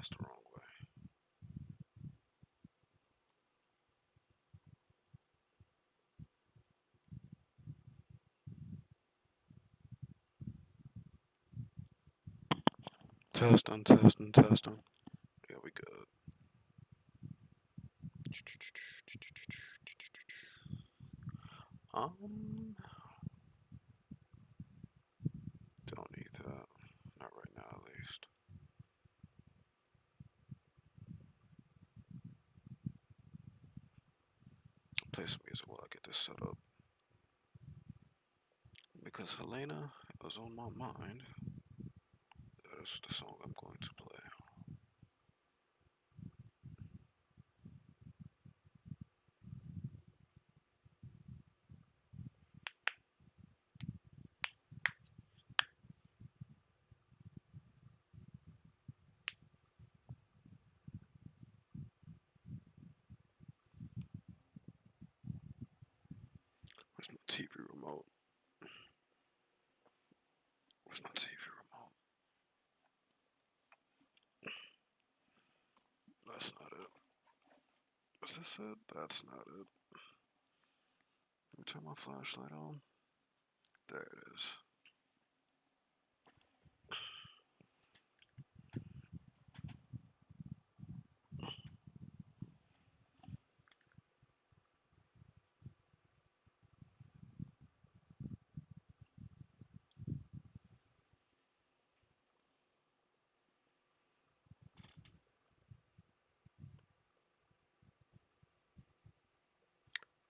That's the wrong way. Testing, testing, testing. Yeah, we good. Um, don't need that. Not right now, at least. Play some music while I get this set up. Because Helena was on my mind. That is the song I'm going to play. Where's my TV remote? Where's my TV remote? That's not it. Is this it? That's not it. Let me turn my flashlight on. There it is.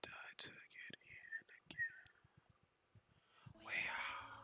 Did I take it in again? Where?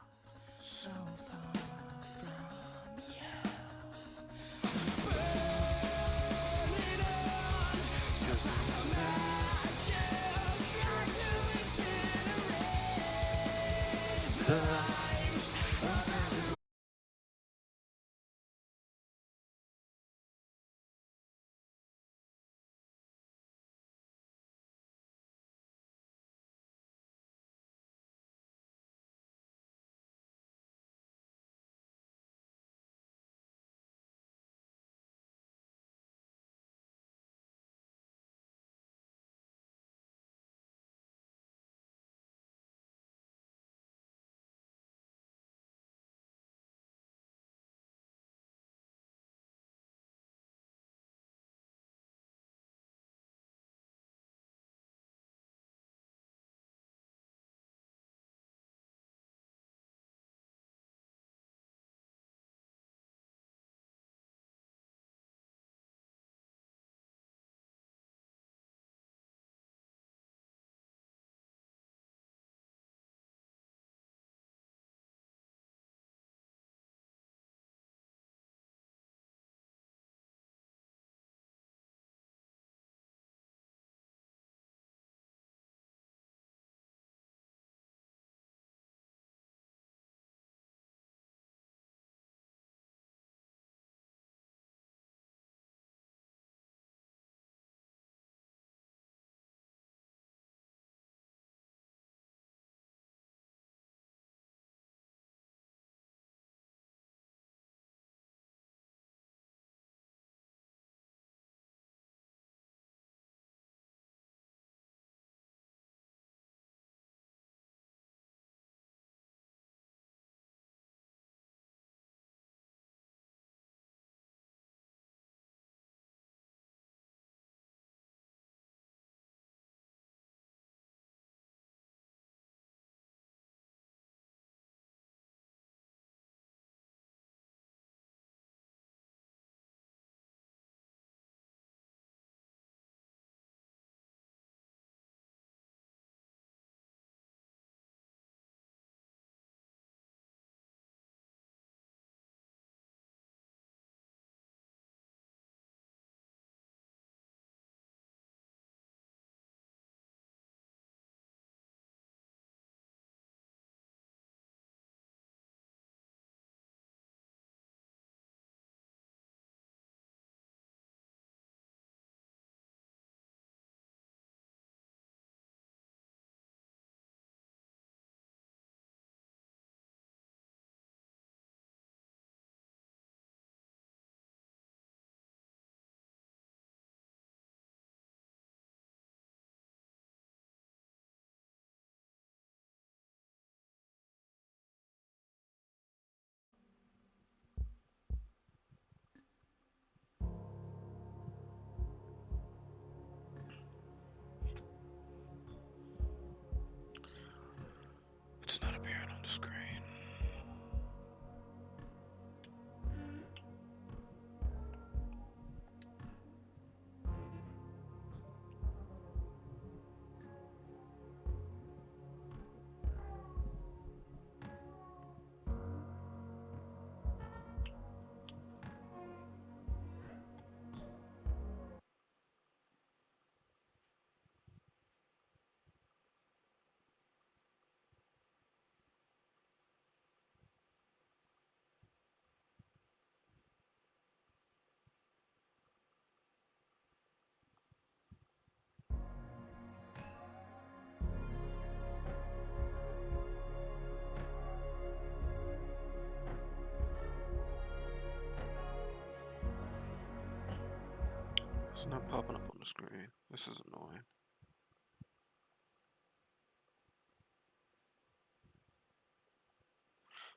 It's not popping up on the screen. This is annoying.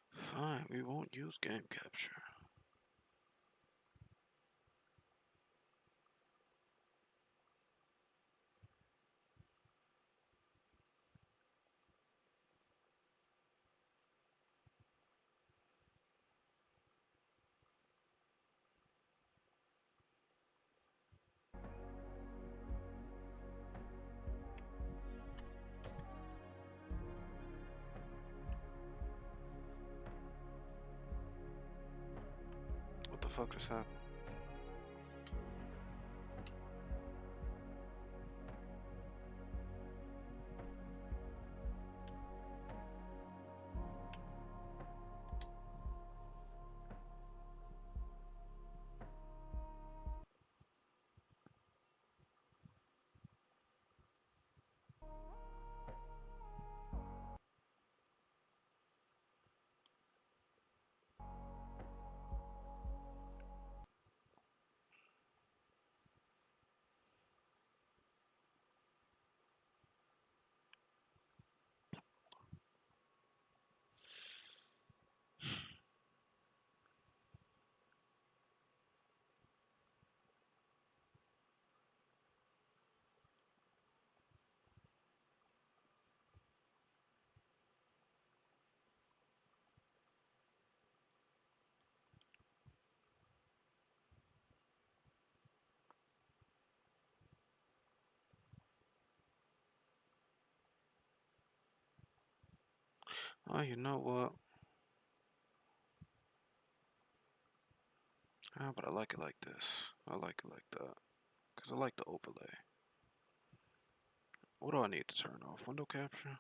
Fine, we won't use game capture. What the fuck just happened? Oh, you know what? Ah, but I like it like this. I like it like that. Because I like the overlay. What do I need to turn off? Window capture?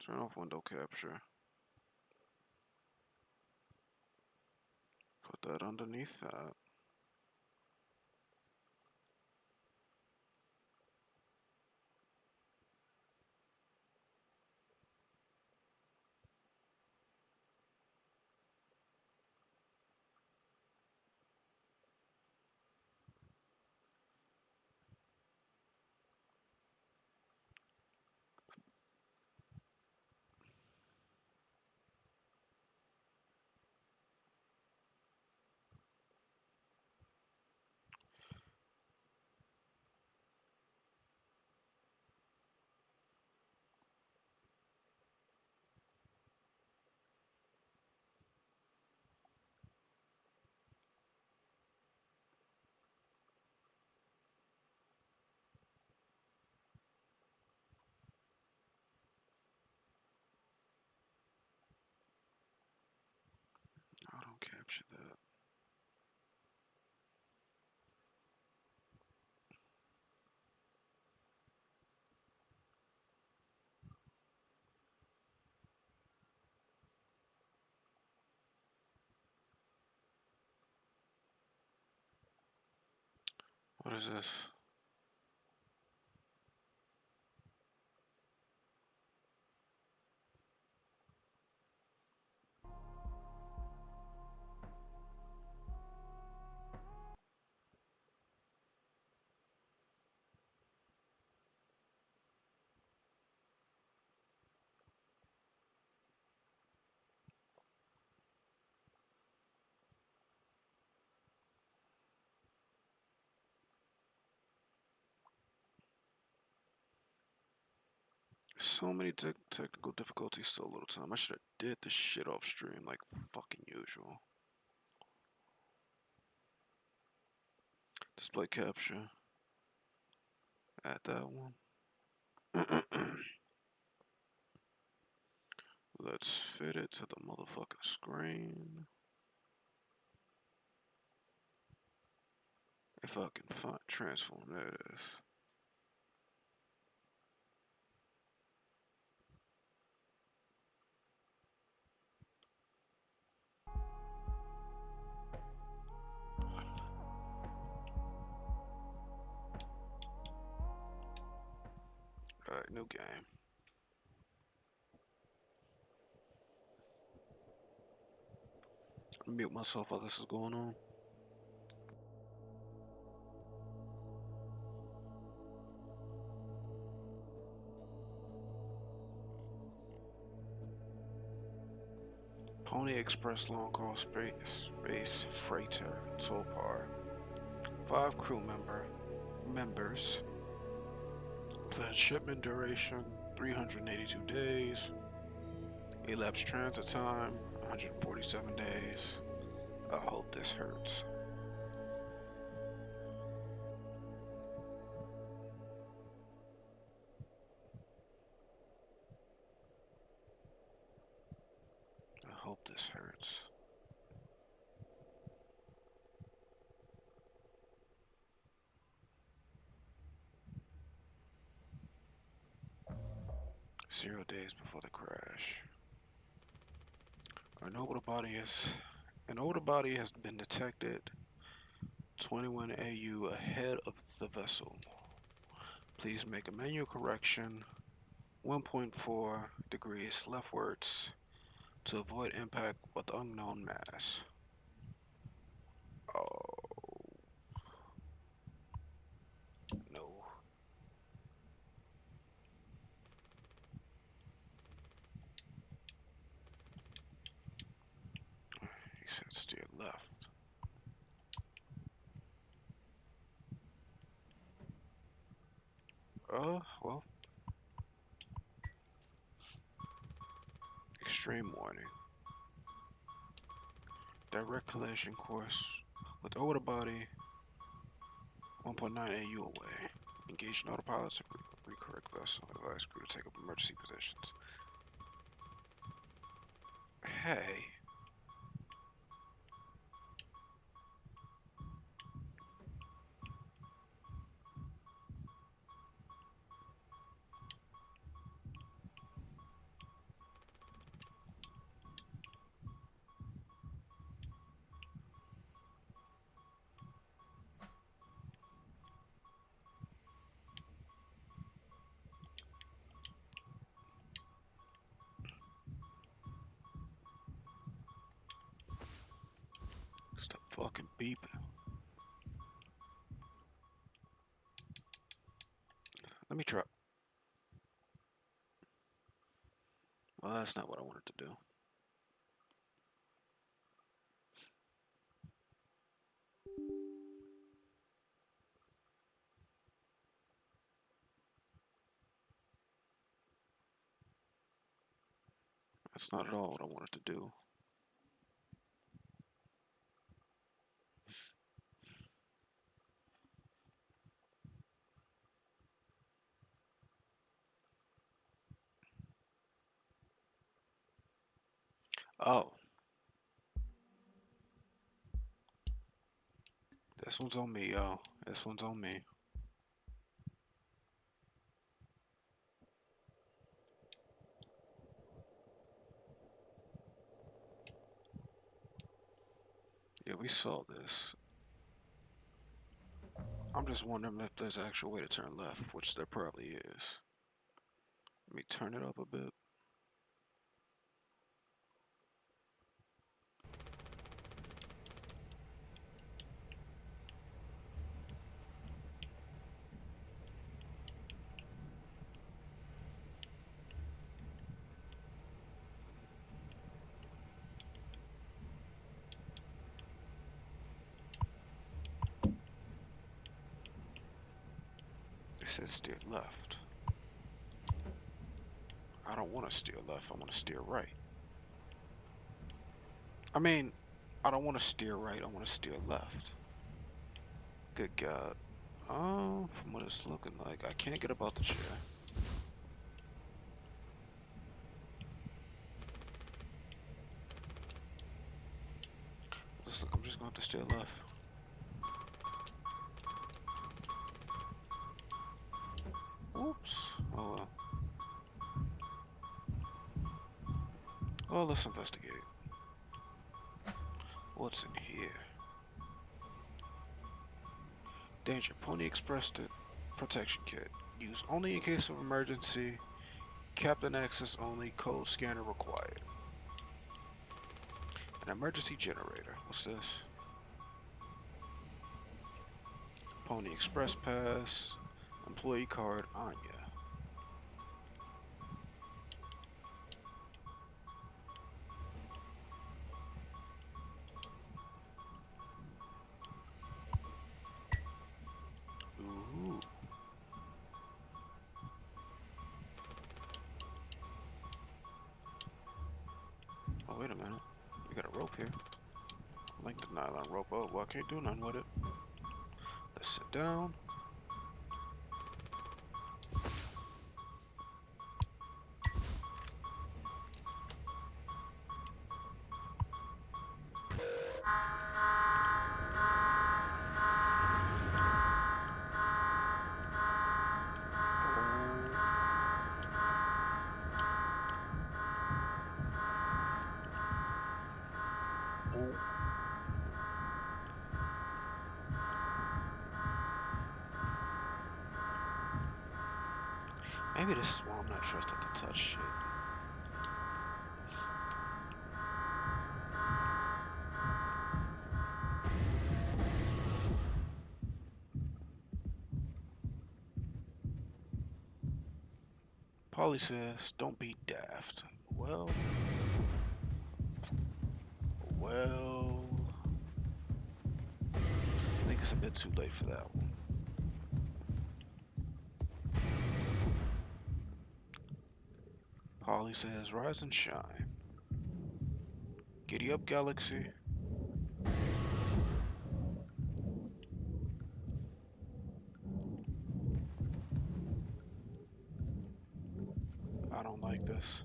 Turn off window capture. Put that underneath that. I don't capture that. What is this? So many technical difficulties, so little time. I should have did this shit off stream like fucking usual. Display capture. Add that one. Let's fit it to the motherfucking screen. If I can find transform, there it is. Alright, new game. Mute myself while this is going on. Pony Express long haul space freighter Topar. 5 members. Planned shipment duration 382 days. Elapsed transit time 147 days. I hope this hurts. I hope this hurts. Zero days before the crash. An orbital body has been detected 21 AU ahead of the vessel. Please make a manual correction 1.4 degrees leftwards to avoid impact with unknown mass. Oh no. He said steer left. Well. Extreme warning. Direct collision course with orbital body 1.9 AU away. Engage autopilots and recorrect vessel. Advise crew to take up emergency positions. Hey. Stop fucking beeping. Let me try. Well, that's not what I wanted to do. That's not at all what I wanted to do. Oh. This one's on me, y'all. This one's on me. Yeah, we saw this. I'm just wondering if there's an actual way to turn left, which there probably is. Let me turn it up a bit. It says steer left. I don't want to steer left, I want to steer right. I mean, I don't want to steer right, I want to steer left. Good God. From what it's looking like, I can't get about the chair. Look, I'm just going to have to steer left. Oops. Oh well. Well, let's investigate. What's in here? Danger. Pony Express protection kit. Use only in case of emergency. Captain access only. Code scanner required. An emergency generator. What's this? Pony Express pass. Employee card. Anya. Wait a minute. We got a rope here. Link the nylon rope up. Well, I can't do nothing with it. Let's sit down. Oh. Maybe this is why I'm not trusted to touch shit. Polly says, don't be daft. Well, I think it's a bit too late for that one. Polly says, rise and shine. Giddy up, Galaxy. I don't like this.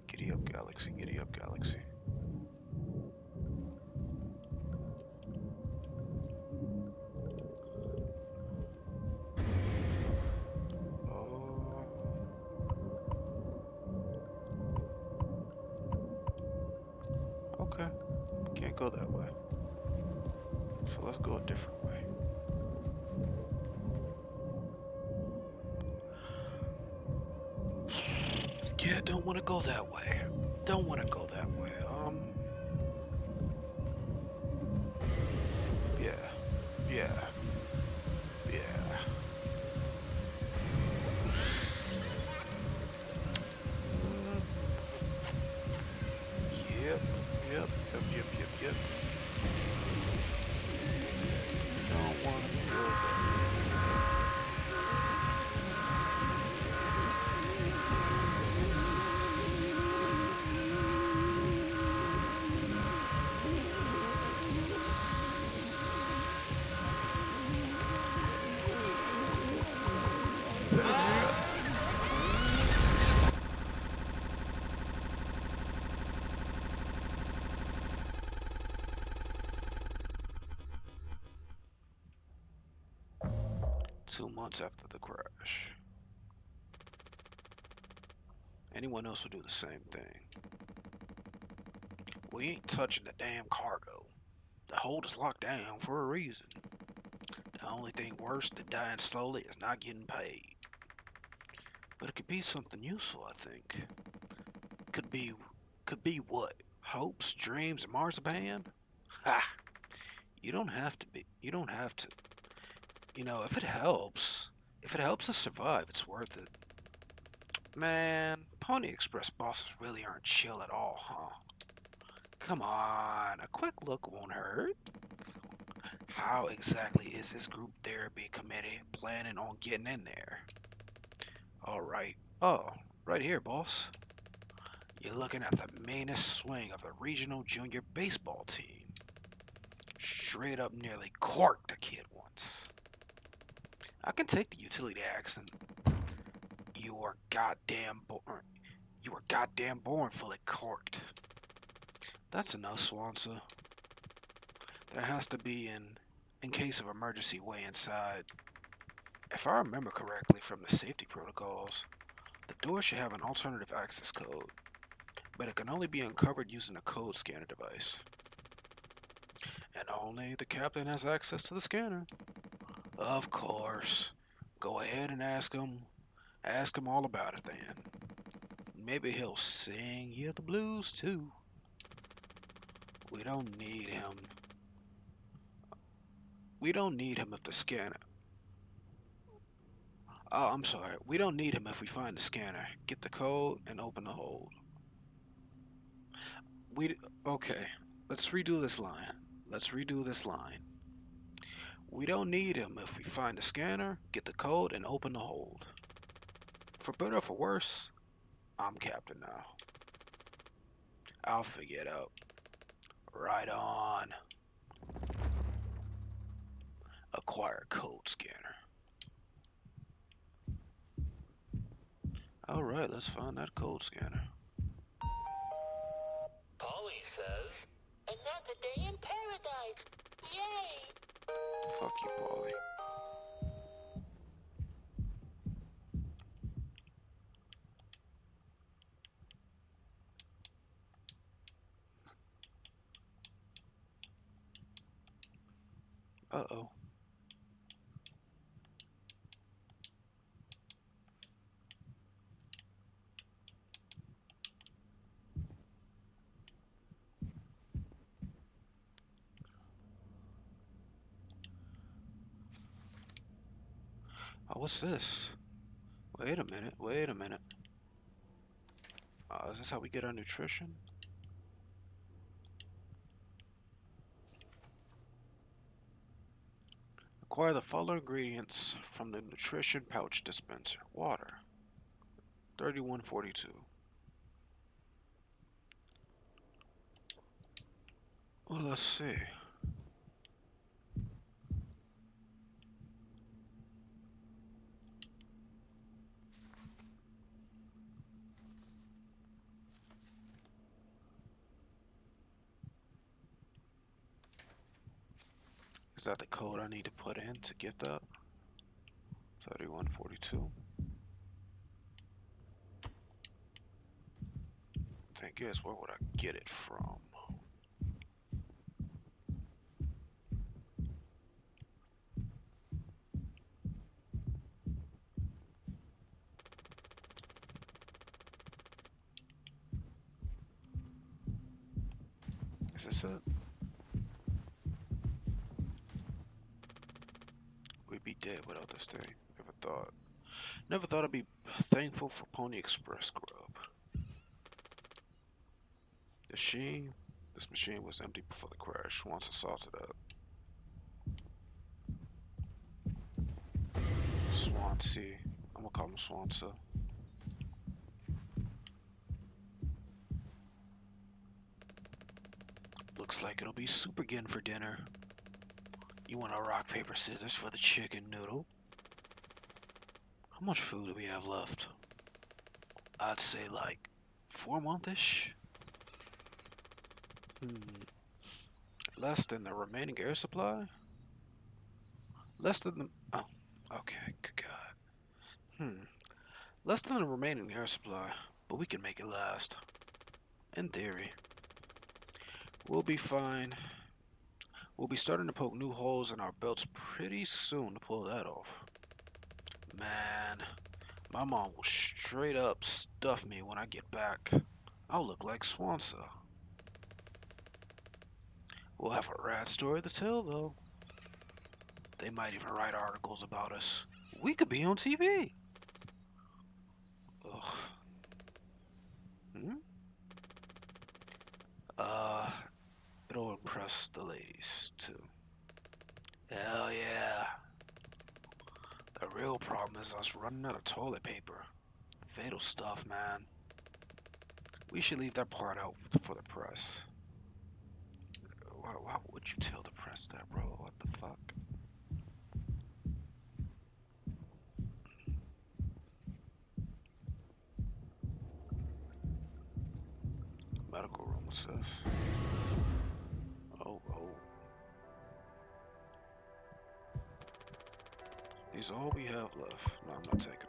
Giddy up, Galaxy. Giddy up, Galaxy. Okay. Can't go that way. So let's go a different way. Yeah, don't want to go that way. Don't want to go that way. Yeah. Yeah. Yeah. Yep. Yep. Yep. Yep. Yep. Yep. Don't want to go there. Two months after the crash. Anyone else would do the same thing. We ain't touching the damn cargo. The hold is locked down for a reason. The only thing worse than dying slowly is not getting paid. But it could be something useful, I think. Could be what? Hopes, dreams, and marzipan? Ha! You don't have to. You know, if it helps us survive, it's worth it. Man, Pony Express bosses really aren't chill at all, huh? Come on, a quick look won't hurt. How exactly is this group therapy committee planning on getting in there? Alright. Oh, right here, boss. You're looking at the meanest swing of the regional junior baseball team. Straight up nearly corked a kid once. I can take the utility accent. You were goddamn born fully corked. That's enough, Swanson. There has to be in case of emergency way inside. If I remember correctly from the safety protocols, the door should have an alternative access code, but it can only be uncovered using a code scanner device. And only the captain has access to the scanner. Of course. Go ahead and ask him all about it then. Maybe he'll sing you the blues too. We don't need him. We don't need him if the scanner... Oh, I'm sorry. We don't need him if we find the scanner, get the code, and open the hold. Okay, let's redo this line. We don't need him if we find the scanner, get the code, and open the hold. For better or for worse, I'm captain now. I'll figure it out. Right on. Acquire code scanner. Alright, let's find that code scanner. Polly says, another day in paradise. Yay! Fuck you, Paulie. Uh-oh. Oh, what's this? Wait a minute, wait a minute. Is this how we get our nutrition? Acquire the following ingredients from the nutrition pouch dispenser. Water. 3142. Well, let's see. Is that the code I need to put in to get that? 3142. Thing is, where would I get it from? Is this it? We'd be dead without this thing. Never thought I'd be thankful for Pony Express grub. This machine was empty before the crash. Once I salted up. Swansea. I'm gonna call him Swansea. Looks like it'll be soup again for dinner. You want a rock, paper, scissors for the chicken noodle? How much food do we have left? I'd say like 4 month-ish. Less than the remaining air supply? Less than the... Oh, okay, good God. Less than the remaining air supply, but we can make it last. In theory. We'll be fine. We'll be starting to poke new holes in our belts pretty soon to pull that off. Man, my mom will straight up stuff me when I get back. I'll look like Swansea. We'll have a rad story to tell, though. They might even write articles about us. We could be on TV. Ugh. Hmm? It'll impress the ladies, too. Hell yeah. The real problem is us running out of toilet paper. Fatal stuff, man. We should leave that part out for the press. Why would you tell the press that, bro? What the fuck? Medical room, what's this? Oh. These are all we have left. No, I'm not taking them.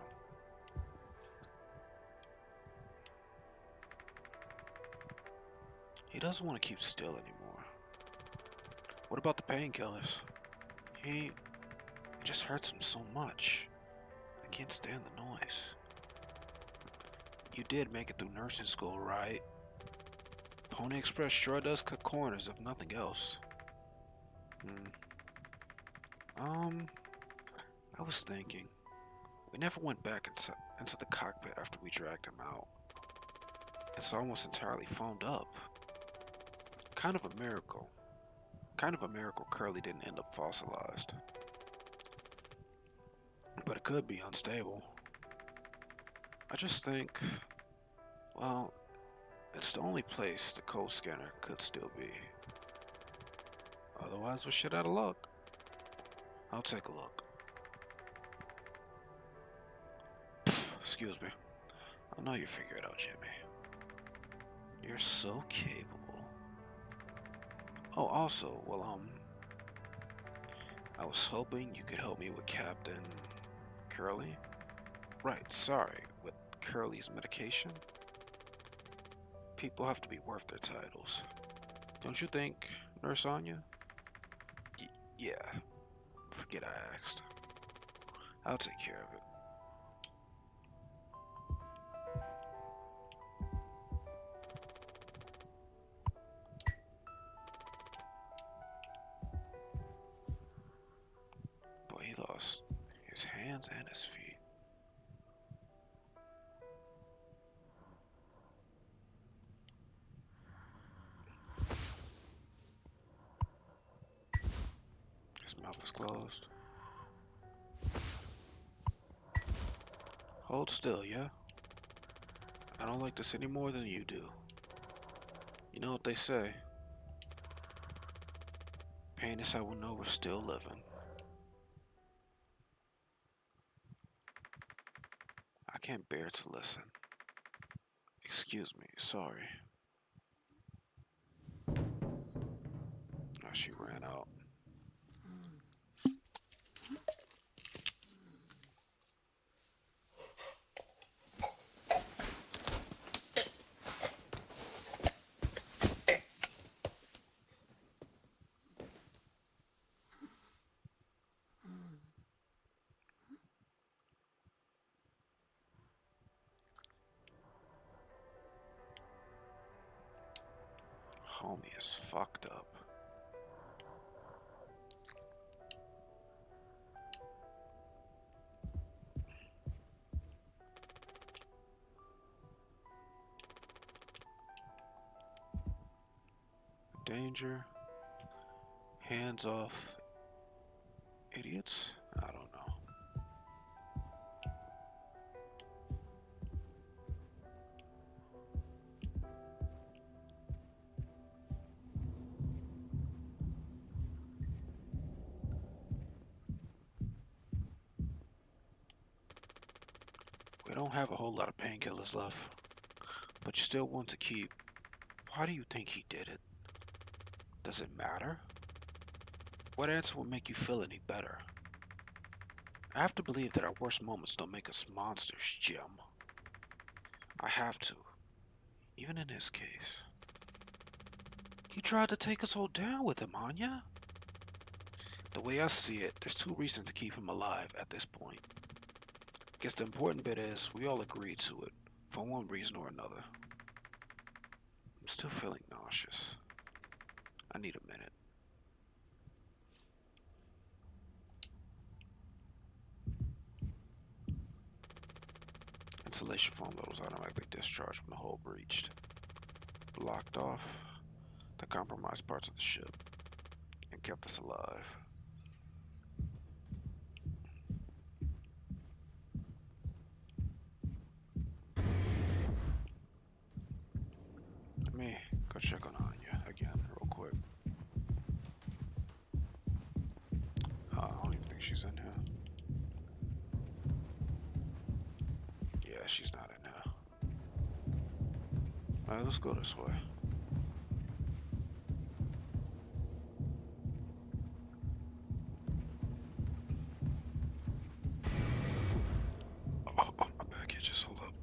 He doesn't want to keep still anymore. What about the painkillers? It just hurts him so much. I can't stand the noise. You did make it through nursing school, right? Pony Express sure does cut corners, if nothing else. I was thinking. We never went back into the cockpit after we dragged him out. It's almost entirely foamed up. Kind of a miracle. Curly didn't end up fossilized. But it could be unstable. I just think Well, it's the only place the code scanner could still be. Otherwise, we're shit out of luck. I'll take a look. Excuse me. I know you figure it out, Jimmy. You're so capable. Oh, also, well, I was hoping you could help me with Captain Curly. Right, sorry, with Curly's medication. People have to be worth their titles. Don't you think, Nurse Anya? Yeah, forget I asked. I'll take care of it. But he lost his hands and his feet. His mouth is closed. Hold still, yeah? I don't like this any more than you do. You know what they say? Pain is how we know we're still living. I can't bear to listen. Excuse me, sorry. Oh, she ran out. Homie is fucked up. Danger. Hands off. Idiots? I don't know. We don't have a whole lot of painkillers left, but you still want to keep. Why do you think he did it? Does it matter? What answer will make you feel any better? I have to believe that our worst moments don't make us monsters, Jim. I have to, even in his case. He tried to take us all down with him, Anya. The way I see it, there's two reasons to keep him alive at this point. Guess the important bit is we all agreed to it, for one reason or another. I'm still feeling nauseous. I need a minute. Insulation foam levels automatically discharged when the hole breached. Blocked off the compromised parts of the ship and kept us alive. Let me go check on Anya again real quick. I don't even think she's in here. Yeah, she's not in here. Alright, let's go this way. Oh, my back itches. Hold up.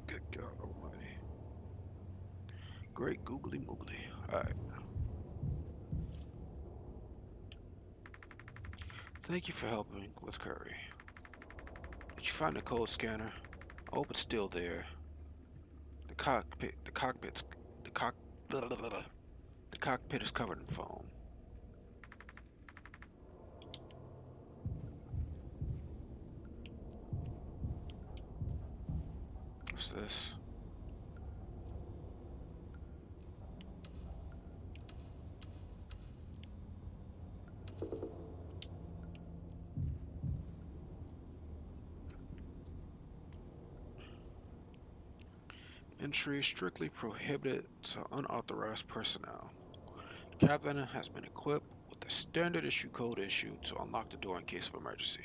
Good God almighty. Great googly moogly. Alright. Thank you for helping with Curry. Did you find the code scanner? I hope it's still there. The cockpit is covered in foam. What's this? Entry is strictly prohibited to unauthorized personnel. Captain has been equipped with the standard issue code issued to unlock the door in case of emergency.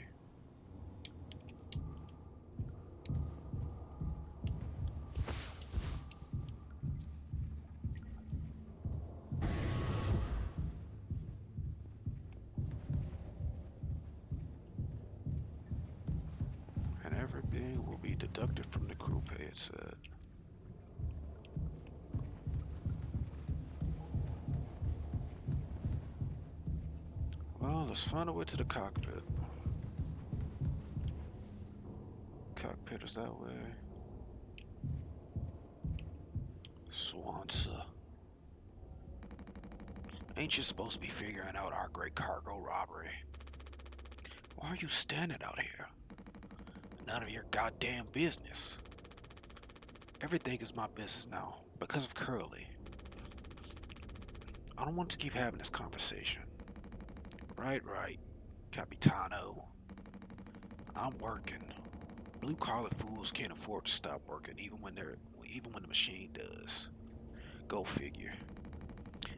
And every being will be deducted from the crew pay, it said. Well, let's find a way to the cockpit. Cockpit is that way. Swansa. Ain't you supposed to be figuring out our great cargo robbery? Why are you standing out here? None of your goddamn business. Everything is my business now, because of Curly. I don't want to keep having this conversation. Right, Capitano. I'm working. Blue-collar fools can't afford to stop working even when the machine does. Go figure.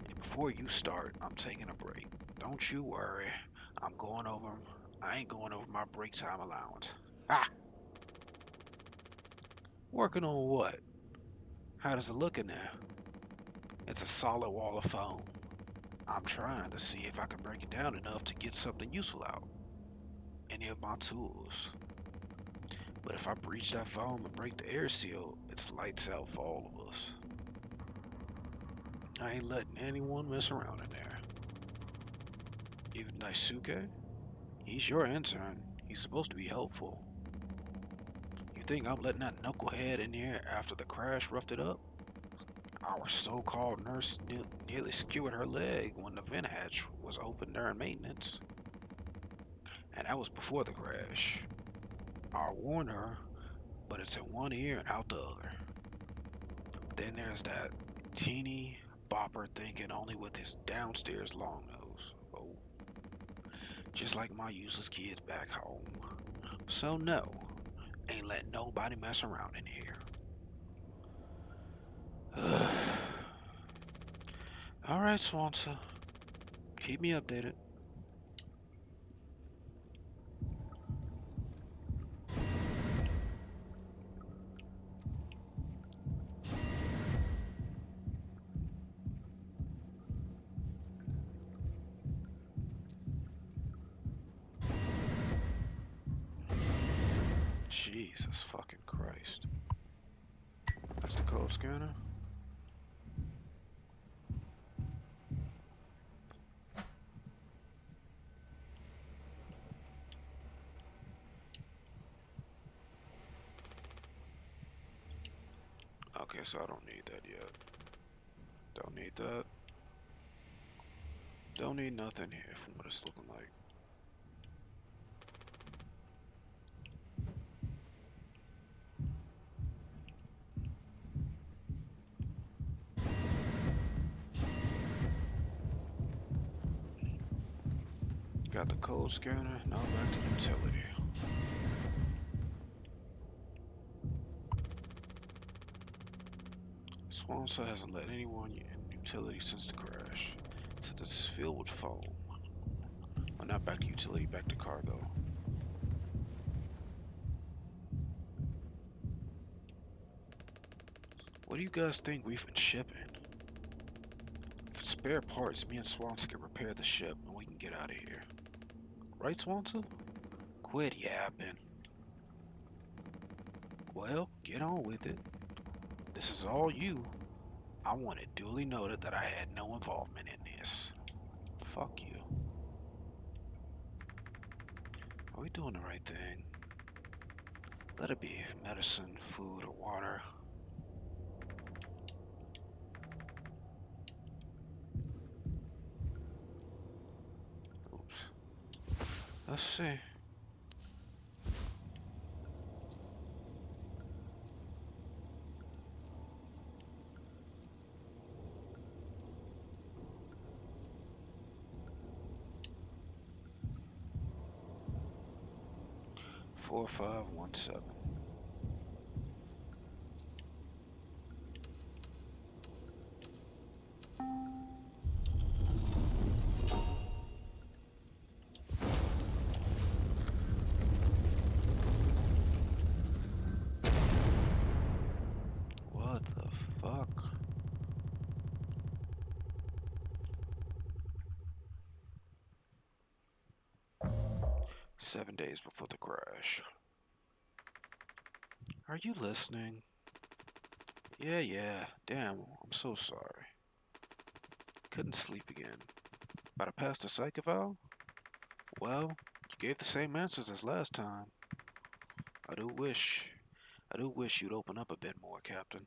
And before you start, I'm taking a break. Don't you worry. I ain't going over my break time allowance. Ah! Working on what? How does it look in there? It's a solid wall of foam. I'm trying to see if I can break it down enough to get something useful out. Any of my tools. But if I breach that foam and break the air seal, it's lights out for all of us. I ain't letting anyone mess around in there. Even Daisuke? He's your intern. He's supposed to be helpful. You think I'm letting that knucklehead in here after the crash roughed it up? Our so-called nurse nearly skewered her leg when the vent hatch was open during maintenance. And that was before the crash. I warned her, but it's in one ear and out the other. Then there's that teeny bopper thinking only with his downstairs long nose. Oh, just like my useless kids back home. So no, ain't letting nobody mess around in here. Alright, Swanson. Keep me updated. Jesus fucking Christ. That's the code scanner? Okay, so I don't need that yet. Don't need that. Don't need nothing here from what it's looking like. Got the code scanner, now back to utility. Swanson hasn't let anyone in utility since the crash. Since it's filled with foam. Well, not back to utility, back to cargo. What do you guys think we've been shipping? If it's spare parts, me and Swanson can repair the ship and we can get out of here. Right, Swanson? Quit yapping. Well, get on with it. This is all you. I want it duly noted that I had no involvement in this. Fuck you. Are we doing the right thing? Let it be medicine, food, or water. Oops. Let's see. Four, 5, 1, 7. What the fuck? Seven days before the crash. Are you listening? Yeah. Damn, I'm so sorry. Couldn't sleep again. About to pass the psych eval? Well, you gave the same answers as last time. I do wish you'd open up a bit more, Captain.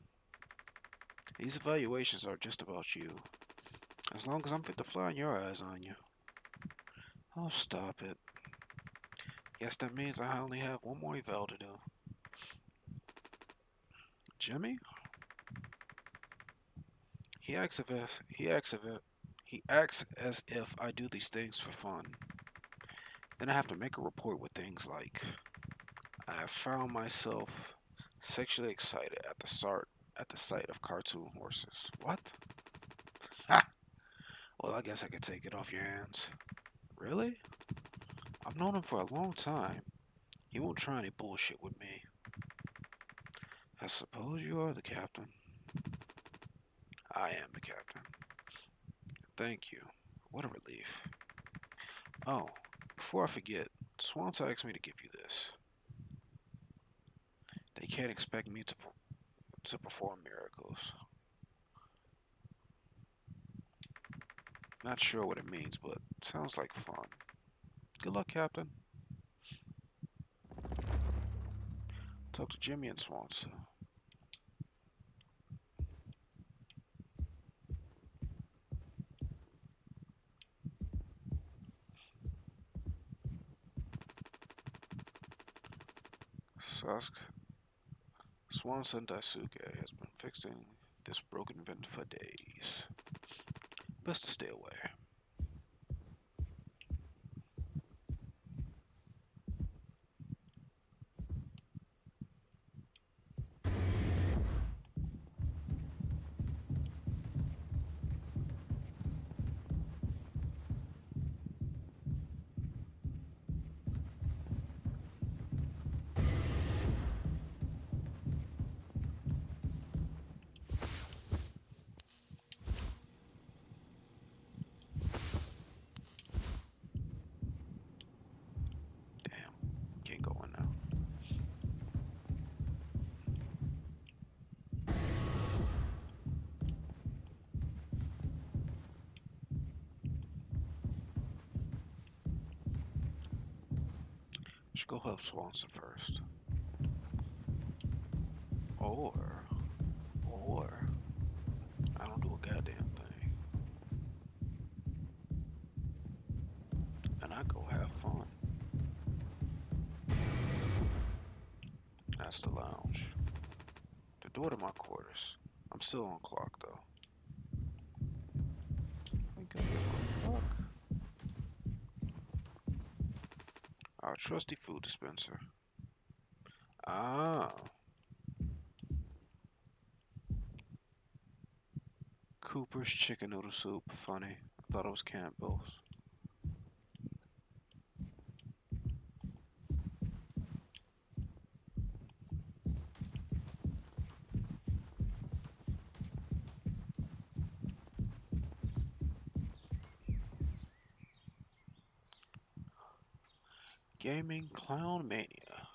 These evaluations are just about you. As long as I'm fit to fly and your eyes on you. Oh, stop it. Guess that means I only have one more eval to do. Jimmy? He acts as if I do these things for fun. Then I have to make a report with things like, I have found myself sexually excited at the sight of cartoon horses. What? Ha! Well, I guess I could take it off your hands. Really? I've known him for a long time. He won't try any bullshit with me. I suppose you are the captain. I am the captain. Thank you. What a relief. Oh, before I forget, Swans asked me to give you this. They can't expect me to perform miracles. Not sure what it means, but it sounds like fun. Good luck, Captain. Talk to Jimmy and Swanson. Swanson Daisuke has been fixing this broken vent for days. Best to stay away. Damn, can't go in now. Should go help Swanson first. Or, I don't do a goddamn thing. And I go have fun. That's the lounge. The door to my quarters. I'm still on clock though. Think I give a fuck. Our trusty food dispenser. Ah. Cooper's chicken noodle soup. Funny. I thought it was Campbell's. Gaming Clown Mania.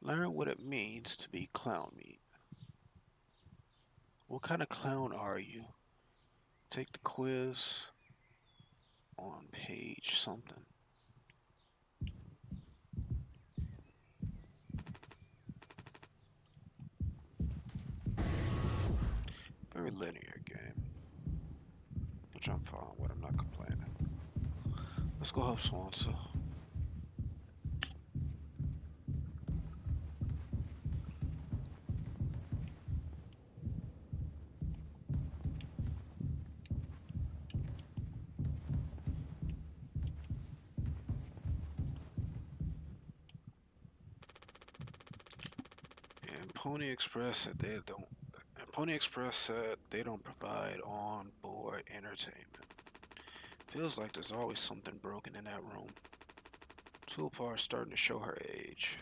Learn what it means to be clown meat. What kind of clown are you? Take the quiz on page something. Very linear game, which I'm fine with. I'm not complaining. Let's go help Swanson. And Pony Express said they don't. And Pony Express said they don't provide on-board entertainment. Feels like there's always something broken in that room. Toolpar's starting to show her age.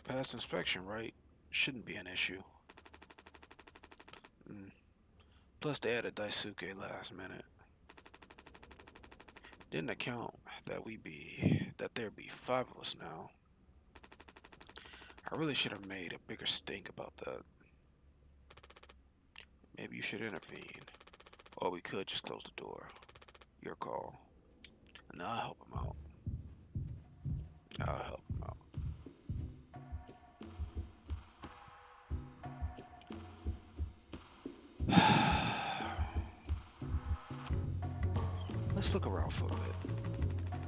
Past inspection, right? Shouldn't be an issue. Mm. Plus they added Daisuke last minute. Didn't account that there'd be 5 of us now. I really should have made a bigger stink about that. Maybe you should intervene. Or we could just close the door. Your call. And I'll help him out. I'll help him out. Let's look around for a bit.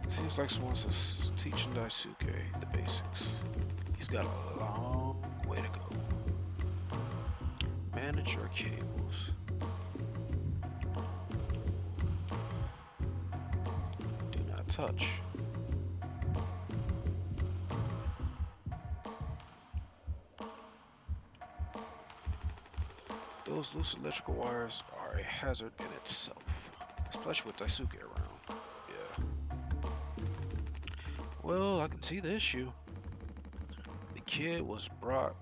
Seems like Swansa's teaching Daisuke the basics. He's got a long way to go. Manage your cables. Do not touch. Those loose electrical wires are a hazard in itself, especially with Daisuke around. Yeah. Well, I can see the issue. The kid was brought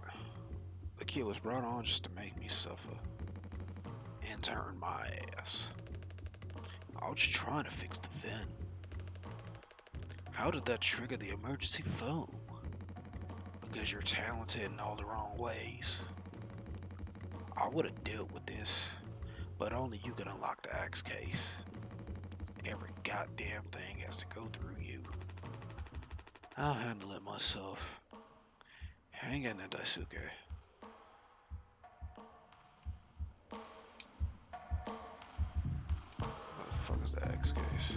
on just to make me suffer and turn my ass. I was just trying to fix the vent. How did that trigger the emergency phone? Because you're talented in all the wrong ways. I would have dealt with this, but only you can unlock the axe case. Every goddamn thing has to go through you. I'll handle it myself. Hang in there, Daisuke. What the fuck is the axe case?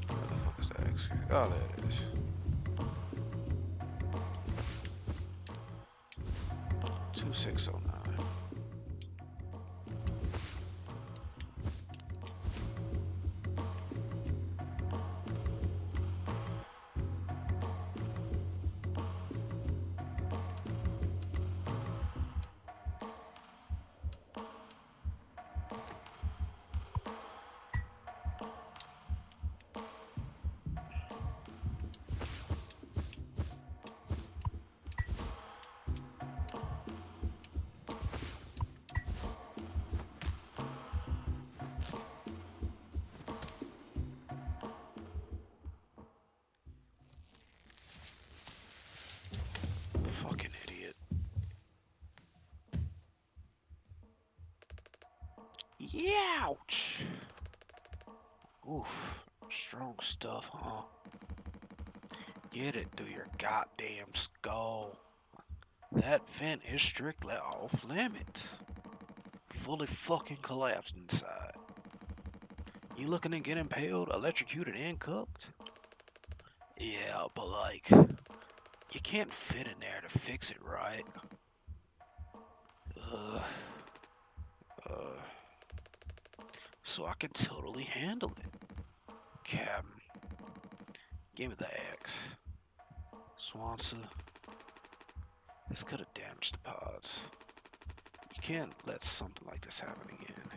Where the fuck is the axe case? Oh, there it is. 2609. Fucking idiot. Youch! Oof. Strong stuff, huh? Get it through your goddamn skull. That vent is strictly off limits. Fully fucking collapsed inside. You looking to get impaled, electrocuted, and cooked? Yeah, but like, you can't fit in there to fix it, right? So I can totally handle it. Captain, give me the axe. Swanson, this could have damaged the pods. You can't let something like this happen again.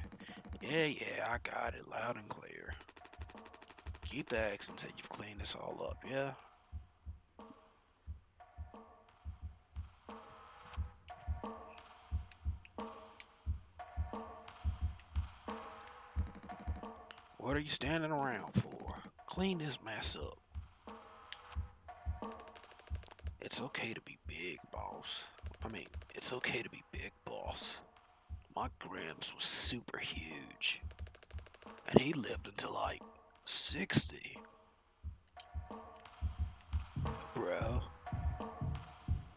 Yeah, I got it loud and clear. Keep the axe until you've cleaned this all up, yeah? What are you standing around for? Clean this mess up. It's okay to be big, boss. It's okay to be big, boss. My Gramps was super huge. And he lived until like 60. Bro.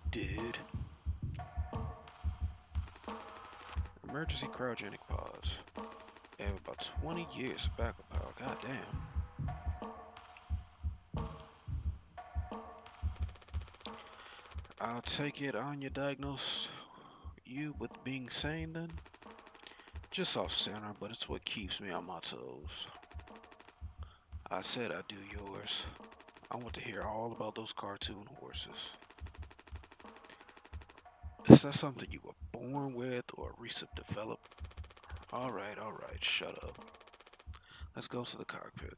Dude. Emergency cryogenic pods. They have about 20 years of backup power. Goddamn. I'll take it Anya diagnosed you with being sane then? Just off center, but it's what keeps me on my toes. I said I'd do yours. I want to hear all about those cartoon horses. Is that something you were born with or recent developed? Alright, shut up. Let's go to the cockpit.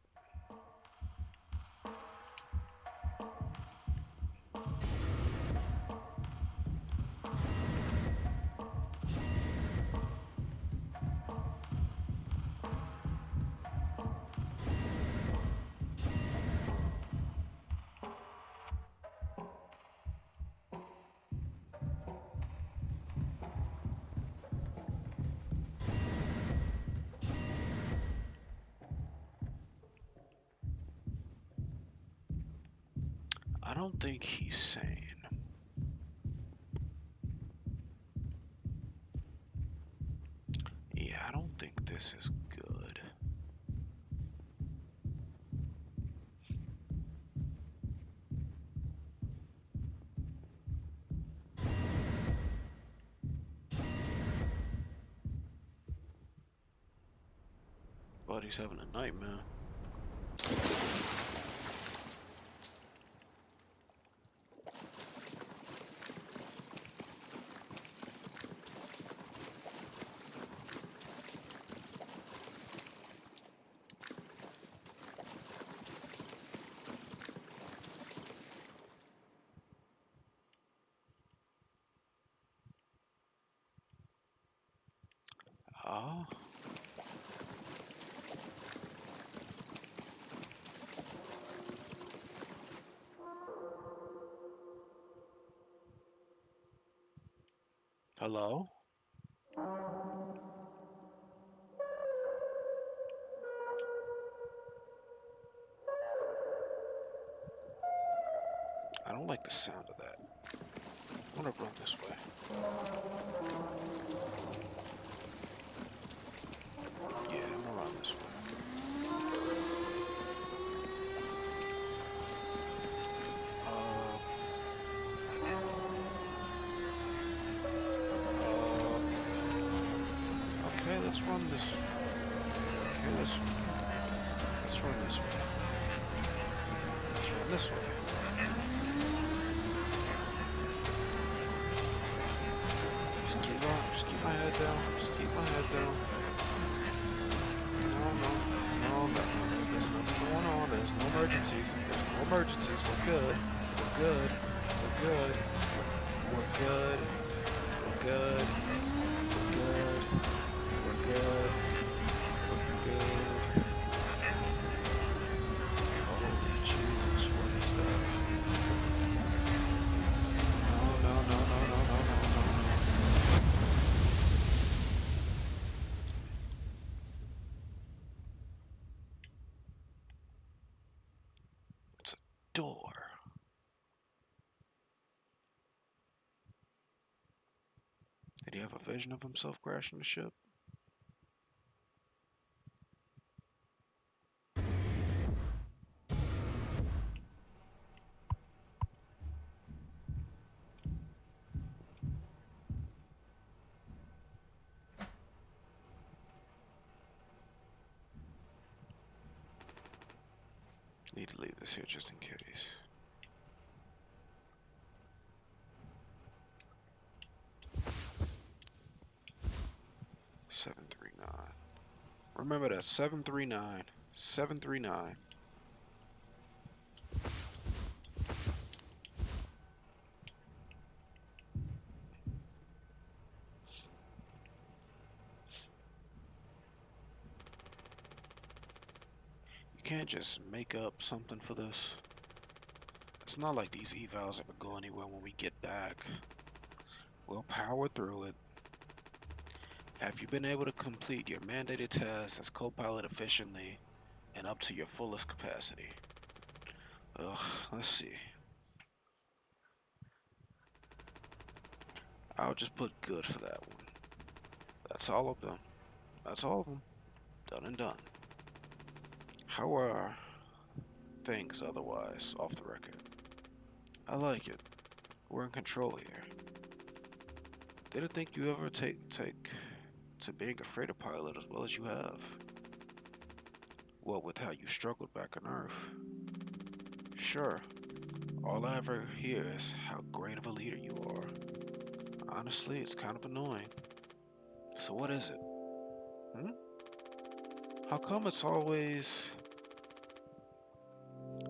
I don't think he's sane. Yeah, I don't think this is good. Buddy's having a nightmare. Oh. Hello? I don't like the sound of that. I'm gonna run this way. Yeah, I'm gonna run this way. Uh, okay, let's run this. Okay, let's run this way. Let's run this way. Just keep my head down. Just keep my head down. No. There's nothing going on. There's no emergencies. There's no emergencies. We're good. We're good. We're good. We're good. We're good. We're good. We're good. We're good. Holy Jesus, what is that? No. It's a door. Did he have a vision of himself crashing the ship? Need to leave this here just in case. Seven three nine. Remember that 739. 739. You can't just make up something for this. It's not like these evals ever go anywhere when we get back. We'll power through it. Have you been able to complete your mandated tasks as co-pilot efficiently and up to your fullest capacity? Ugh, let's see. I'll just put good for that one. That's all of them. That's all of them. Done and done. How are things otherwise off the record? I like it. We're in control here. Didn't think you ever take to being a freighter pilot as well as you have. what with how you struggled back on Earth. Sure, all I ever hear is how great of a leader you are. Honestly, it's kind of annoying. So what is it? Hmm? How come it's always...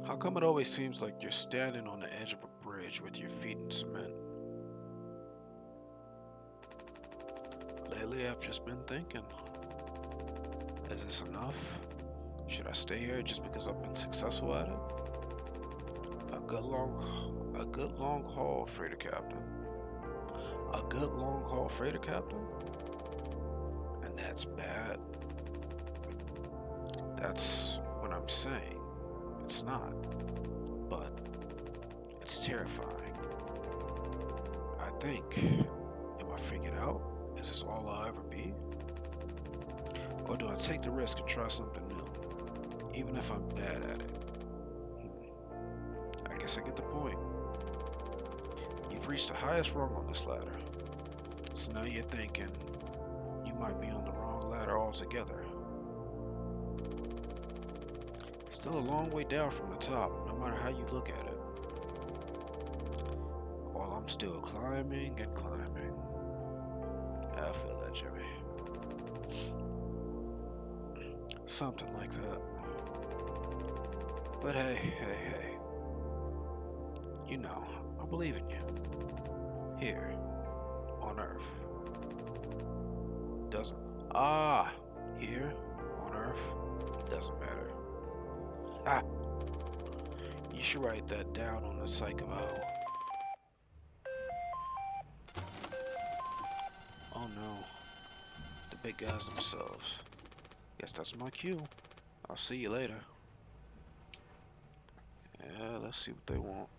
How come it always seems like you're standing on the edge of a bridge with your feet in cement? Lately, I've just been thinking, is this enough? Should I stay here just because I've been successful at it? A good long haul, freighter captain. A good long haul freighter captain? And that's bad. That's what I'm saying. It's not. But it's terrifying. I think, am I figured out? Is this all I'll ever be? Or do I take the risk and try something new, even if I'm bad at it? I guess I get the point. You've reached the highest rung on this ladder, so now you're thinking you might be on the wrong ladder altogether. Still a long way down from the top, no matter how you look at it. While I'm still climbing and climbing. I feel that, Jimmy. Something like that. But hey. You know, I believe in you. Here, on Earth. Doesn't... here, on Earth, doesn't matter. Ah! You should write that down on the psych eval. Oh no. The big guys themselves. Guess that's my cue. I'll see you later. Yeah, let's see what they want.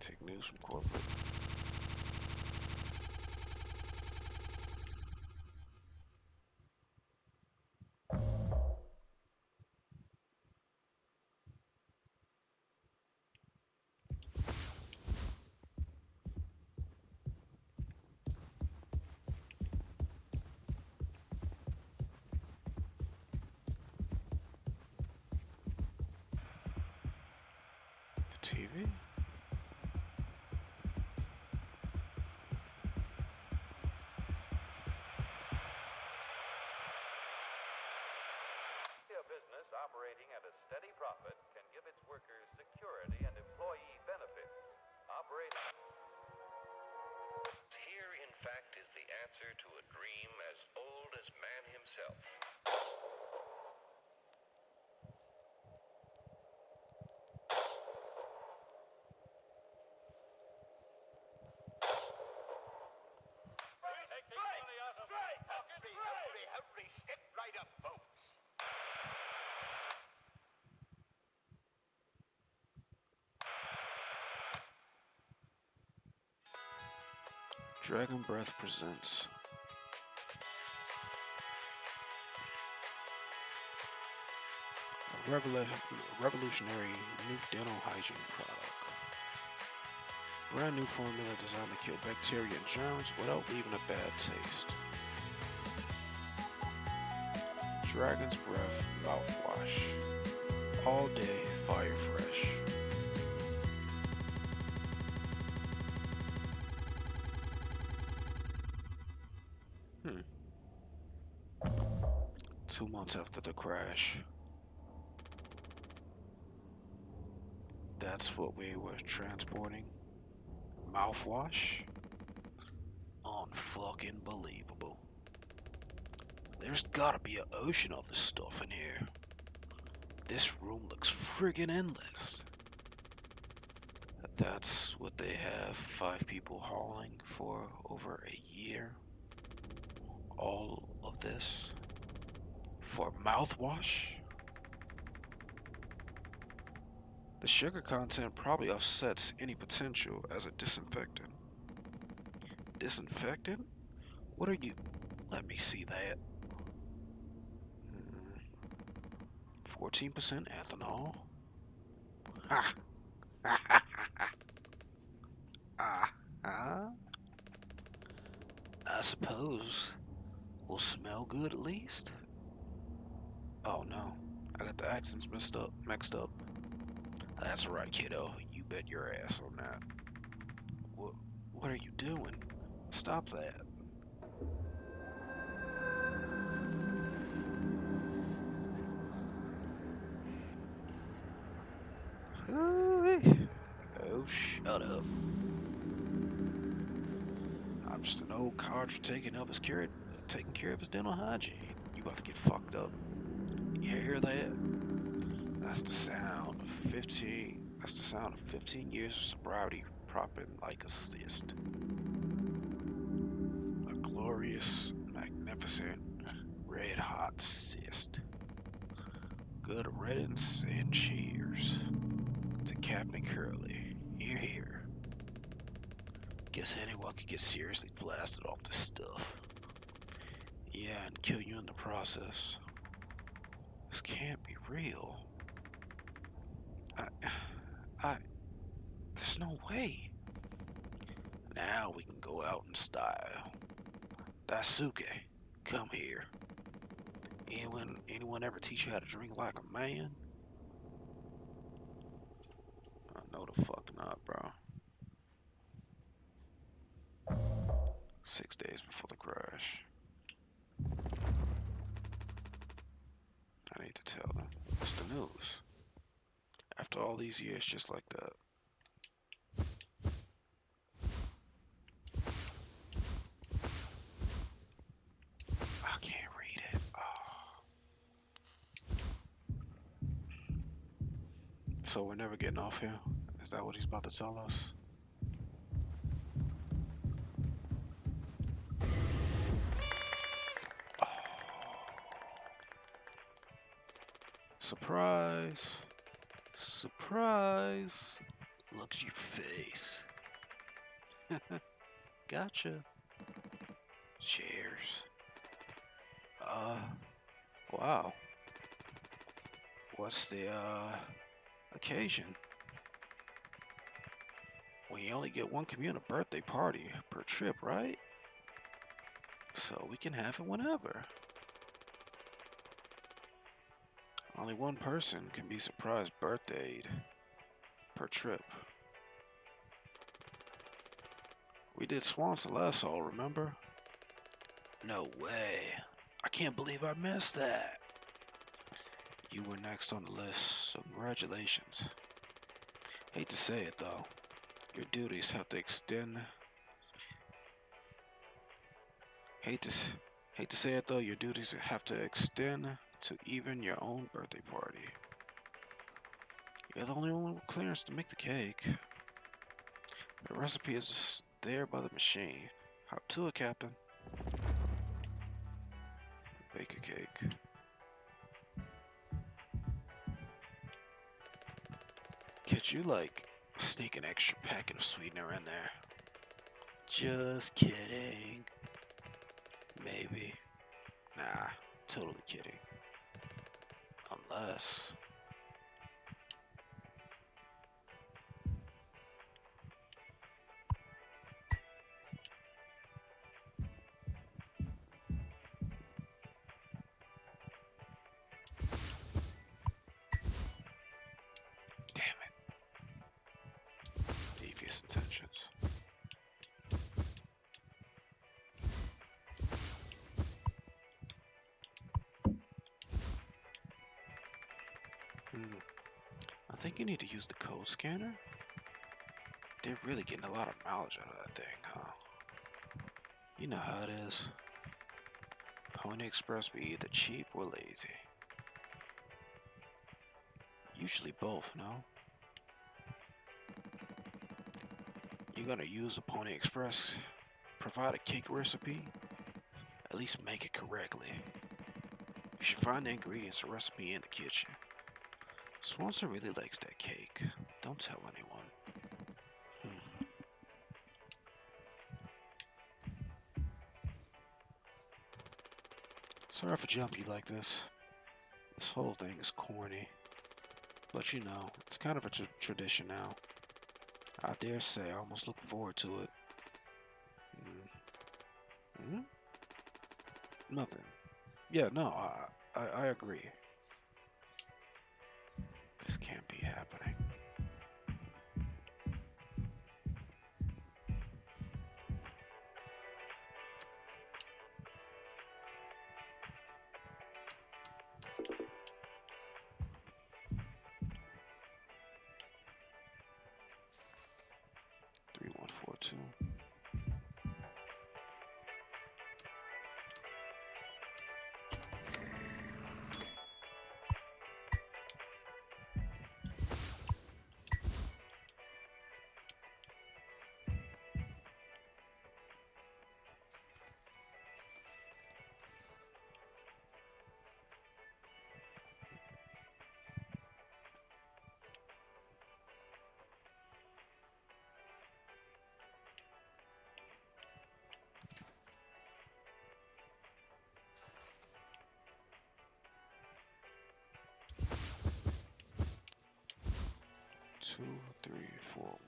Take news from corporate. The TV? A business operating at a steady profit can give its workers security and employee benefits. Operating Here, in fact, is the answer to a dream as old as man himself. Hurry, step right up, folks. Dragon Breath presents a revolutionary new dental hygiene product. Brand new formula designed to kill bacteria and germs without leaving a bad taste. Dragon's Breath mouthwash. All day fire fresh. Hmm. 2 months after the crash. That's what we were transporting. Mouthwash? Unfucking believable. There's gotta be an ocean of this stuff in here. This room looks friggin' endless. That's what they have 5 people hauling for over a year. All of this for mouthwash? The sugar content probably offsets any potential as a disinfectant. Disinfectant? What are you? Let me see that. 14% ethanol. Ha! I suppose we'll smell good at least. Oh no, I got the accents mixed up. That's right, kiddo. You bet your ass on that. What, what are you doing? Stop that. Hooey. Oh, shut up. I'm just an old codger taking care of his dental hygiene. You about to get fucked up. You hear that? That's the sound of 15. That's the sound of 15 years of sobriety propping like a cyst. A glorious, magnificent, red-hot cyst. Good riddance and cheers to Captain Curly. Here, here. Guess anyone could get seriously blasted off this stuff. Yeah, and kill you in the process. This can't be real. I, I, there's no way. Now we can go out in style. Daisuke, come here. Anyone ever teach you how to drink like a man? I know the fuck not, bro. 6 days before the crash. I need to tell them. What's the news? After all these years, just like that. I can't read it. Oh. So we're never getting off here? Is that what he's about to tell us? Oh. Surprise. Surprise. Look at your face. Gotcha. Cheers. Wow. What's the, occasion? We only get one communal birthday party per trip, right? So we can have it whenever. Only one person can be surprised birthdayed per trip. We did Swanson last fall, remember? No way. I can't believe I missed that. You were next on the list, so congratulations. Hate to say it though. Your duties have to extend. Hate to say it though, your duties have to extend to even your own birthday party. You're the only one with clearance to make the cake. The recipe is there by the machine. Hop to it, Captain. Bake a cake. Could you, like, sneak an extra packet of sweetener in there? Just kidding. Maybe. Nah, totally kidding. Unless... Damn it. Devious intentions. I think you need to use the code scanner. They're really getting a lot of mileage out of that thing, huh? You know how it is. Pony Express be either cheap or lazy. Usually both, no? You're gonna use a Pony Express, provide a cake recipe, at least make it correctly. You should find the ingredients or recipe in the kitchen. Swanson really likes that cake. Don't tell anyone. Sorry for jumping you like this. This whole thing is corny. But you know, it's kind of a tradition now. I dare say I almost look forward to it. Nothing. Yeah, no, I agree. happening? Three, 1, 4, 2. Two, 3, 4, 1.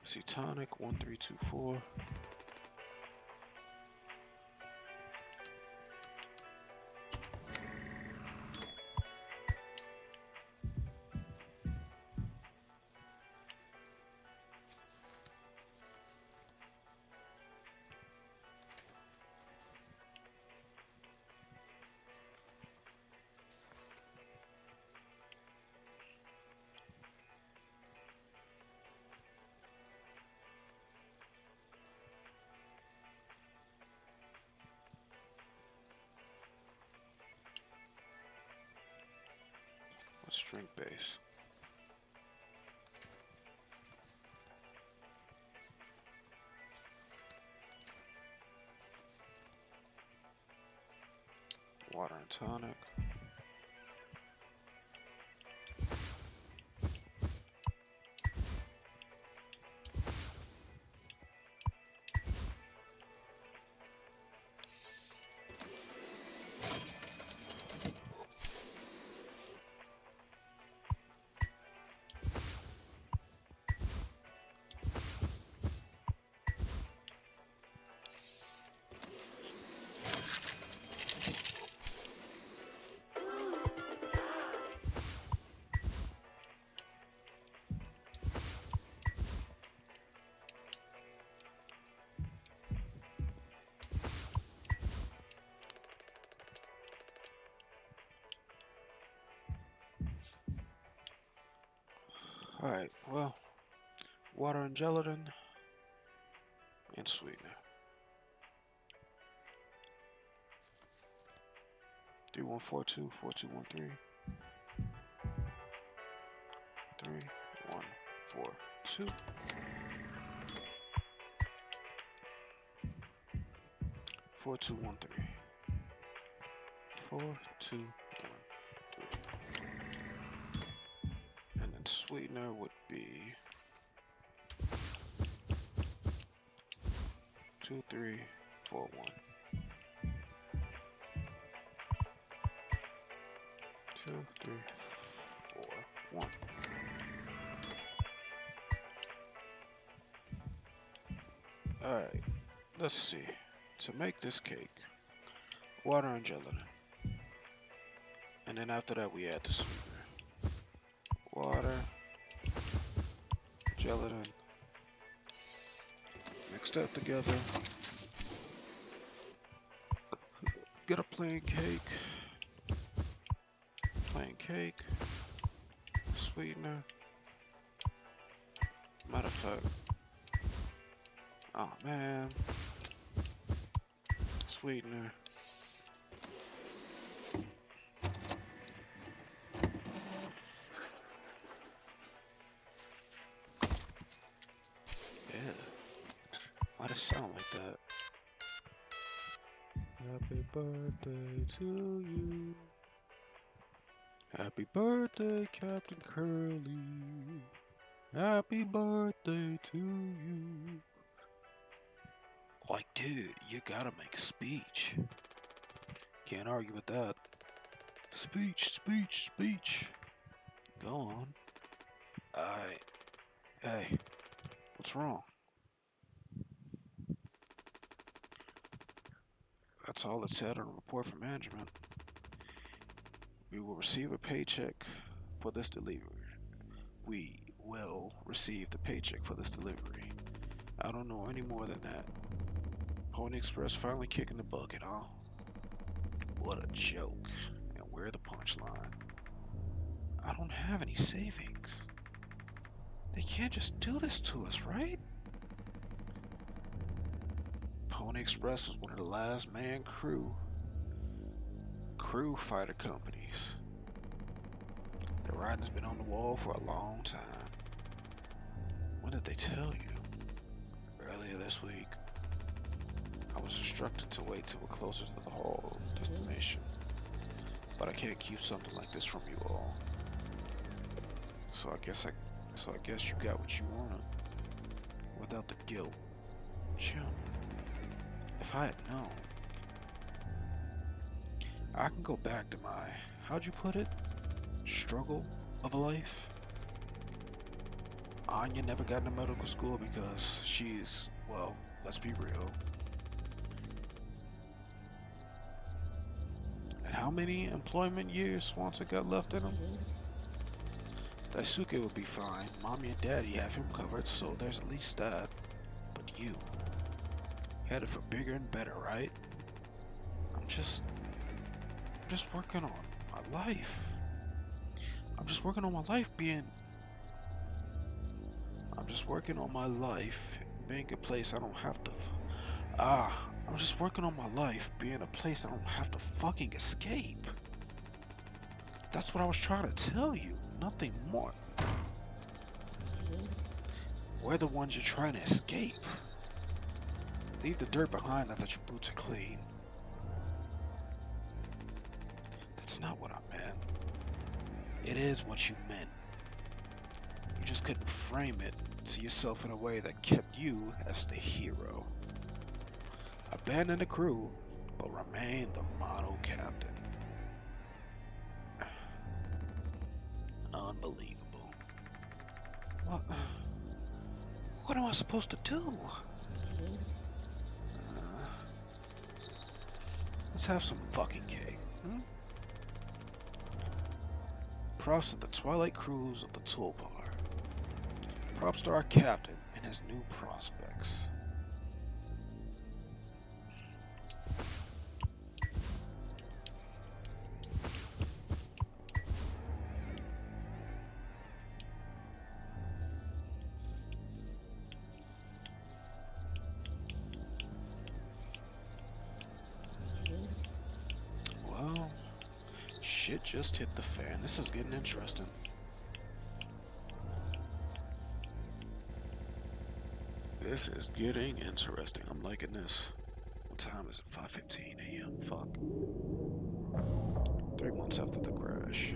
See tonic 1, 3, 2, 4. What's drink base? Water and tonic. Alright, well, water and gelatin and sweetener. 3, 1, 4, 2, 4, 2, 1, 3. 3, 1, 4, 2. 4, 2, 1, 3. 4, 2, 1, 3. And then sweetener would be 2, 3, 4, 1. 2, 3, 4, 1. Alright, let's see. To make this cake, water and gelatin. And then after that we add the sweetener. Water, gelatin, mix that together. Get a plain cake. Plain cake. Sweetener. Matter of fact. Oh man. Sweetener. Yeah. Why does it sound like that? Happy birthday to you. Happy birthday, Captain Curly. Happy birthday to you. Like, dude, you gotta make a speech. Can't argue with that. Speech, speech, speech. Go on. Alright. Hey, what's wrong? That's all it said on the report from management. We will receive a paycheck for this delivery. We will receive the paycheck for this delivery. I don't know any more than that. Pony Express finally kicking the bucket, huh? What a joke. And where the punchline? I don't have any savings. They can't just do this to us, right? Pony Express was one of the last man crew fighter companies. The writing's been on the wall for a long time. When did they tell you? Earlier this week. I was instructed to wait till we're closer to the hall destination. But I can't keep something like this from you all. So I guess you got what you wanted. Without the guilt. Jim, if I had known, I can go back to my, how'd you put it? Struggle of a life? Anya never got into medical school because she's, well, let's be real. And how many employment years Swanson got left in him? Daisuke would be fine. Mommy and Daddy have him covered, so there's at least that. But you, headed for bigger and better, right? I'm just working on my life. I'm just working on my life being a place I don't have to. I'm just working on my life being a place I don't have to fucking escape. That's what I was trying to tell you. Nothing more. We're the ones you're trying to escape. Leave the dirt behind now that your boots are clean. That's not what I meant. It is what you meant. You just couldn't frame it to yourself in a way that kept you as the hero. Abandon the crew, but remain the model captain. Unbelievable. What am I supposed to do? Let's have some fucking cake. Props to the Twilight Crews of the Tulpar. Props to our captain and his new prospects. Well, shit just hit the fan. This is getting interesting. This is getting interesting. I'm liking this. What time is it? 5:15 a.m. Fuck. 3 months after the crash.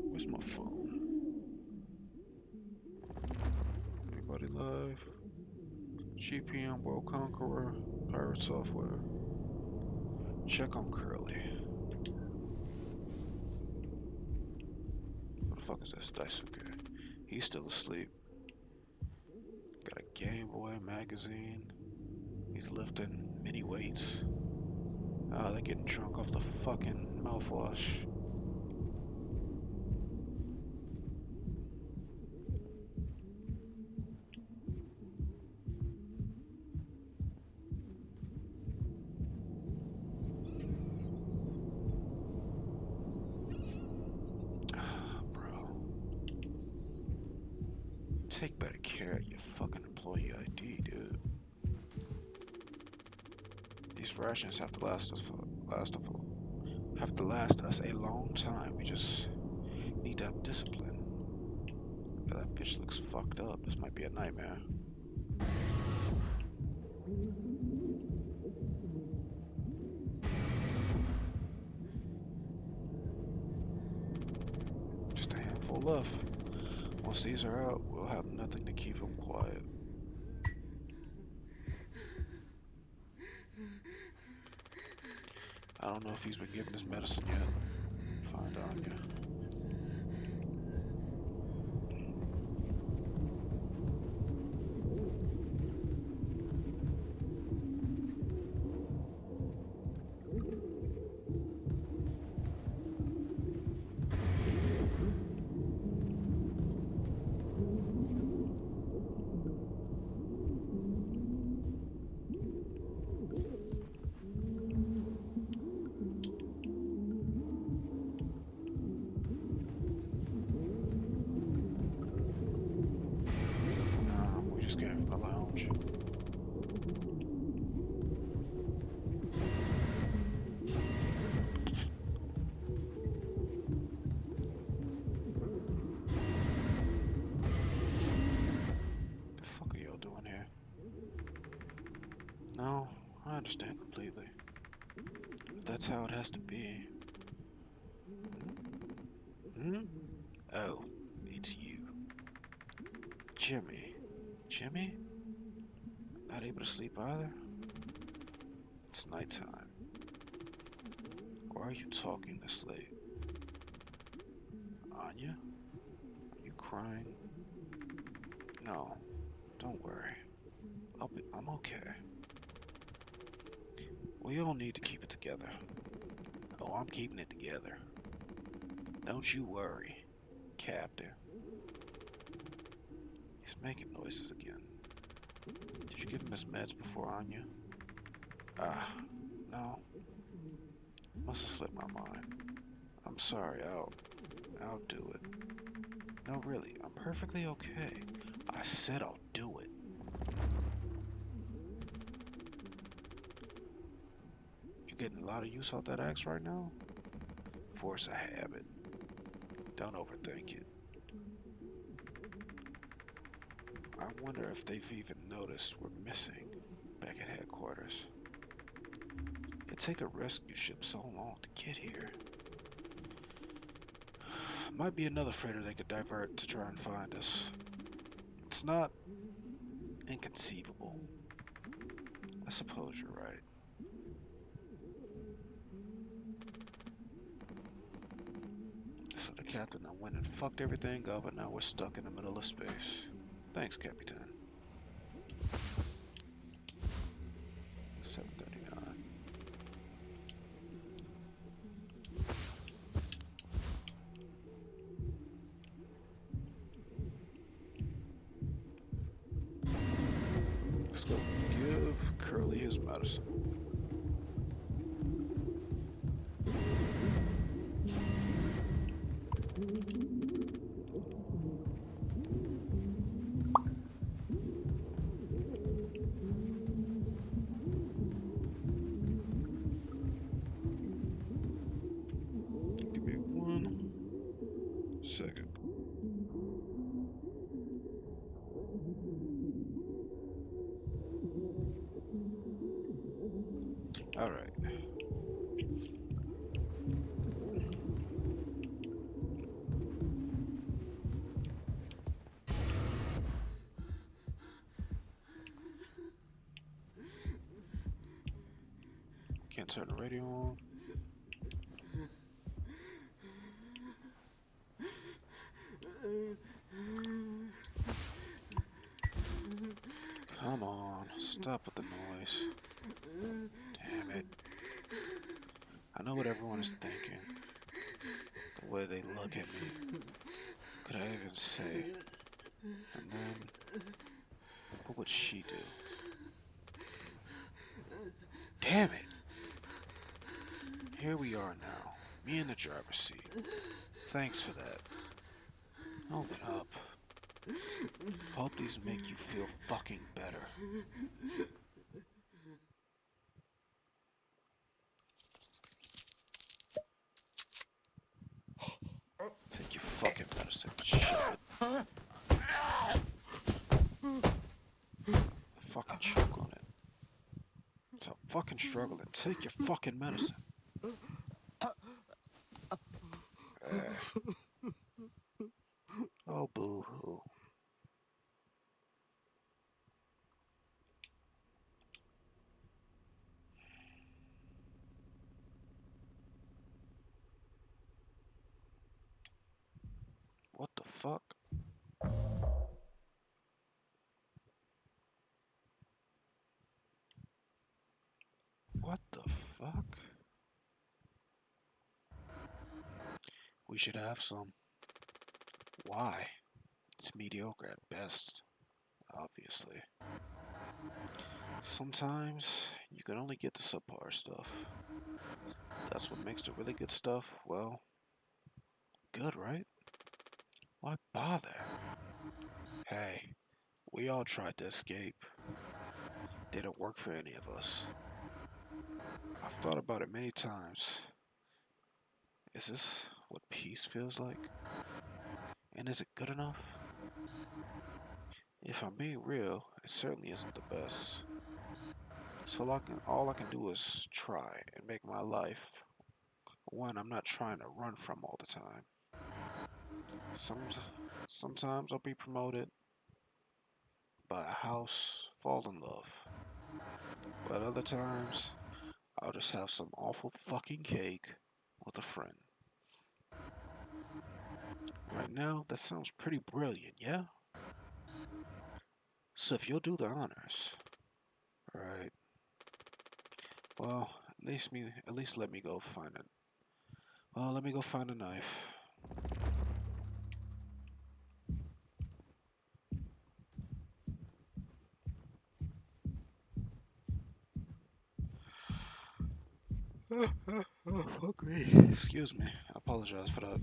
Where's my phone? Anybody live? GPM, World Conqueror, Pirate Software. Check on Curly. What the fuck is this? Daisuke. He's still asleep. Got a Game Boy magazine. He's lifting mini weights. They're getting drunk off the fucking mouthwash. Take better care of your fucking employee ID, dude. These rations have to last us a long time. We just need to have discipline. Yeah, that bitch looks fucked up. This might be a nightmare. Just a handful left. Once these are out, we'll have nothing to keep him quiet. I don't know if he's been given his medicine yet. Find Anya. change. The fuck are y'all doing here? No, I understand completely. If that's how it has to be. Hmm? Oh, it's you. Jimmy. Jimmy? Not able to sleep either? It's nighttime. Why are you talking this late? Anya? Are you crying? No, don't worry. I'm okay. We all need to keep it together. Oh, I'm keeping it together. Don't you worry, Captain. He's making noises again. Did you give him his meds before Anya? Ah, no. Must have slipped my mind. I'm sorry, I'll do it. No, really, I'm perfectly okay. I said I'll do it. You getting a lot of use out that axe right now? Force a habit. Don't overthink it. I wonder if they've even noticed we're missing back at headquarters. It'd take a rescue ship so long to get here. Might be another freighter they could divert to try and find us. It's not inconceivable. I suppose you're right. So the captain done went and fucked everything up, and now we're stuck in the middle of space. Thanks, Capitan. 7:39. Let's go give Curly his medicine. Give me 1 second. Alright. Can't turn the radio on. Come on, stop with the noise. Damn it. I know what everyone is thinking. The way they look at me. Could I even say? And then, what would she do? Damn it! Here we are now, me in the driver's seat. Thanks for that. Open up. Hope these make you feel fucking better. Take your fucking medicine and shove it. Fucking choke on it. Stop fucking struggling. Take your fucking medicine. Oh, boo-hoo. What the fuck? What the fuck? We should have some. Why? It's mediocre at best, obviously. Sometimes you can only get the subpar stuff. That's what makes the really good stuff, well, good, right? Why bother? Hey, We all tried to escape. Didn't work for any of us. I've thought about it many times. Is this what peace feels like? And is it good enough? If I'm being real, it certainly isn't the best. So all I can do is try and make my life one I'm not trying to run from all the time. Some, Sometimes I'll be promoted, buy a house, fall in love. But other times, I'll just have some awful fucking cake with a friend. Right now, that sounds pretty brilliant, yeah? So if you'll do the honors. Right. Well, at least let me go find it. Well, let me go find a knife. Oh, fuck me. Excuse me. I apologize for that.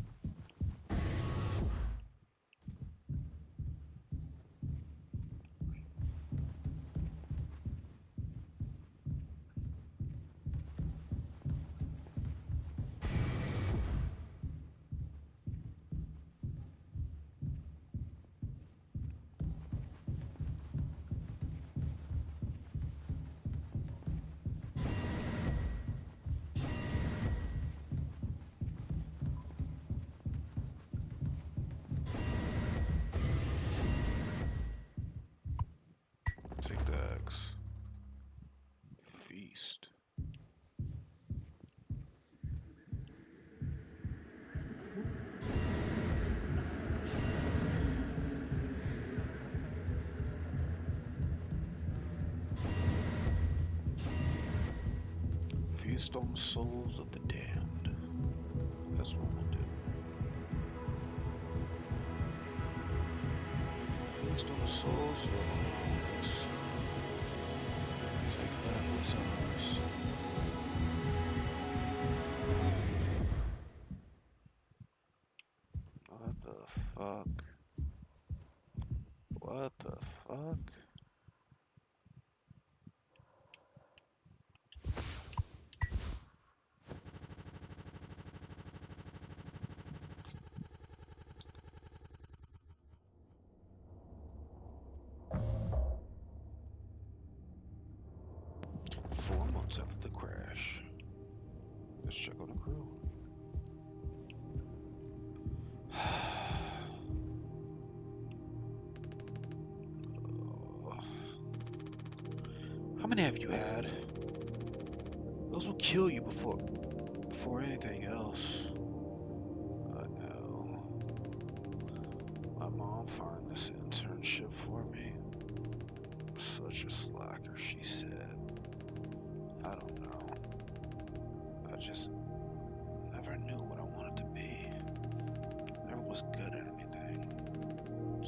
Take the axe. Feast. Feast on the souls of the damned. That's what we'll do. Feast on the souls of the lost. Take back what's ours. What the fuck? What the fuck? Four months after the crash. Let's check on the crew. How many have you had? Those will kill you before anything else. I know. My mom found this internship for me. Such a slacker, she said. I don't know. I just never knew what I wanted to be. Never was good at anything.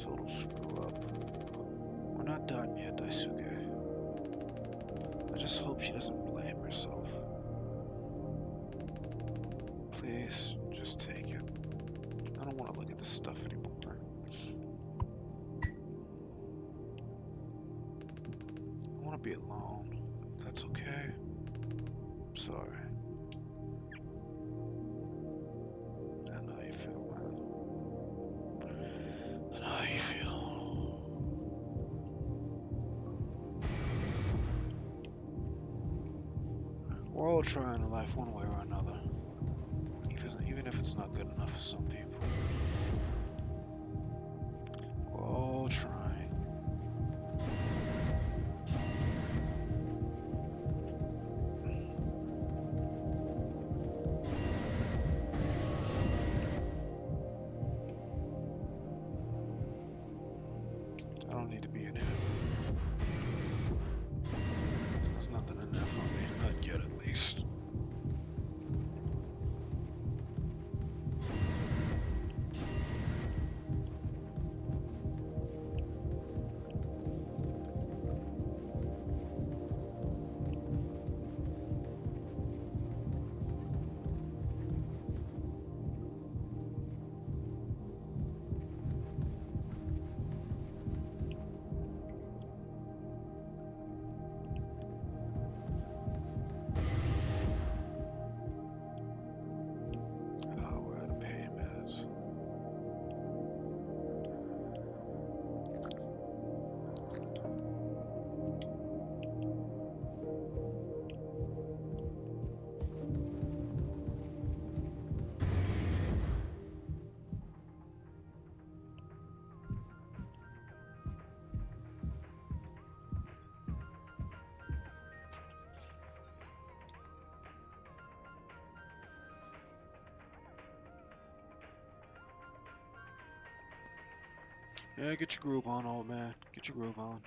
Total screw up. We're not done yet, Daisuke. I just hope she doesn't blame herself. Please, just take it. I don't want to look at this stuff anymore. I want to be alone, if that's okay. I'm sorry. I know how you feel, man. I know how you feel. We're all trying in life one way or another. Even if it's not good enough for some people. We're all trying. I don't need to be in it. There's nothing in there for me, not yet at least. Yeah, get your groove on, old man. Get your groove on.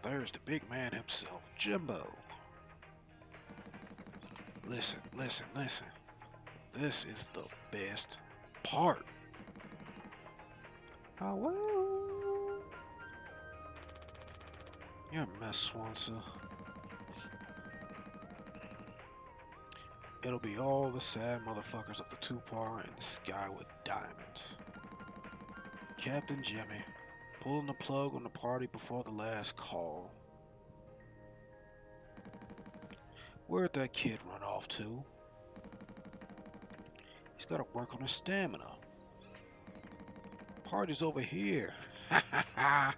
There's the big man himself, Jimbo. Listen, listen, listen. This is the best part. Oh, well. You're a mess, Swanson. It'll be all the sad motherfuckers of the two-par in the sky with diamonds. Captain Jimmy, pulling the plug on the party before the last call. Where'd that kid run off to? He's gotta work on his stamina. Party's over here. Ha ha ha!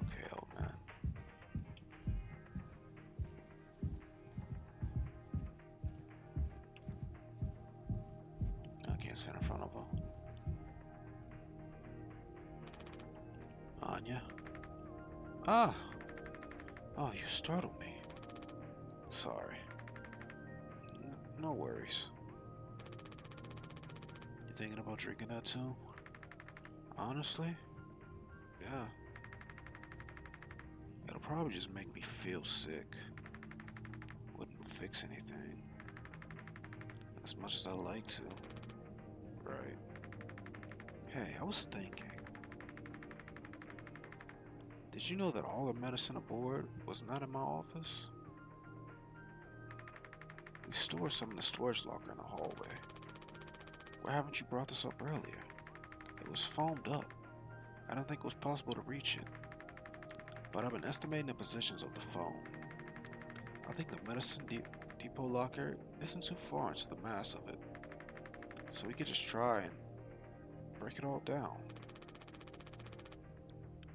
Okay, old man. I can't stand in front of her. Anya? Ah! Oh, you startled me. Sorry. No worries. You thinking about drinking that too? Honestly? Yeah. It'll probably just make me feel sick. Wouldn't fix anything. As much as I like to. Right. Hey, I was thinking. Did you know that all the medicine aboard was not in my office? We stored some in the storage locker in the hallway. Why haven't you brought this up earlier? It was foamed up. I didn't think it was possible to reach it. But I've been estimating the positions of the foam. I think the medicine depot locker isn't too far into the mass of it. So we could just try and break it all down.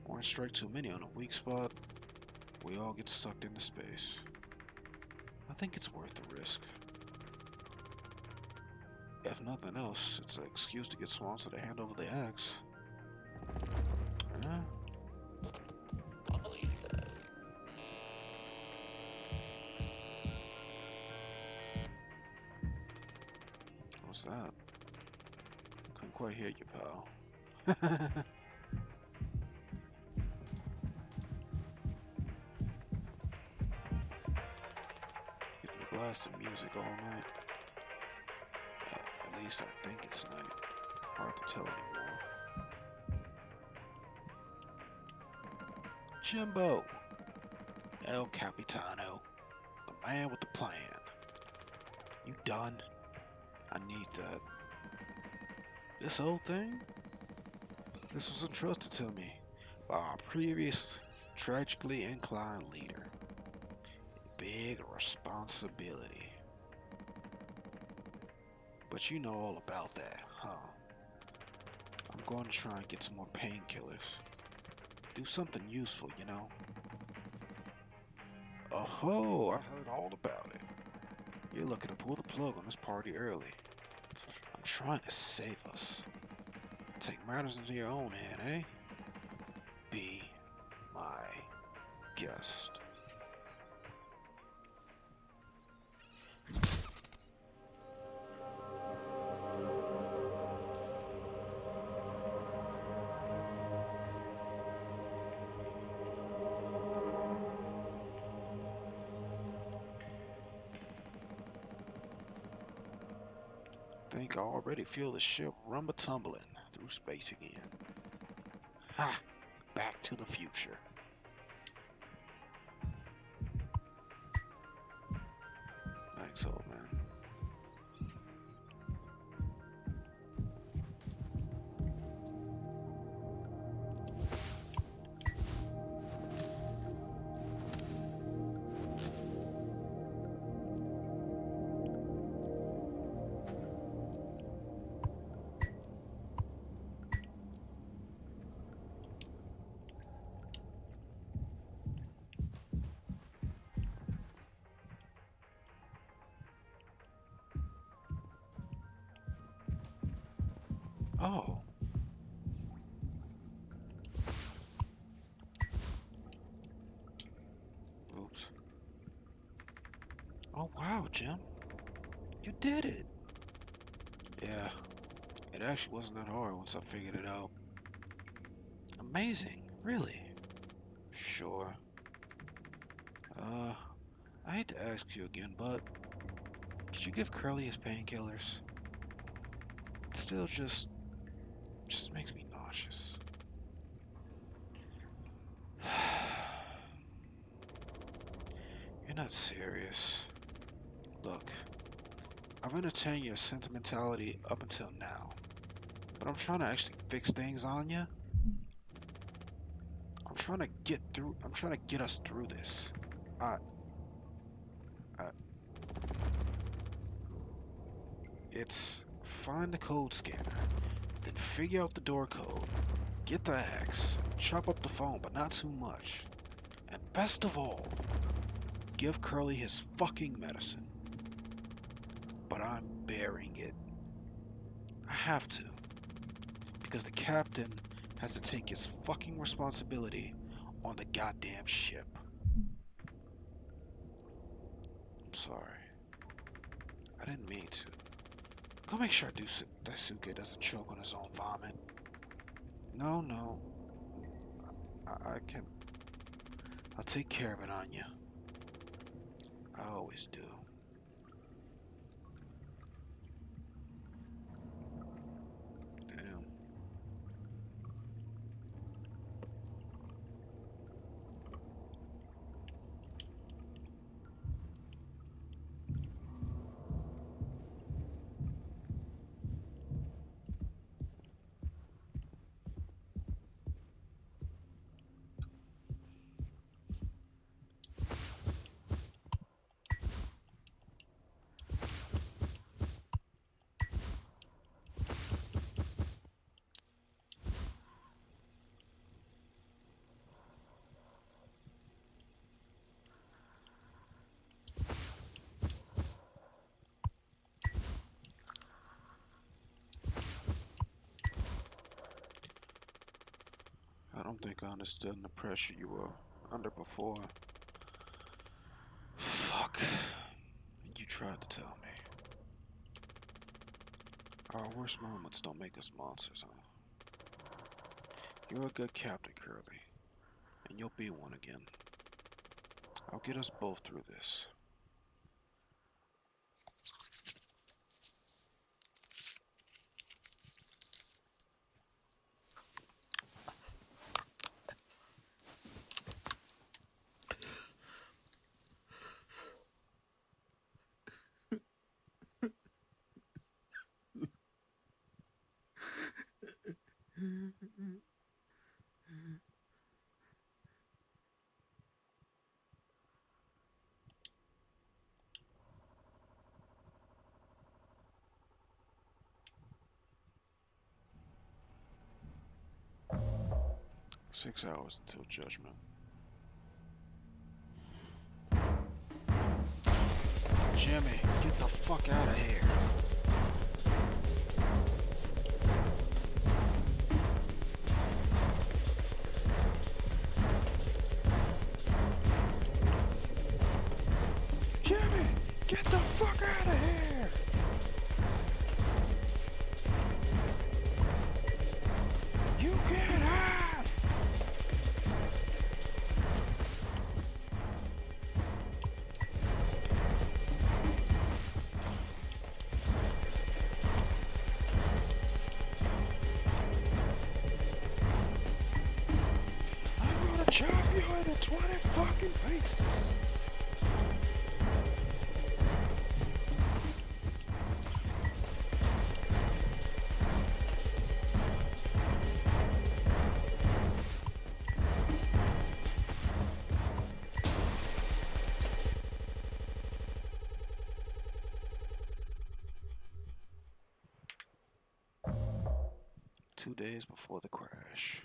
Or strike too many on a weak spot, we all get sucked into space. I think it's worth the risk. If nothing else, it's an excuse to get Swanson to hand over the axe. Polly says. What's that? Couldn't quite hear you, pal. He's been blasting music all night. At least I think it's night. Hard to tell anymore. Jimbo! El Capitano. The man with the plan. You done? I need that. This whole thing? This was entrusted to me by our previous tragically inclined leader. A big responsibility. But you know all about that, huh? I'm going to try and get some more painkillers. Do something useful, you know? Oh, I heard all about it. You're looking to pull the plug on this party early. I'm trying to save us. Take matters into your own hand, eh? Be my guest. Think I already feel the ship rumble tumbling through space again. Ha! Back to the future. Thanks, old man. Oh. Oops. Oh, wow, Jim. You did it. Yeah, it actually wasn't that hard once I figured it out. Amazing, really? Sure. I hate to ask you again, but could you give Curly his painkillers? It still just makes me nauseous. You're not serious. Look, I've entertained your sentimentality up until now, but I'm trying to actually fix things on you. I'm trying to get through. I'm trying to get us through this. I, I, it's find the code scanner, then figure out the door code, get the axe, chop up the phone, but not too much, and best of all, give Curly his fucking medicine. But I'm bearing it. I have to, because the captain has to take his fucking responsibility on the goddamn ship. I'm sorry. I didn't mean to. Go make sure Daisuke doesn't choke on his own vomit. No. I can... I'll take care of it on you. I always do. Damn. I don't think I understood the pressure you were under before. Fuck. You tried to tell me. Our worst moments don't make us monsters, huh? You're a good captain, Curly. And you'll be one again. I'll get us both through this. Six hours until judgment. Jimmy, get the fuck out of here. Jimmy, get the fuck out of here. You can't hide. I'm gonna chop you into 20 fucking pieces. Two days before the crash.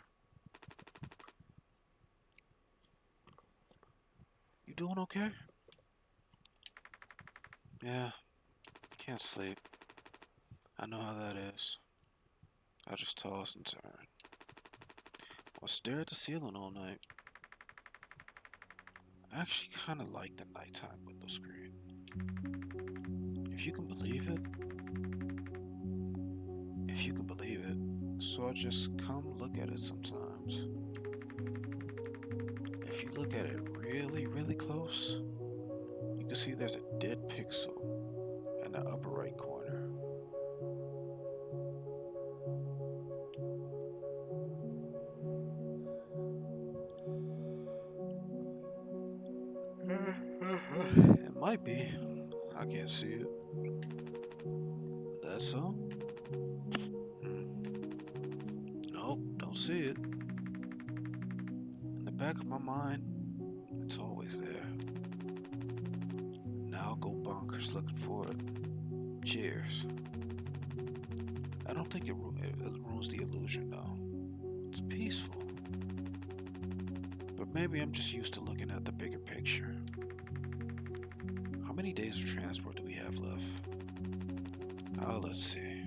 You doing okay? Yeah, can't sleep. I know how that is. I just toss and turn. Or stare at the ceiling all night. I actually kinda like the nighttime window screen. It If you can believe it, if you can believe it, so I just come look at it sometimes. If you look at it really, really close, you can see there's a dead pixel in the upper right corner. It might be. I can't see it. That's so? Nope, don't see it. In the back of my mind, it's always there. Now I'll go bonkers looking for it. Cheers. I don't think it ruins the illusion though. It's peaceful. But maybe I'm just used to looking at the bigger picture. How many days of transport do we have left? Let's see.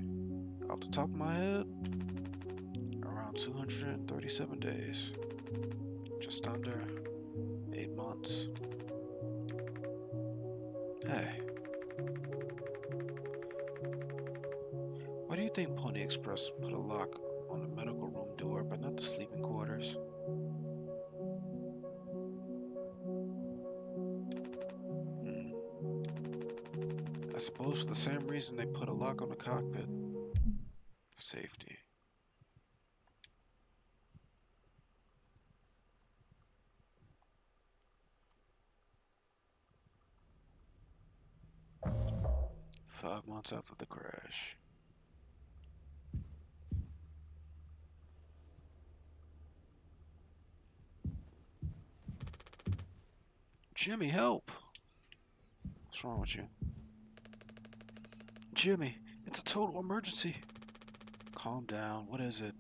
Off the top of my head, around 237 days. Just under 8 months. Hey. Why do you think Pony Express put a lock on the medical room door but not the sleeping quarters? I suppose for the same reason they put a lock on the cockpit. Safety. Five months after the crash. Jimmy, help! What's wrong with you? Jimmy, it's a total emergency. Calm down. What is it?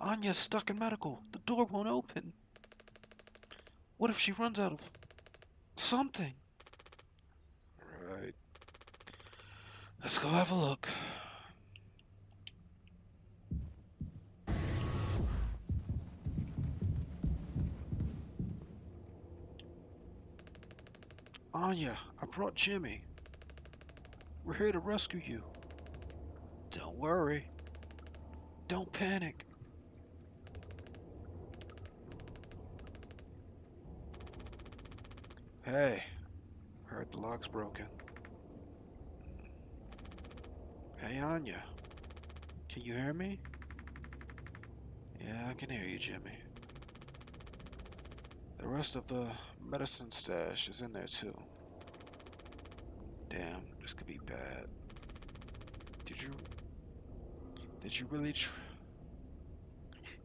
Anya's stuck in medical. The door won't open. What if she runs out of something? Right. Let's go have a look. Anya, I brought Jimmy. We're here to rescue you. Don't worry. Don't panic. Hey, heard the lock's broken. Hey, Anya. Can you hear me? Yeah, I can hear you, Jimmy. The rest of the medicine stash is in there too. Damn, this could be bad. Did you really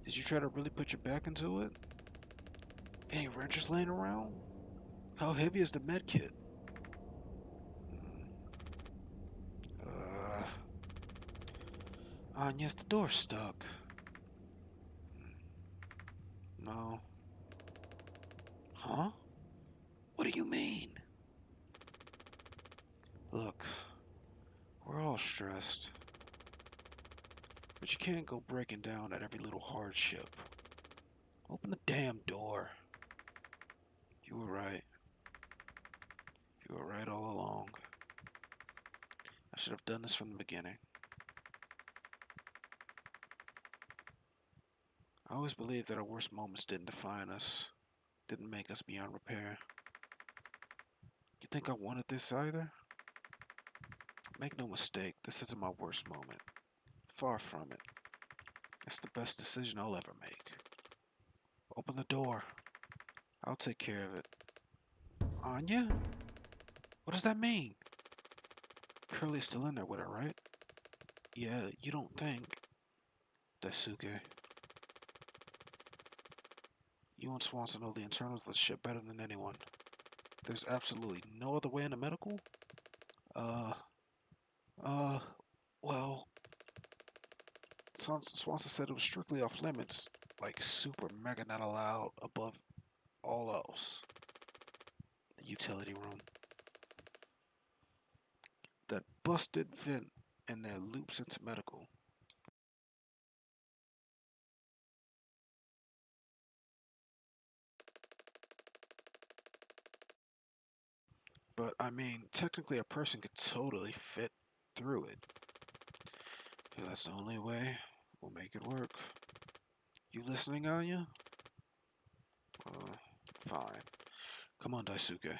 did you try to really put your back into it? Any wrenches laying around? How heavy is the med kit? Yes, the door's stuck. No. Huh? What do you mean? Look, we're all stressed. But you can't go breaking down at every little hardship. Open the damn door. You were right. You were right all along. I should have done this from the beginning. I always believed that our worst moments didn't define us, didn't make us beyond repair. You think I wanted this either? Make no mistake, this isn't my worst moment. Far from it. It's the best decision I'll ever make. Open the door. I'll take care of it. Anya? What does that mean? Curly's still in there with her, right? Yeah, you don't think. Daisuke. You and Swanson know the internals of the ship better than anyone. There's absolutely no other way into medical? Well, Swanson said it was strictly off limits, like super mega not allowed above all else. The utility room. That busted vent in there loops into medical. But I mean, technically a person could totally fit through it. If that's the only way, we'll make it work. You listening, Anya? Fine. Come on, Daisuke.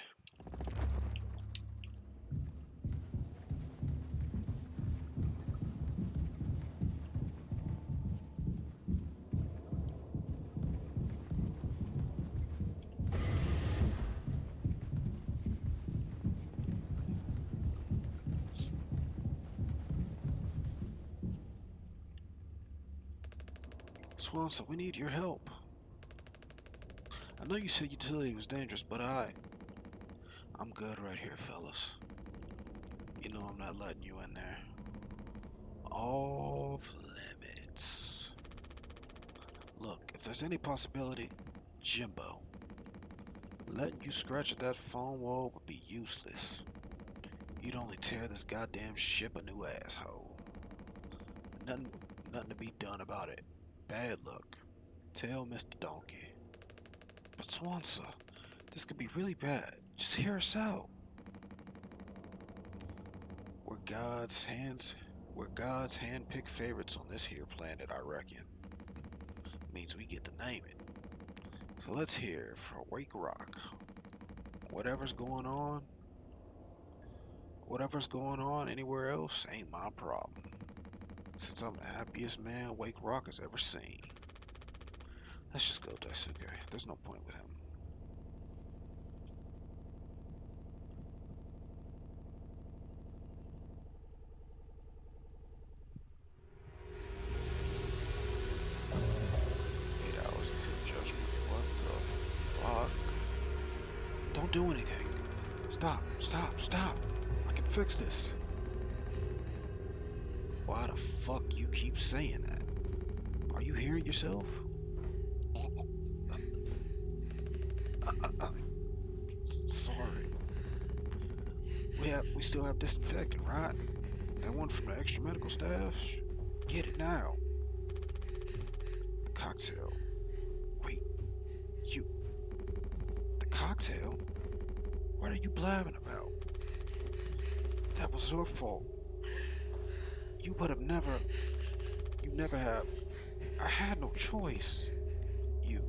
Swanson, we need your help. I know you said utility was dangerous, but I'm good right here, fellas. You know I'm not letting you in there. Off limits. Look, if there's any possibility, Jimbo, letting you scratch at that phone wall would be useless. You'd only tear this goddamn ship a new asshole. Nothing to be done about it. Bad luck. Tell Mr. Donkey. But Swanson, this could be really bad. Just hear us out. We're God's hand-picked favorites on this here planet, I reckon. Means we get to name it. So let's hear for Wake Rock. Whatever's going on anywhere else ain't my problem. Since I'm the happiest man Wake Rock has ever seen. Let's just go, Daisuke. There's no point with him. Don't do anything. Stop. I can fix this. Why the fuck you keep saying that? Are you hearing yourself? Sorry. We still have disinfectant, right? That one from the extra medical staff? Get it now. The cocktail. Wait. The cocktail? What are you blabbing about? That was your fault. You never have. I had no choice. You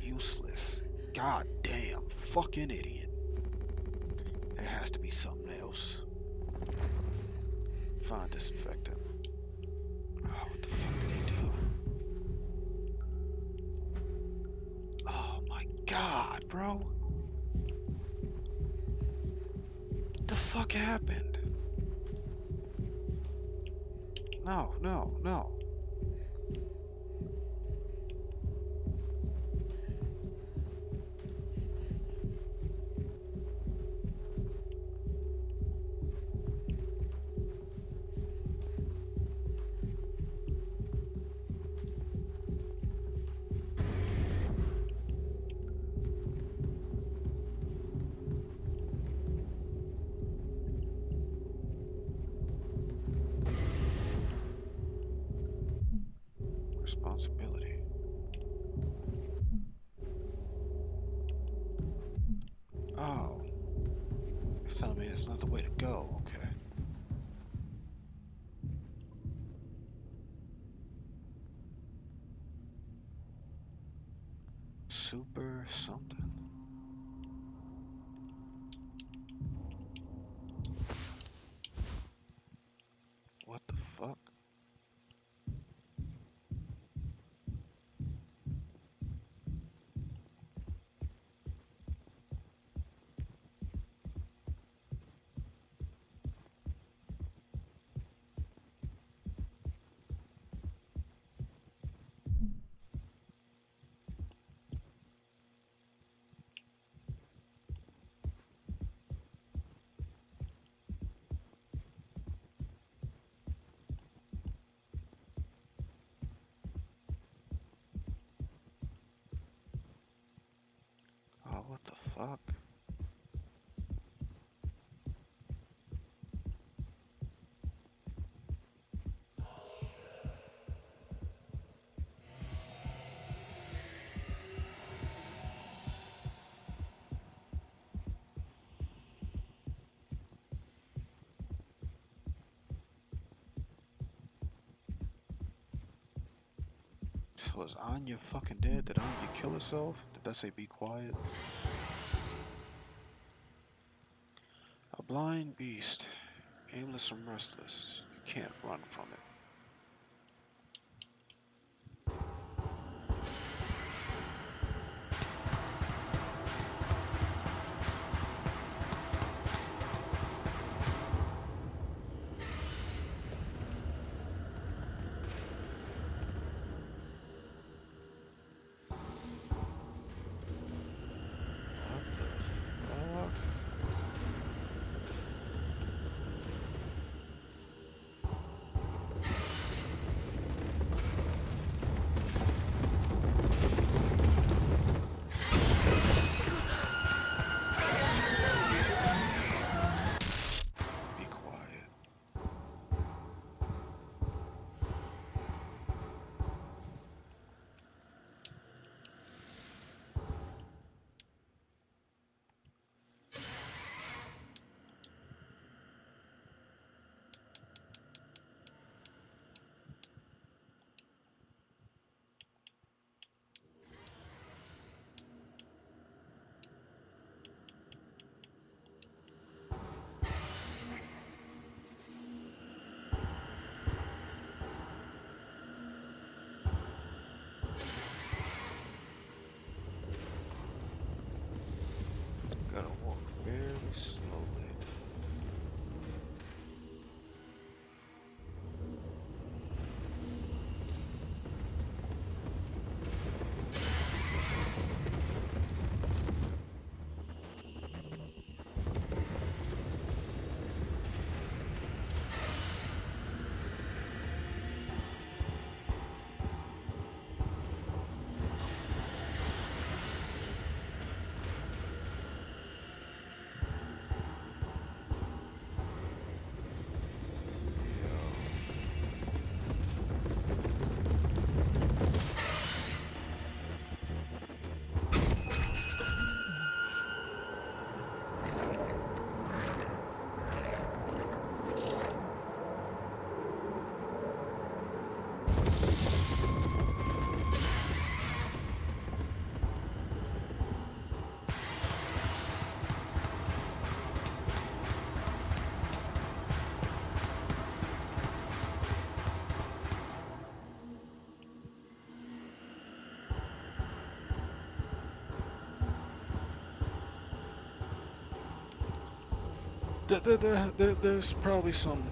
useless. Goddamn fucking idiot. There has to be something else. Find disinfectant. Oh, what the fuck did he do? Oh my god, bro. What the fuck happened? No. Responsibility. Oh. It's telling me it's not the way to go, okay. Super something. What the fuck? Oh, what the fuck? Was Anya fucking dead? Did Anya kill herself? Did that say be quiet? A blind beast, aimless and restless. You can't run from it. What the fuck? Be quiet. Gotta walk very slowly. There's probably some.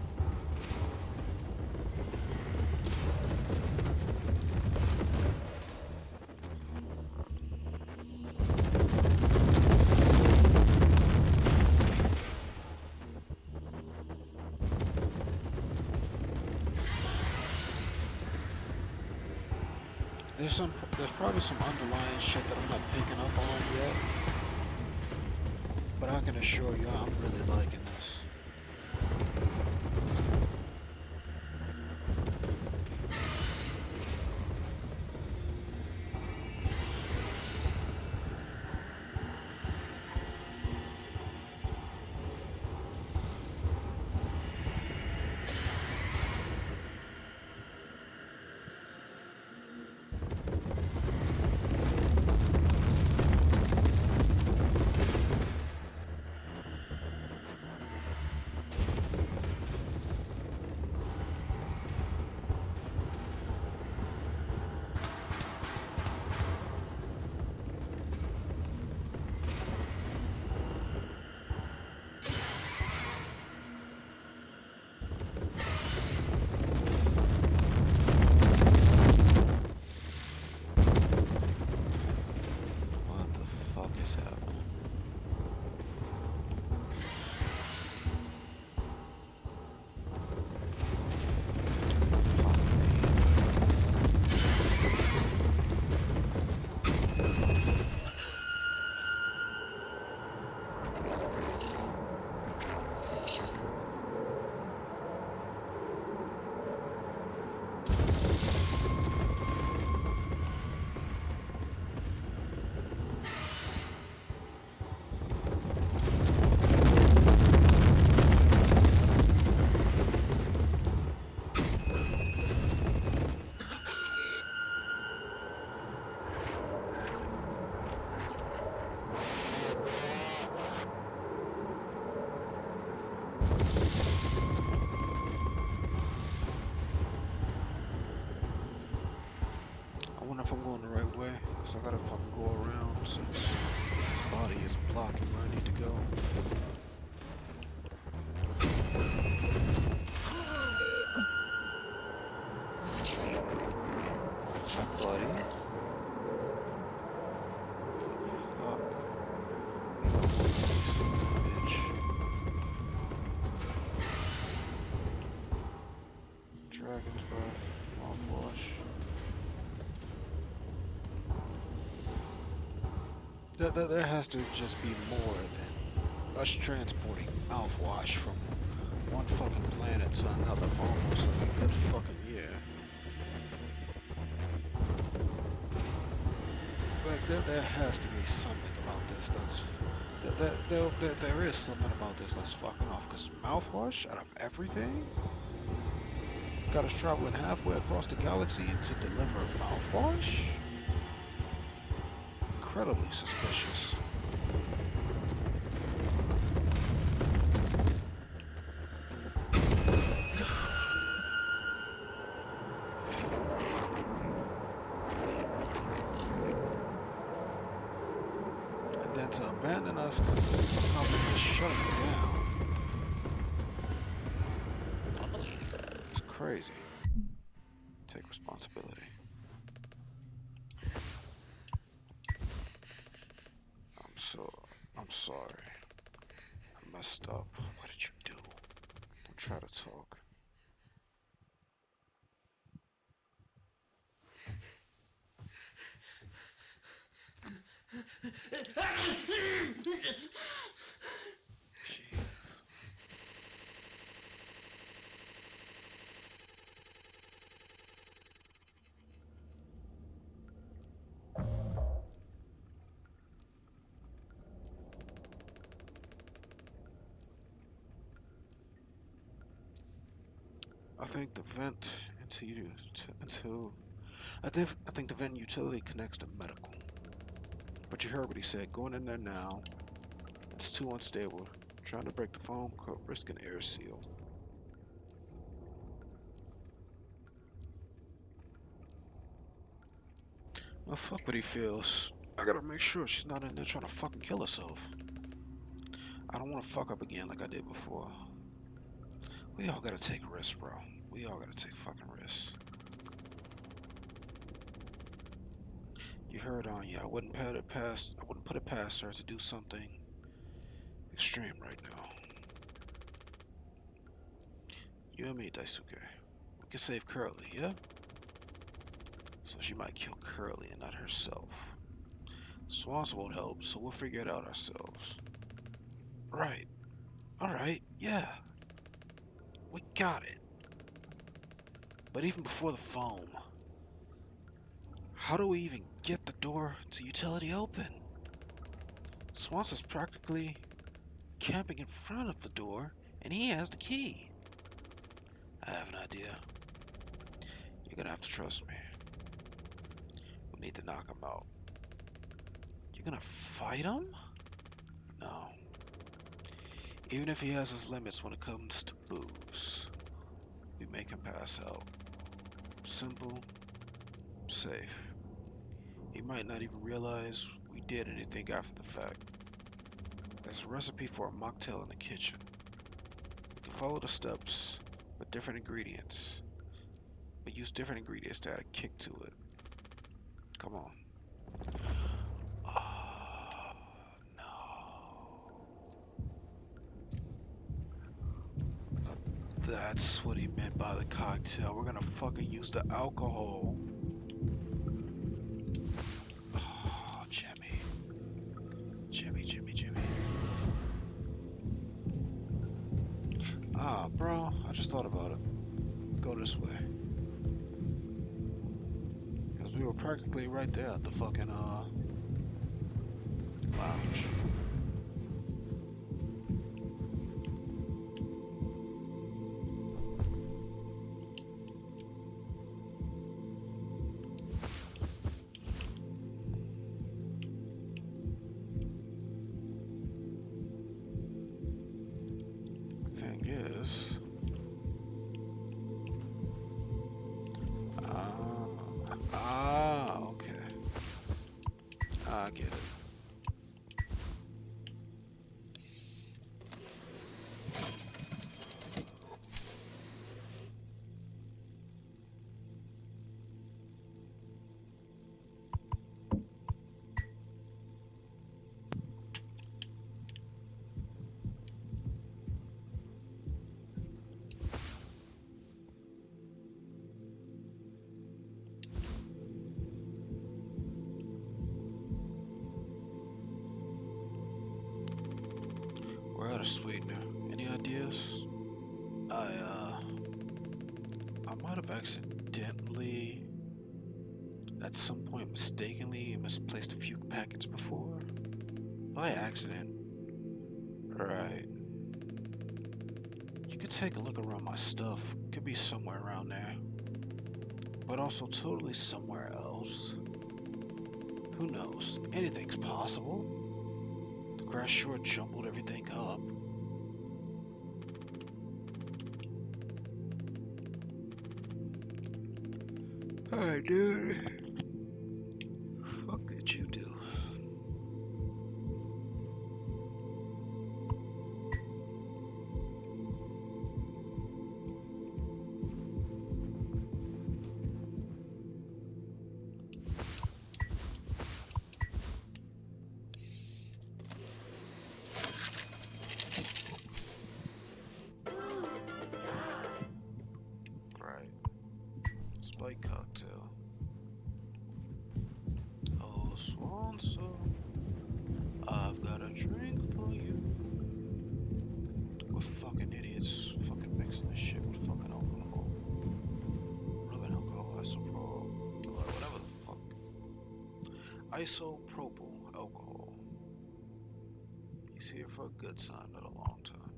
There's probably some underlying shit that I'm not picking up on yet. But I can assure you, I'm really liking this. So I gotta fucking go around since his body is blocking where I need to go. Hi, buddy. The fuck? Son of a bitch. Dragon's breath, mouthwash. There has to just be more than us transporting mouthwash from one fucking planet to another for almost like a good fucking year. Like there has to be something about this that's there is something about this that's fucking off. Cause mouthwash out of everything got us traveling halfway across the galaxy to deliver mouthwash. Incredibly suspicious. And then to abandon us because the company is shutting down. It's crazy. Take responsibility. I'm sorry. I messed up. What did you do? Don't try to talk. Jeez. I think the vent I think the vent utility connects to medical. But you heard what he said. Going in there now, it's too unstable. Trying to break the foam could risk an air seal. Well, fuck what he feels. I gotta make sure she's not in there trying to fucking kill herself. I don't want to fuck up again like I did before. We all gotta take risks, bro. We all gotta take fucking risks. You heard Anya. I wouldn't put it past her to do something extreme right now. You and me, Daisuke. We can save Curly, yeah? So she might kill Curly and not herself. Swans won't help, so we'll figure it out ourselves. Right. Alright, yeah. We got it. But even before the foam, how do we even get the door to utility open? Swans is practically camping in front of the door, and he has the key. I have an idea. You're gonna have to trust me. We need to knock him out. You're gonna fight him? No. Even if he has his limits when it comes to booze, we make him pass out. Simple, safe. He might not even realize we did anything after the fact. There's a recipe for a mocktail in the kitchen. We can follow the steps, but different ingredients. But use different ingredients to add a kick to it. Come on. Oh, no. That's what he meant by the cocktail. We're gonna fucking use the alcohol. Oh, Jimmy. Jimmy. Ah, bro, I just thought about it. Go this way. Because we were practically right there at the fucking, lounge. Thing is, okay. get it. We're out of sweetener. Any ideas? I might have accidentally, at some point mistakenly, misplaced a few packets before. By accident. Right. You could take a look around my stuff. Could be somewhere around there. But also totally somewhere else. Who knows? Anything's possible. The grass sure jumbled everything up. Alright, dude. Fuck did you do? Right. Spike cocktail. Oh, swan song. I've got a drink for you. We're fucking idiots. Fucking mixing this shit with fucking alcohol. Rubbing alcohol, isopropyl. Whatever the fuck. Isopropyl alcohol. He's here for a good time, not a long time.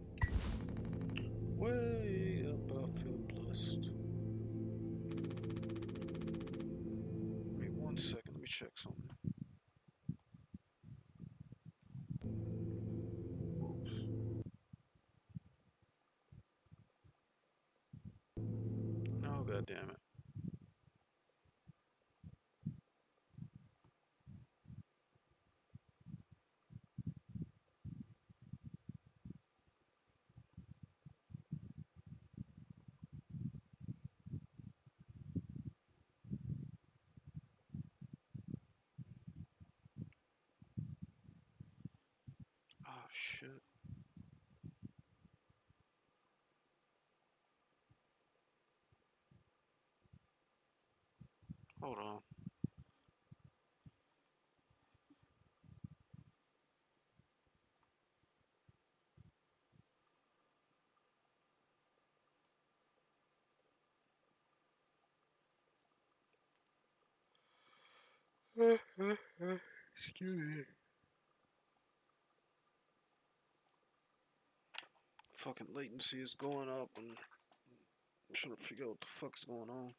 Way up, I feel blessed. Give me 1 second, let me check something. Oops. Oh, god damn it. Oh shit. Hold on. Excuse me. Fucking latency is going up and I'm trying to figure out what the fuck's going on.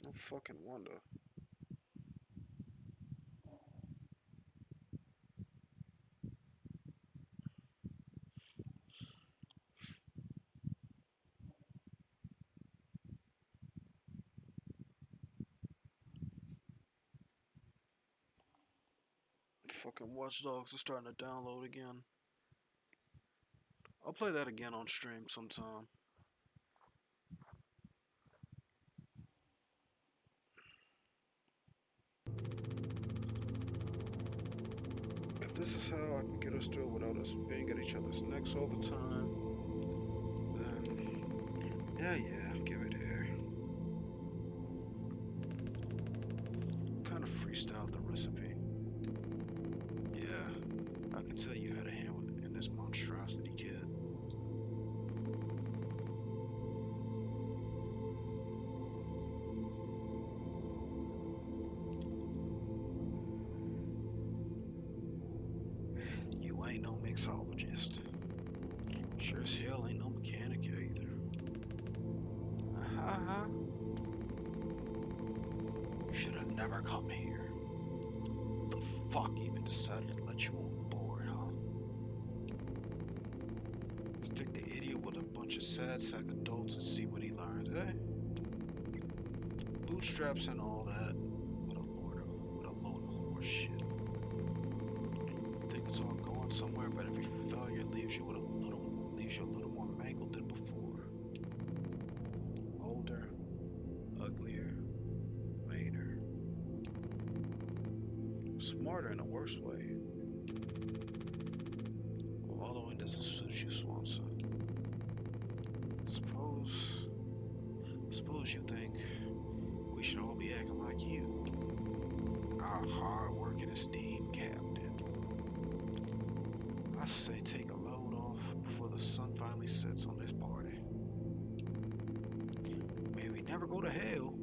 No fucking wonder. Fucking Watch Dogs are starting to download again. I'll play that again on stream sometime. If this is how I can get us through without us being at each other's necks all the time, then yeah, give it here. Kind of freestyled the recipe. Yeah, I can tell you had a hand in this monstrosity, kid. You ain't no mixologist. Sure as hell ain't no mechanic either. You should have never come here. Who the fuck even decided to let you on board, huh? Stick the idiot with a bunch of sad sack adults and see what he learns, eh? Bootstraps and all that. What a load of horse shit. Think it's all going somewhere, but every failure leaves you a little more mangled than before. Older, uglier, meaner. Smarter in a worse way. Wallowing doesn't suit you, Swanson. Suppose you think we should all be acting like you, our hard-working, esteemed captain. I say take a load off before the sun finally sets on this party. May we never go to hell,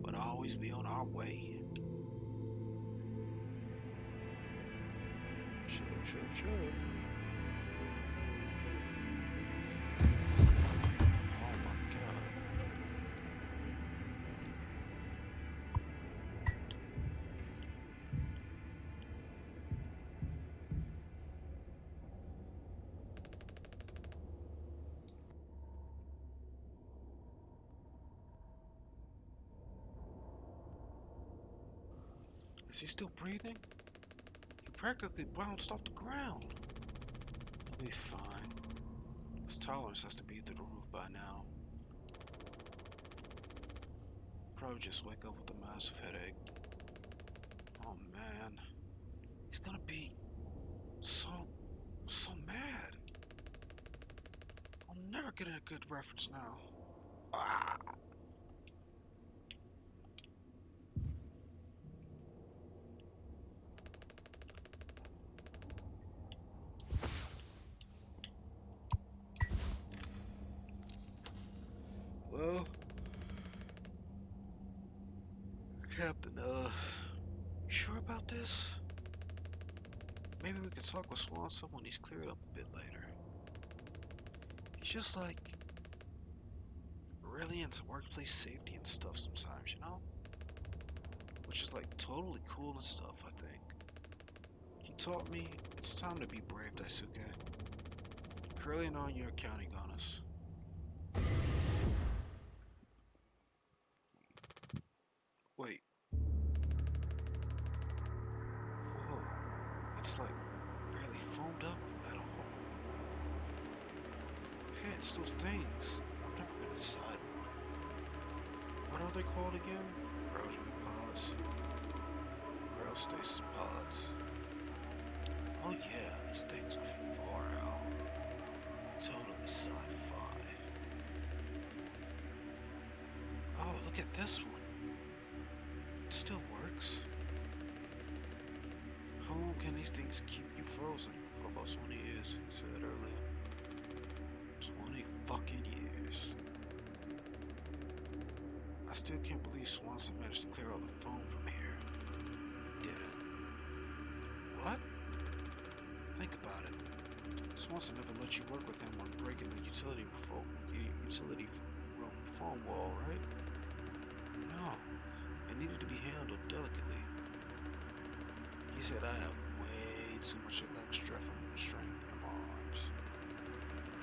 but always be on our way. Chug. Oh my god. Is he still breathing? He practically bounced off the ground. He'll be fine. His tolerance has to be through the roof by now. Probably just wake up with a massive headache. Oh man. He's gonna be so mad. I'll never get a good reference now. Ah! Well, Captain, you sure about this? Maybe we could talk with Swanson when he's cleared up a bit later. He's just like really into workplace safety and stuff sometimes, you know? Which is like totally cool and stuff, I think. He taught me it's time to be brave, Daisuke. Curly and on, you're counting on us. Wait. Whoa. It's like barely foamed up at all. Hey, it's those things. I've never been inside one. What are they called again? Cryogenic pods. Cryostasis pods. Oh yeah, these things are far out. Totally sci-fi. Oh, look at this one. It still works. How long can these things keep you frozen? For about 20 years, he said earlier. 20 fucking years. I still can't believe Swanson managed to clear all the foam from here. He did it. What? Think about it. Swanson never let you work with him on breaking the utility room foam wall, right? No. It needed to be handled delicately. He said I have way too much extra strength in my arms.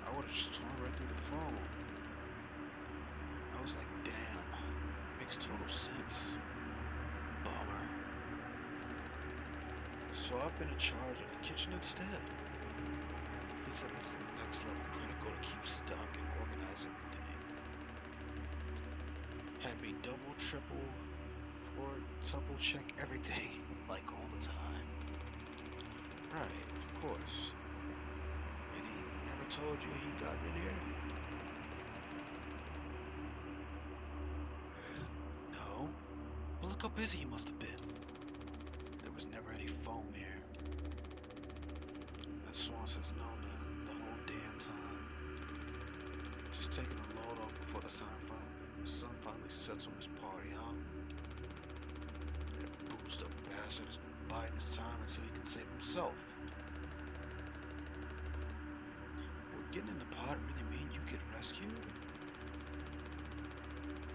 I would have just torn right through the foam. I was like, damn. Makes total sense. Bummer. So I've been in charge of the kitchen instead. He said it's the next level critical to keep stock and organize everything. Had me double, triple, tuple check everything, like all the time. Right, of course. And he never told you he got in here? No. But look how busy he must have been. There was never any foam here. And Swanson's known the whole damn time. Just taking a load off before the sun finally sets on this party, huh? That boozed up bastard has been biding his time until he can save himself. Would getting in the pod really mean you get rescued?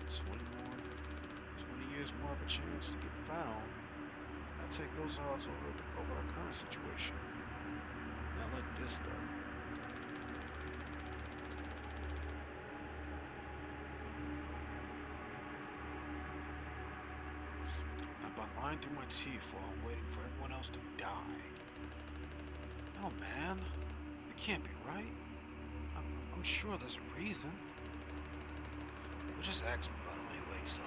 20 there's more of a chance to get found, I take those odds over our current situation. Not like this, though. I'm lying through my teeth while I'm waiting for everyone else to die. No, man. It can't be right. I'm sure there's a reason. Well, just ask me about it when he wakes up.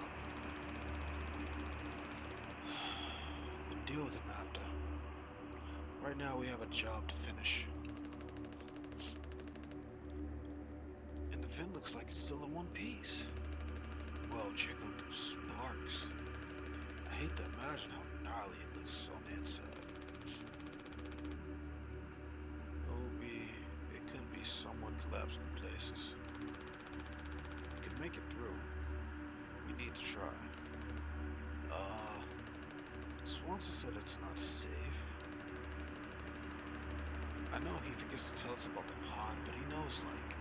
We'll deal with him after. Right now, we have a job to finish. And the vent looks like it's still in one piece. Well, check out those sparks. I hate to imagine how gnarly it looks on the inside. It could be somewhat collapsed in places. We can make it through. We need to try. Swanson said it's not safe. I know he forgets to tell us about the pod, but he knows, like,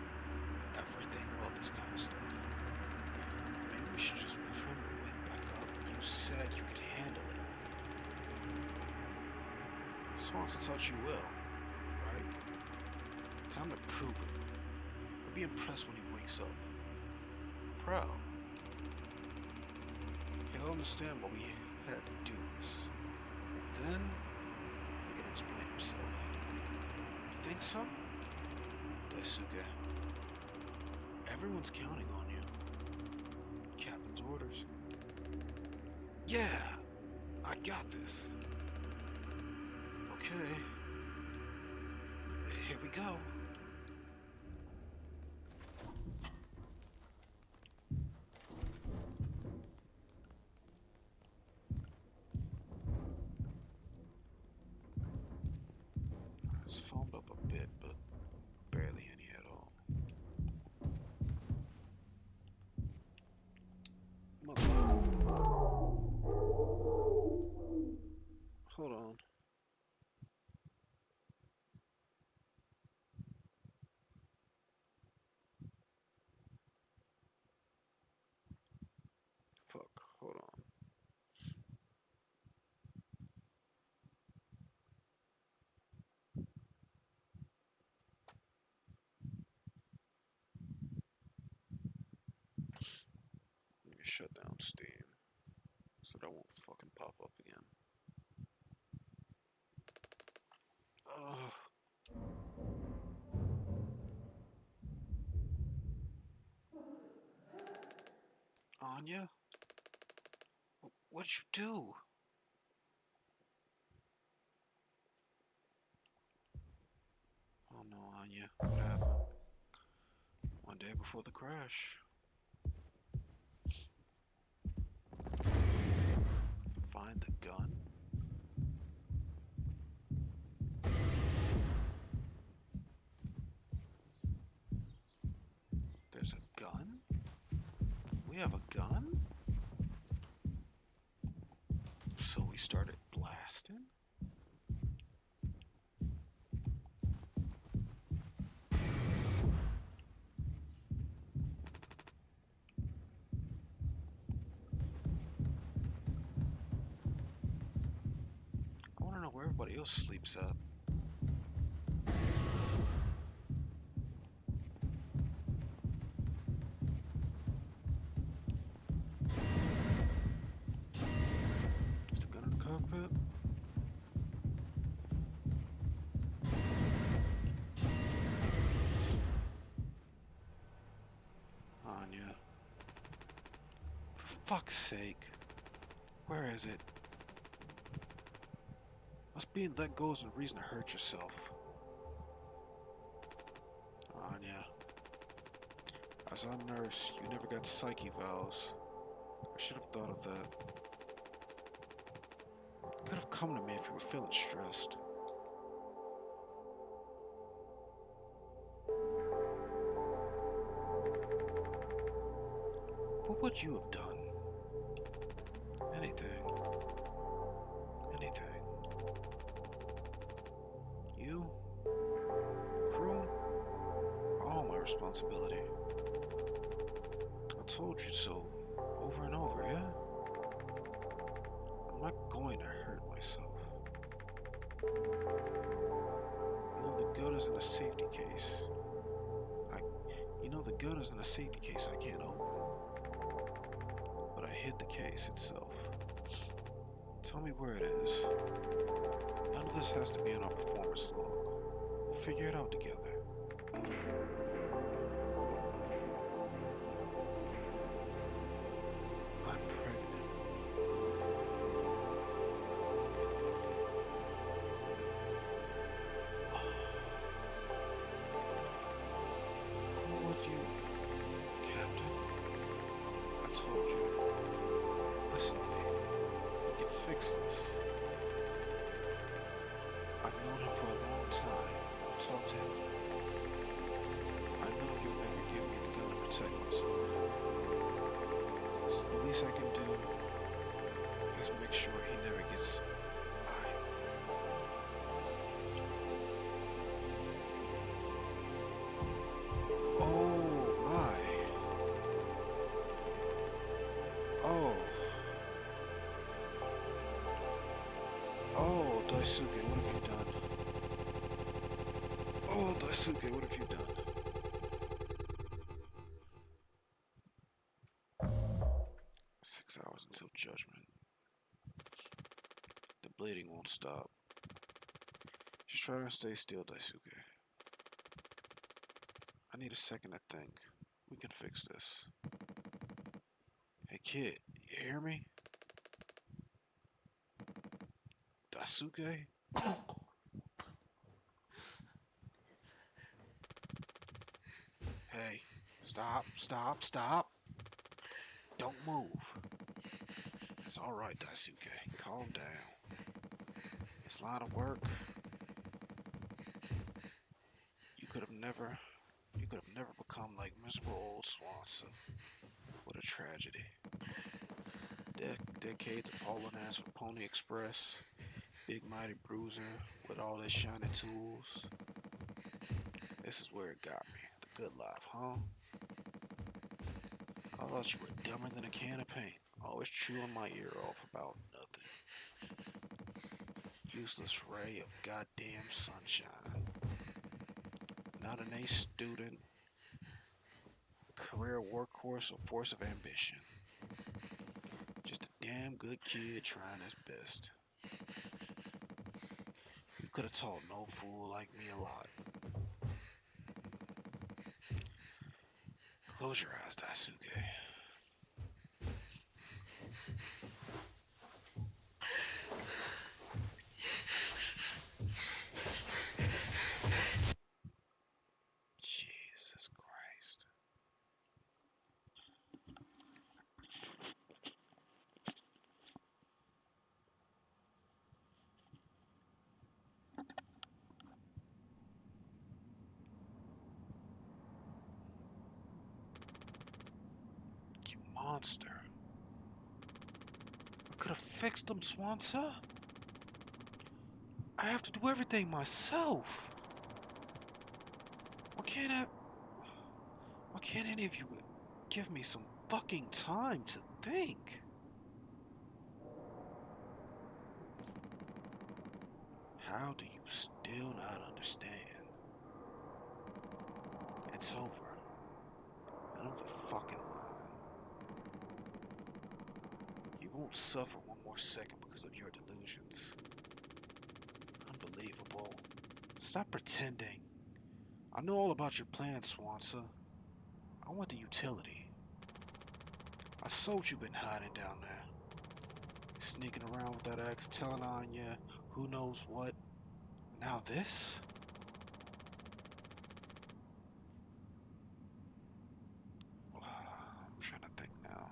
everything about this kind of stuff. Maybe we should just wait for him to wake back up. You said you could handle it. Swanson thought you will, right? Time to prove it. I'll be impressed when he wakes up. Proud. He'll understand why we had to do this. Then, he can explain himself. You think so? Daisuke. Everyone's counting on you. Captain's orders. Yeah! I got this. Okay. Here we go. It's foamed up a bit, but barely any at all. Motherfucker. Hold on. Fuck, hold on. Let me shut down Steam so that won't fucking pop up again. Ugh. Anya? What'd you do? Oh no, Anya. What happened? One day before the crash. Find the gun? There's a gun? We have a gun? So we started blasting? I wanna know where everybody else sleeps at. Is the gun in the cockpit? Anya. For fuck's sake. Where is it? Us being let go isn't a reason to hurt yourself. Anya. As a nurse, you never got psyche valves. I should have thought of that. Could have come to me if you were feeling stressed. What would you have done? Anything. Anything. You? The crew? All my responsibility. I told you so. Over and over, yeah? I'm not going to hurt myself. You know, the gun is in a safety case. The gun is in a safety case I can't open. But I hid the case itself. Tell me where it is. None of this has to be in our performance log. We'll figure it out together. I'm pregnant. Who would you, Captain? I told you. Listen to me. We can fix this. I've known him for a long time. I've talked to him. I know you'll never give me the gun to protect myself. So the least I can do is make sure he never gets either. Oh my. Oh. Oh, Daisuke, what have you done? Oh, Daisuke, what have you done? 6 hours until judgment. The bleeding won't stop. Just try to stay still, Daisuke. I need a second to think. We can fix this. Hey kid, you hear me? Daisuke? Hey, stop. Don't move. It's alright, Daisuke. Calm down. This line of work, you could have never become like miserable old Swanson. What a tragedy. Decades of hauling ass for Pony Express. Big mighty bruiser with all his shiny tools. This is where it got me. The good life, huh? I thought you were dumber than a can of paint. Always chewing my ear off about nothing. Useless ray of goddamn sunshine. Not an A student, career workhorse or force of ambition. Just a damn good kid trying his best. You could have taught no fool like me a lot. Close your eyes, Daisuke. Jesus Christ. You monster. I could have fixed them, Swanson. I have to do everything myself. Why can't any of you give me some fucking time to think? How do you still not understand? It's over. Out of the fucking line. You won't suffer one more second because of your delusions. Unbelievable. Stop pretending. I know all about your plan, Swanson. I want the utility. I saw what you've been hiding down there. Sneaking around with that axe, telling on you who knows what. Now this? I'm trying to think now.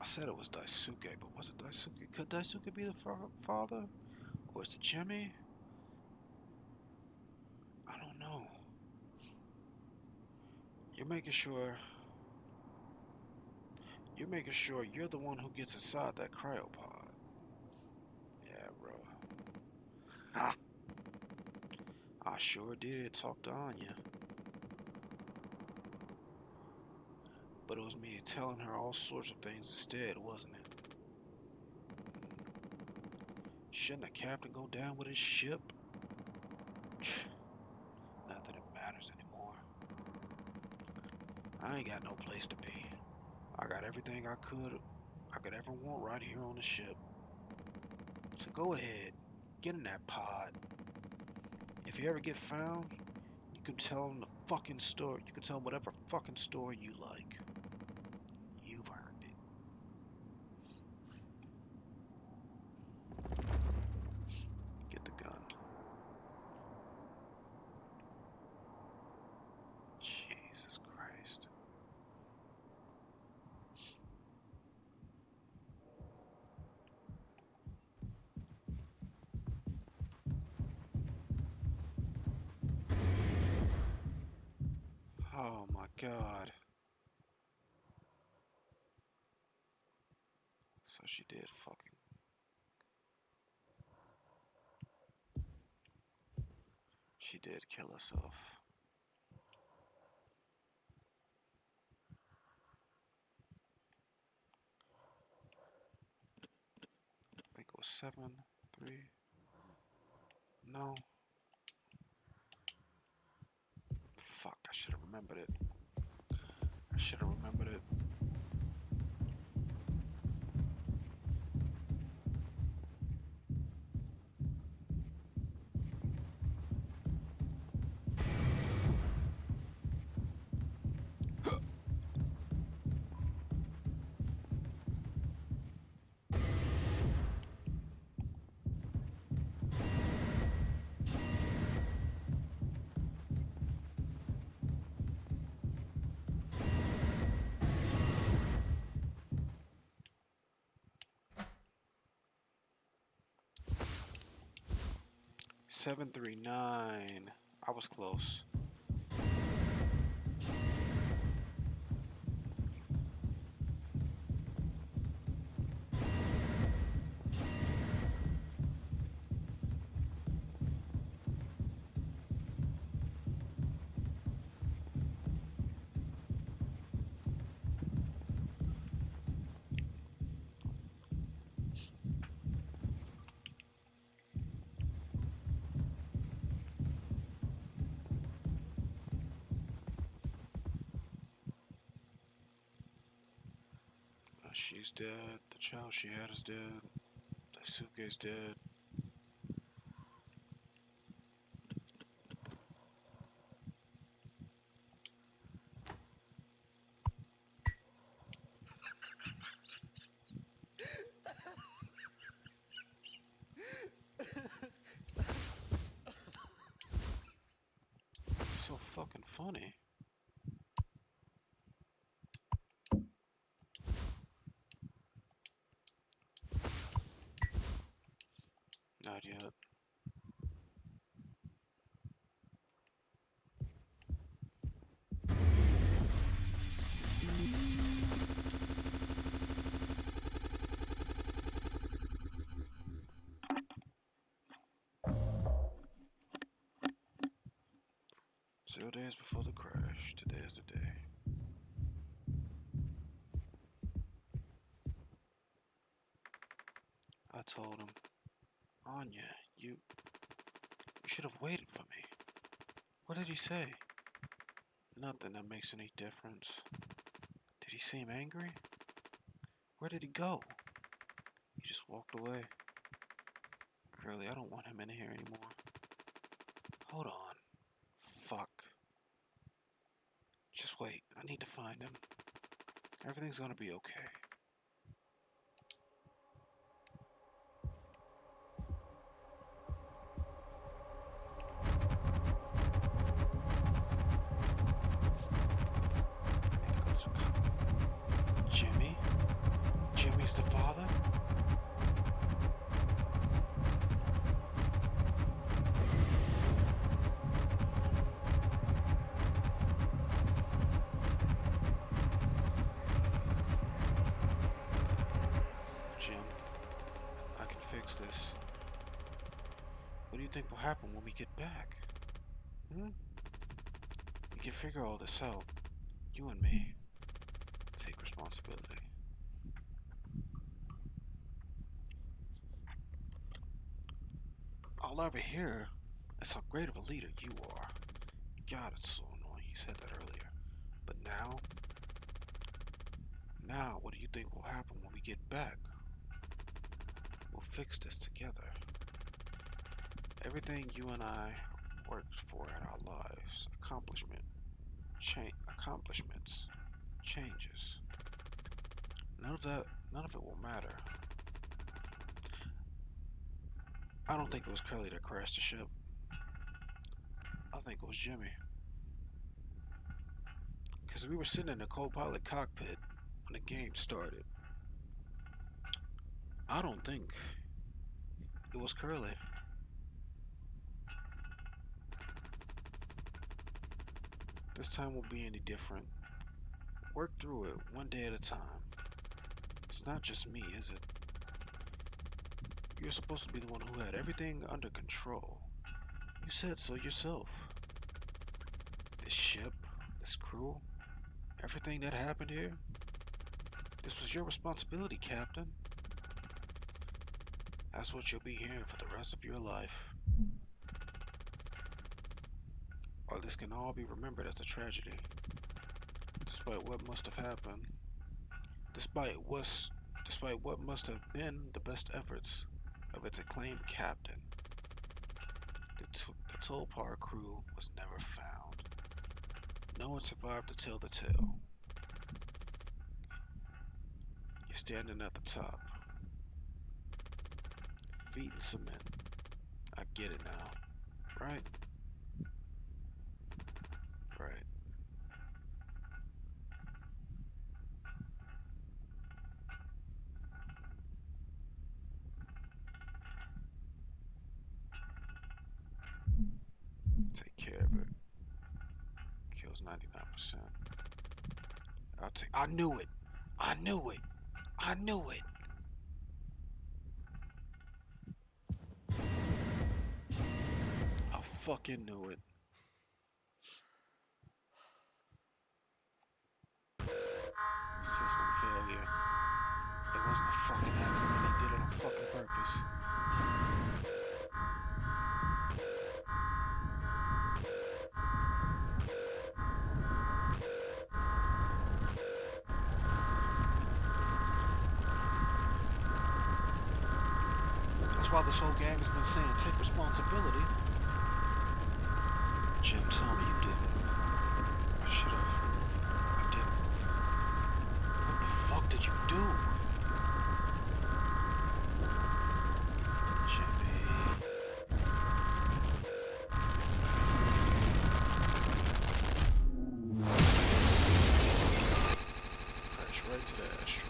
I said it was Daisuke, but was it Daisuke? Could Daisuke be the father? Or is it Jimmy? I don't know. You're making sure you're the one who gets inside that cryopod. Yeah, bro. Ha! I sure did talk to Anya. But was me telling her all sorts of things instead, wasn't it? Shouldn't a captain go down with his ship? Not that it matters anymore. I ain't got no place to be. I got everything I could ever want right here on the ship. So go ahead, get in that pod. If you ever get found, you can tell them the fucking story. You can tell them whatever fucking story you like. You've earned it. Get the gun. Jesus Christ. Oh my God. So she did fucking. She did kill herself. I think it was 7, 3. No. Fuck, I should have remembered it. I should have remembered it. Seven, 3, 9. I was close. She's dead. The child she had is dead. The suitcase dead. It's so fucking funny. Not yet. Zero days before the crash. Today is the day. I told him, Anya, you should have waited for me. What did he say? Nothing that makes any difference. Did he seem angry? Where did he go? He just walked away. Curly, I don't want him in here anymore. Hold on. Fuck. Just wait. I need to find him. Everything's gonna be okay. Jimmy? Jimmy's the father? Jim, I can fix this. What do you think will happen when we get back? We can figure all this out. You and me. It's responsibility. All I ever hear is how great of a leader you are. God, it's so annoying. He said that earlier. But now, what do you think will happen when we get back? We'll fix this together. Everything you and I worked for in our lives, accomplishments, changes. None of it will matter. I don't think it was Curly that crashed the ship. I think it was Jimmy. Because we were sitting in the co-pilot cockpit when the game started. I don't think it was Curly. This time won't be any different. Work through it one day at a time. It's not just me, is it? You're supposed to be the one who had everything under control. You said so yourself. This ship, this crew, everything that happened here, this was your responsibility, Captain. That's what you'll be hearing for the rest of your life. Or this can all be remembered as a tragedy. Despite what must have happened, despite what must have been the best efforts of its acclaimed captain, the Tulpar crew was never found. No one survived to tell the tale. You're standing at the top, feet in cement. I get it now, right? Right. Take care of it. Kills 99%. I knew it. I knew it. I knew it. I fucking knew it. System failure. It wasn't a fucking accident. He did it on fucking purpose. That's why this whole game has been saying take responsibility. Jim, tell me you didn't. I should have. I didn't. What the fuck did you do? Jimmy. Crash right to the asteroid.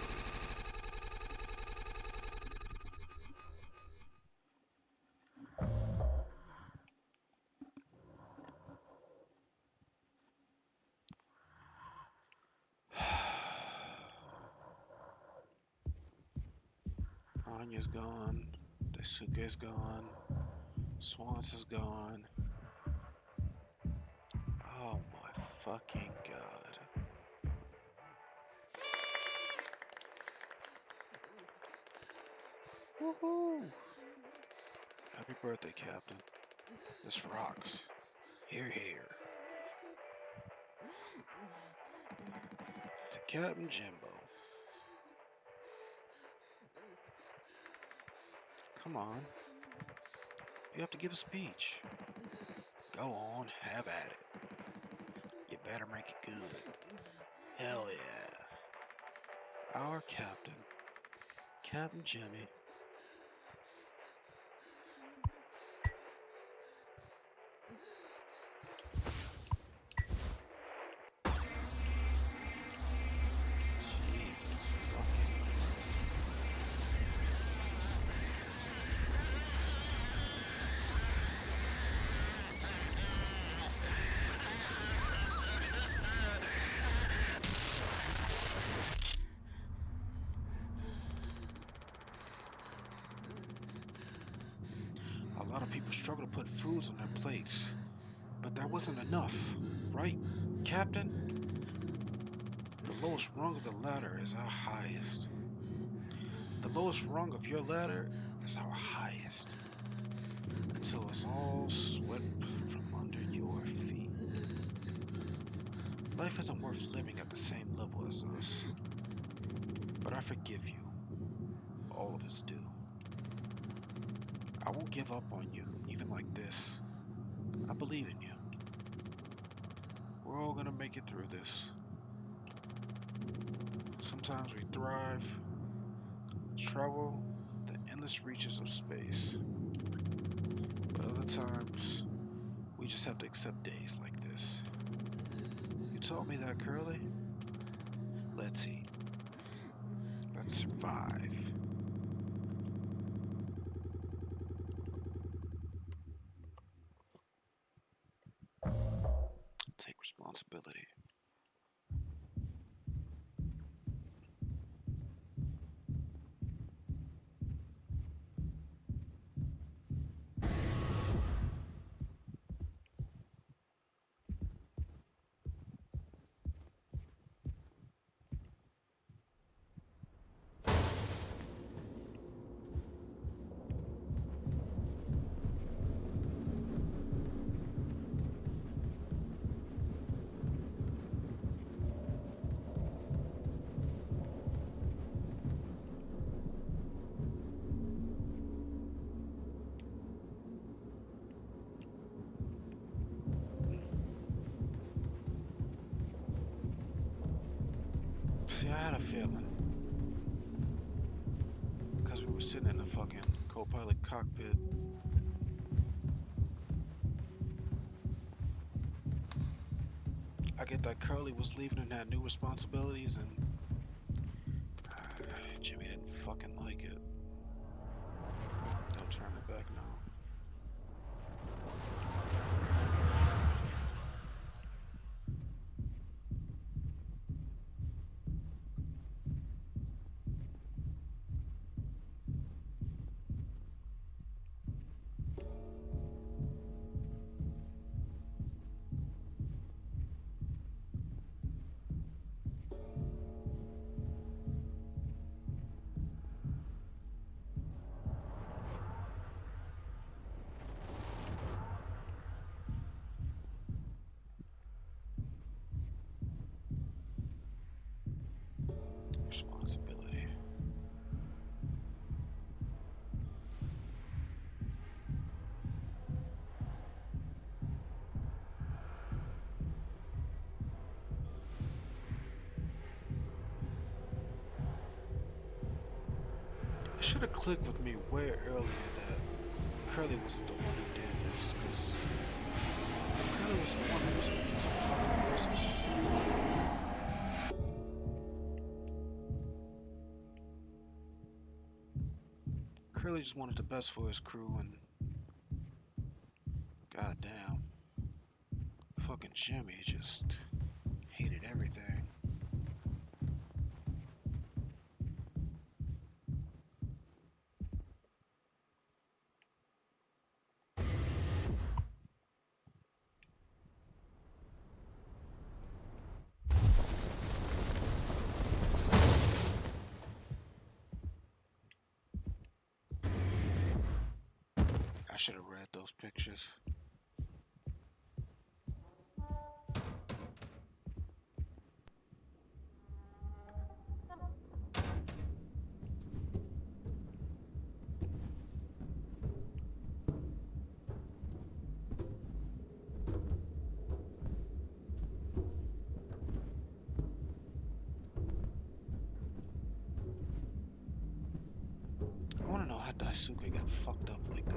Anya's gone. Daisuke's gone. Swans is gone. Oh my fucking god. Woohoo! Happy birthday, Captain. This rocks. Here, here. To Captain Jimbo. Come on. You have to give a speech. Go on, have at it. You better make it good. Hell yeah. Our captain, Captain Jimmy. Jesus fucking Christ. A lot of people struggle to put foods on their plates, but that wasn't enough, right, Captain? The lowest rung of the ladder is our highest. The lowest rung of your ladder is our highest. Until it's all swept from under your feet. Life isn't worth living at the same level as us. But I forgive you. All of us do. I won't give up on you, even like this. I believe in you. We're all gonna make it through this. Sometimes we thrive, travel the endless reaches of space. But other times, we just have to accept days like this. You taught me that, Curly. Let's eat. Let's survive. Take responsibility. See, I had a feeling. Because we were sitting in the fucking co-pilot cockpit. I get that Curly was leaving and had new responsibilities, and Jimmy didn't fucking like it. No turning back now. Responsibility. It should have clicked with me way earlier that Curly wasn't the one who did this, because Curly was the one who was being so fucking aggressive towards everyone. Curly just wanted the best for his crew, and goddamn, fucking Jimmy just hated everything. I should have read those pictures. I want to know how Daisuke got fucked up like that.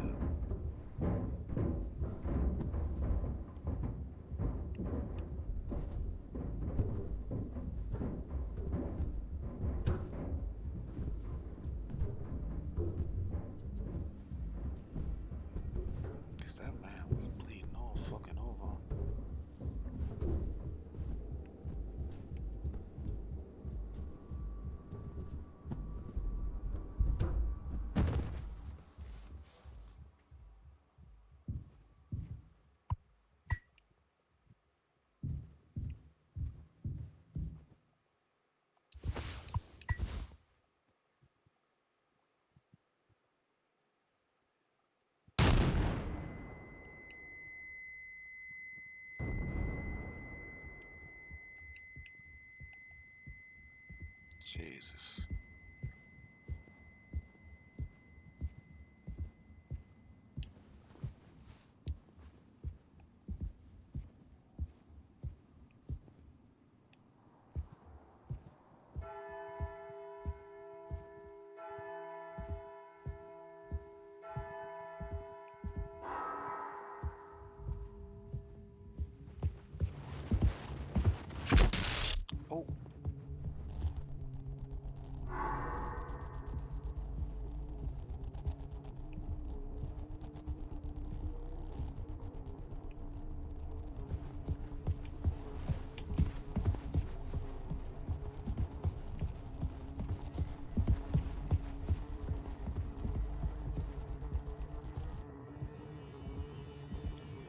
Cause that man was bleeding all fucking over. Jesus. Oh.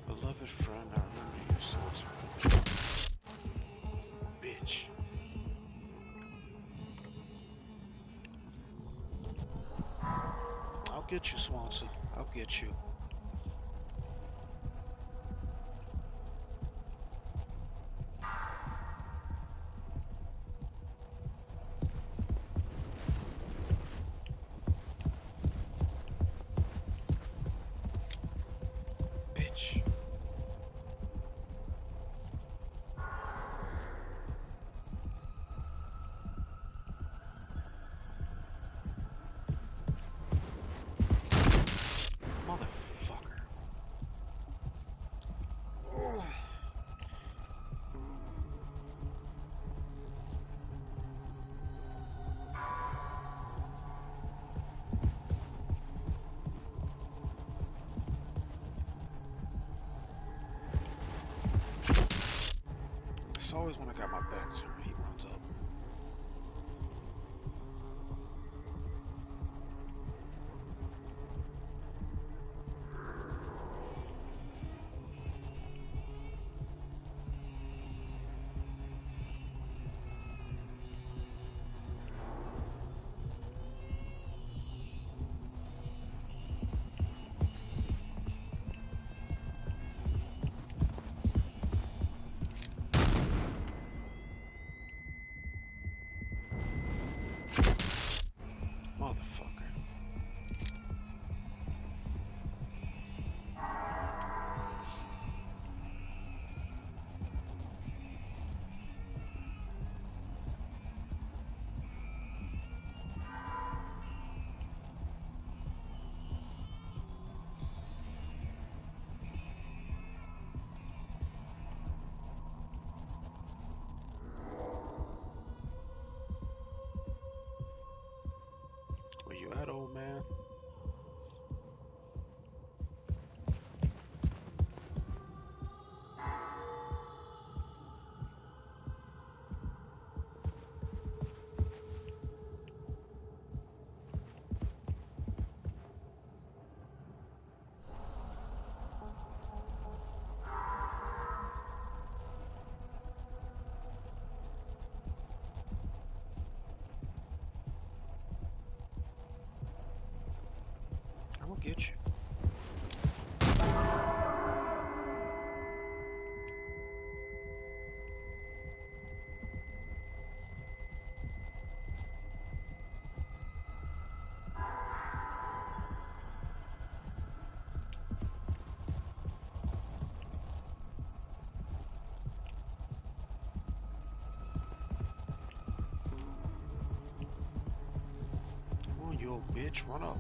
Beloved friend, I remember you so terrible. Bitch. I'll get you, Swanson. I'll get you. Bitch. Motherfucker. Ugh. It's always when I got my back turned, he runs up. Motherfucker. Where you at, old man? I'm gonna get you. Come on, you old bitch, run up.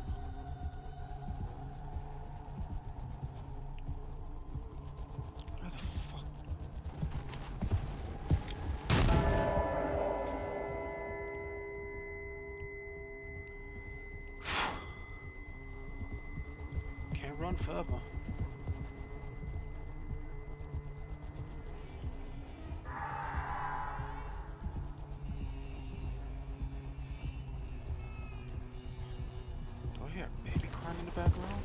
Where the fuck? Can't run forever. Do I hear a baby crying in the background?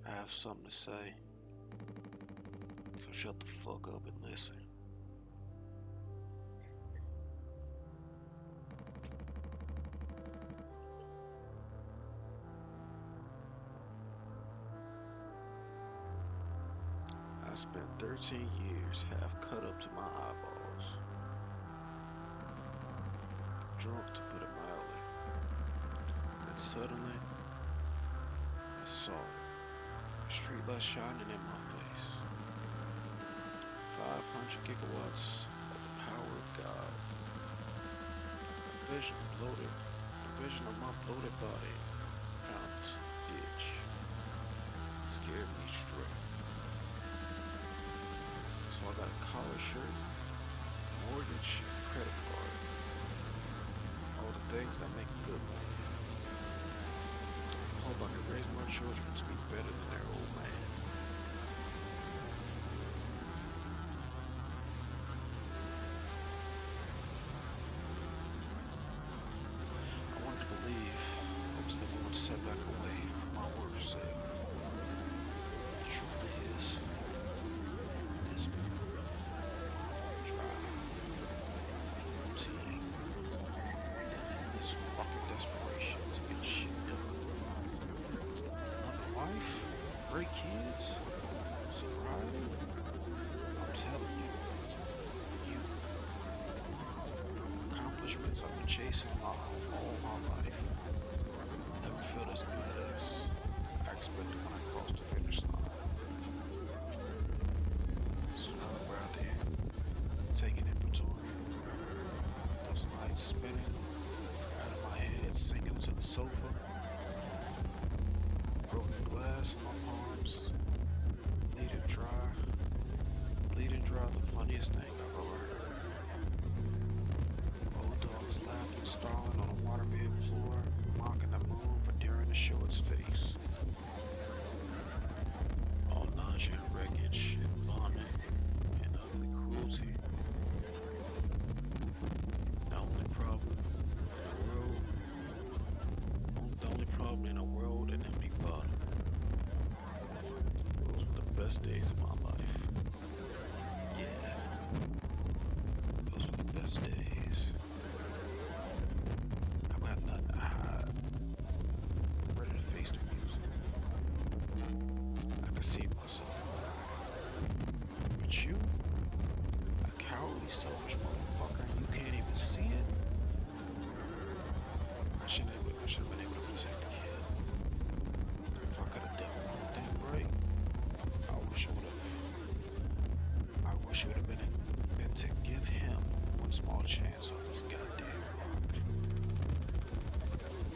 I have something to say. So shut the fuck up and listen. I spent 13 years half cut up to my eyeballs. Drunk, to put it mildly. Then suddenly, I saw it. A streetlight shining in my face. 500 gigawatts of the power of God. A vision bloated. A vision of my bloated body found its ditch. Scared me straight. So I got a collar shirt, mortgage, credit card. All the things that make good money. I hope I can raise my children to be better than their old man. I wanted to believe I was never one setback away from my worst self. The truth is, this one, dry, routine, the endless fucking desperation to get shit done. Loving wife, great kids, sobriety. I'm telling you, accomplishments I've been chasing all my life. Never felt as good as I expected when I crossed the finish line. So now that we're out there, taking inventory, those lights spinning out of my head, sinking to the sofa, broken glass in my palms, bleeding dry, the funniest thing I've ever heard. Old dogs laughing, snarling on a waterbed floor, mocking the moon for daring to show its face. All nausea and wreckage and vomit and ugly cruelty. The only problem in the world, an empty bottle. Those were the best days of my life. Yeah, those were the best days. I got nothing to hide. I'm ready to face the music. I can see myself. But you, a cowardly, selfish motherfucker, you can't even see it. I should have been able to protect the kid. If I could have done one thing right, I wish it would have been to give him one small chance on this goddamn rock.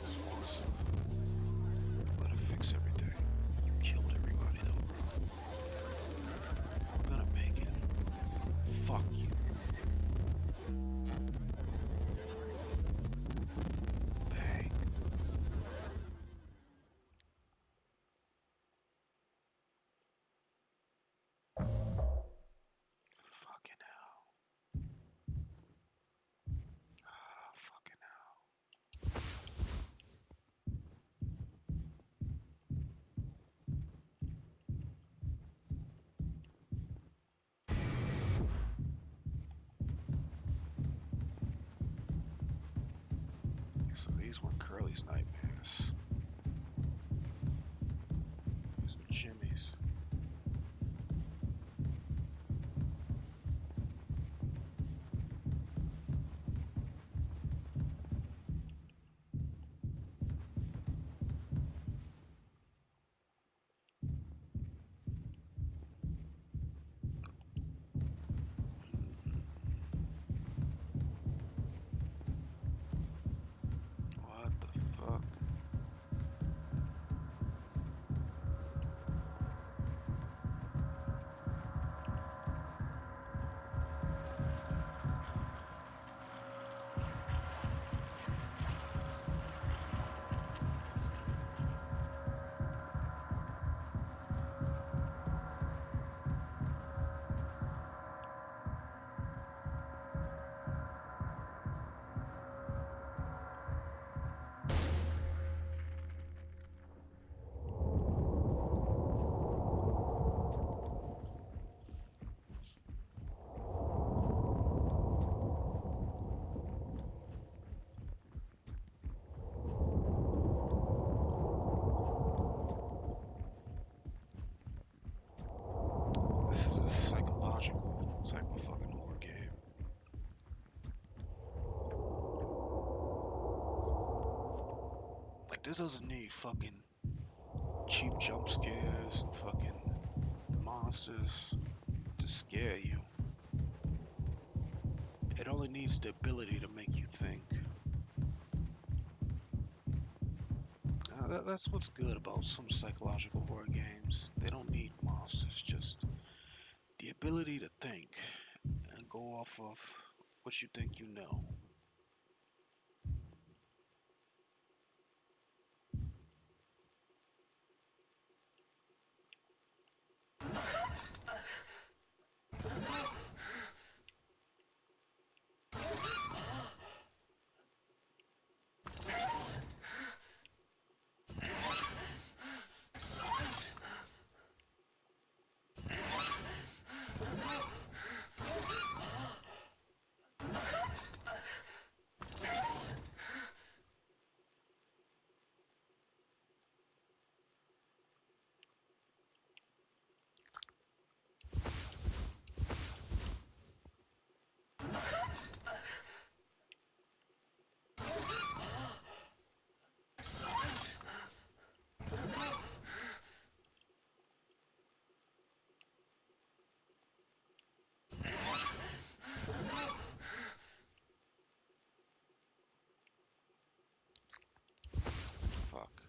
Swanson, let her fix everything. You killed everybody though, bro. I'm gonna make it. Fuck you. Bang. Fucking hell. Fucking hell. So these were Curly's nightmares. These were Jimmy's. What the fuck? This doesn't need fucking cheap jump scares and fucking monsters to scare you. It only needs the ability to make you think. That's what's good about some psychological horror games. They don't need monsters, just the ability to think and go off of what you think you know. Fuck.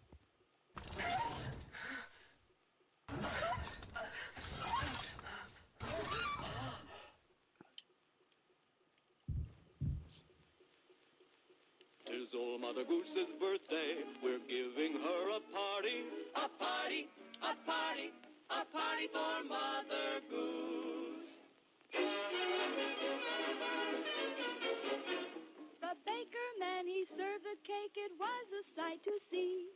Tis old Mother Goose's birthday. We're giving her a party. A party, a party, a party for Mother Goose. The baker man, he served the cake. It was a sight to see.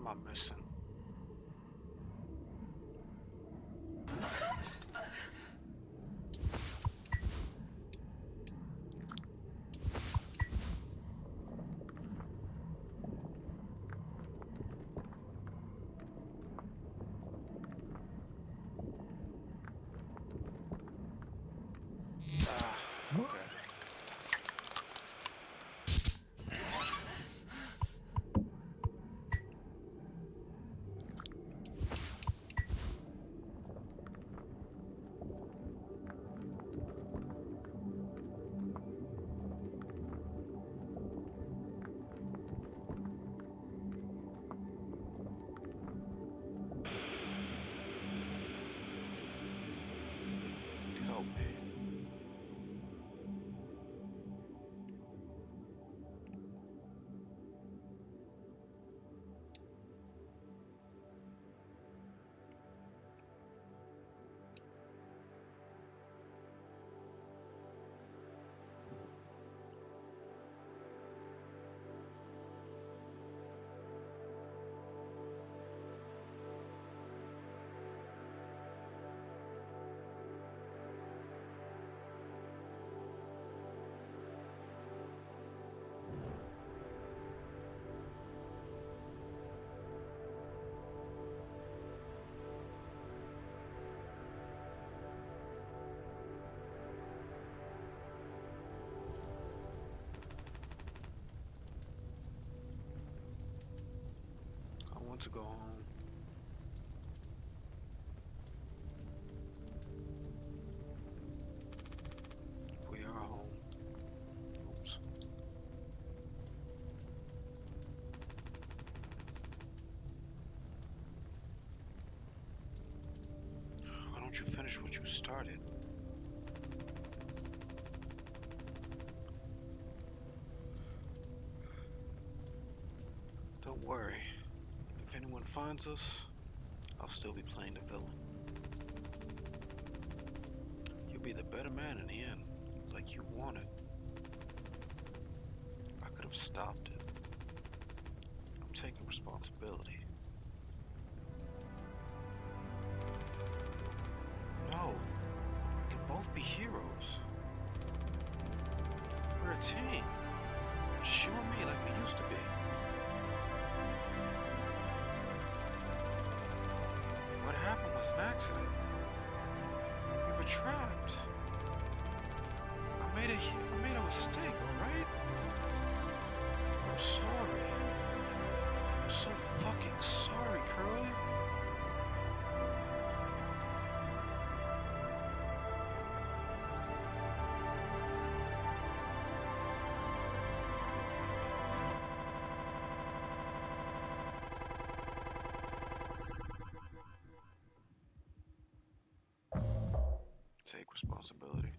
am I missing? Ah, okay. Help me. I want to go home. We are home. Oops. Why don't you finish what you started? Don't worry. If anyone finds us, I'll still be playing the villain. You'll be the better man in the end, like you wanted. I could have stopped it. I'm taking responsibility. No, we can both be heroes. We're a team. Just you and me like we used to be. What happened was an accident. We were trapped. I made a mistake, alright? I'm sorry. I'm so fucking sorry, Curly. Take responsibility.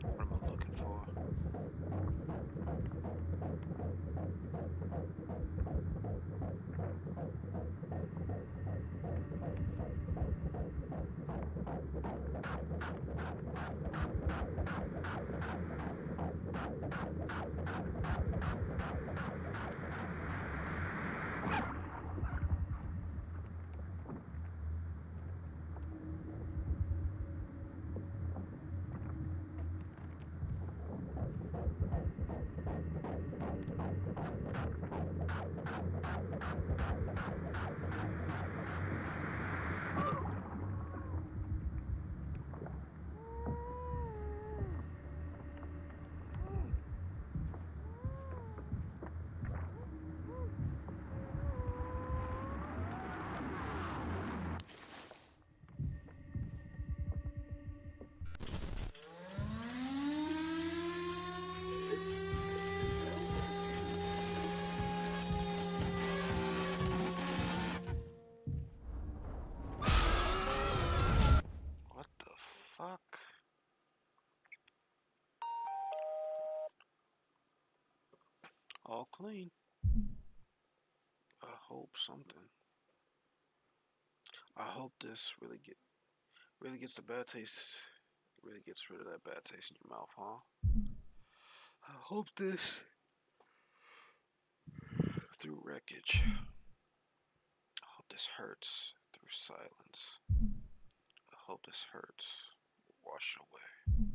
What am I looking for? What the fuck? All clean. I hope something. I hope this really gets the bad taste. Really gets rid of that bad taste in your mouth, huh? I hope this through wreckage. I hope this hurts through silence. I hope this hurts wash away.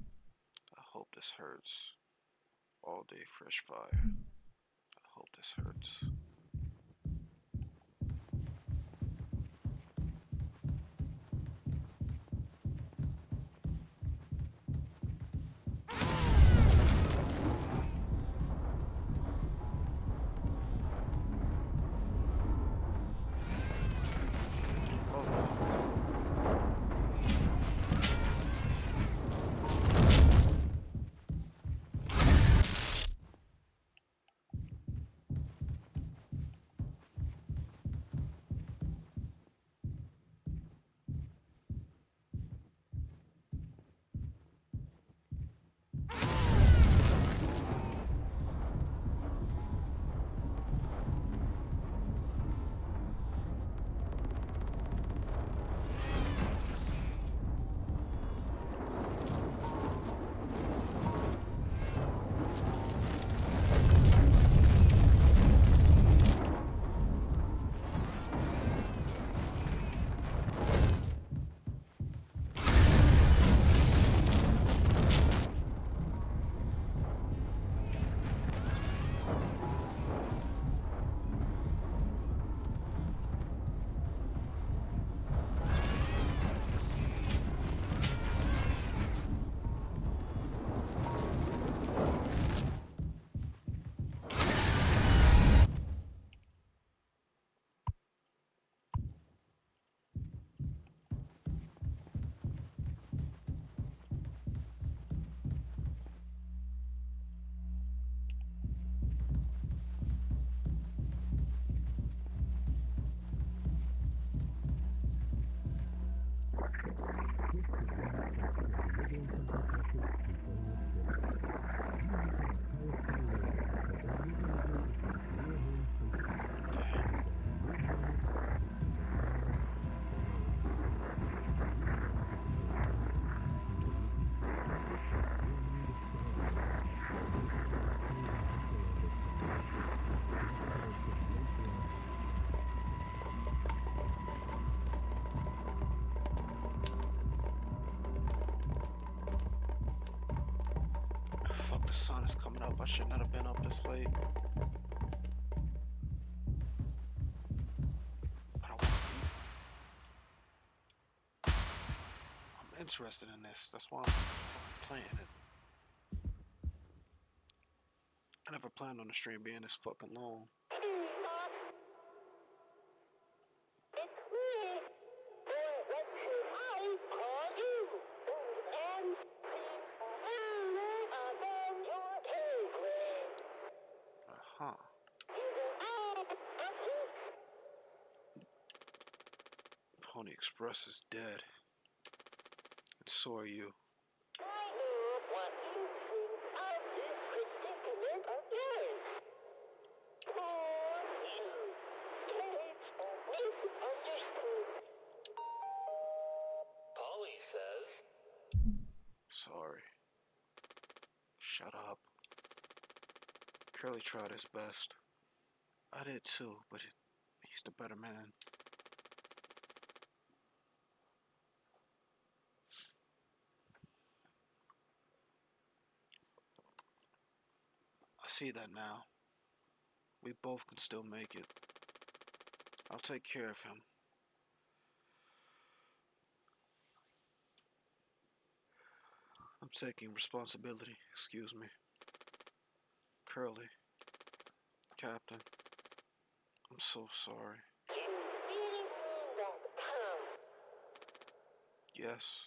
I hope this hurts all day fresh fire. I hope this hurts. Oh no. Fuck, the sun is coming up. I should not have been up this late. But I'm interested in this. That's why I'm fucking playing it. I never planned on the stream being this fucking long. It's me. Or what should I call you? And above your pay grade. Uh-huh. Pony Express is dead. And so are you. I know what you think of this predicament of yours. Poor you. It's misunderstood. Polly says, Sorry. Shut up. Curly tried his best. I did too, but he's the better man. I see that now. We both can still make it. I'll take care of him. I'm taking responsibility. Excuse me. Curly. Captain. I'm so sorry. You really mean that, Tom? Yes.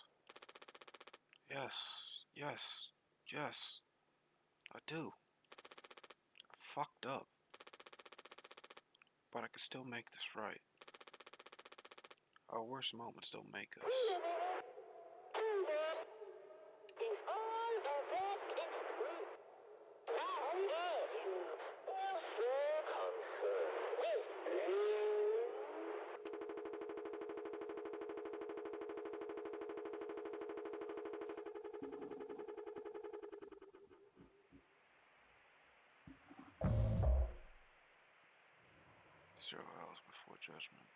Yes. Yes. Yes. I do. I fucked up. But I can still make this right. Our worst moments don't make us. Wait a minute. Hold on. Is all of that is true? How dare you? Also concerned with me? Zero hours before judgment.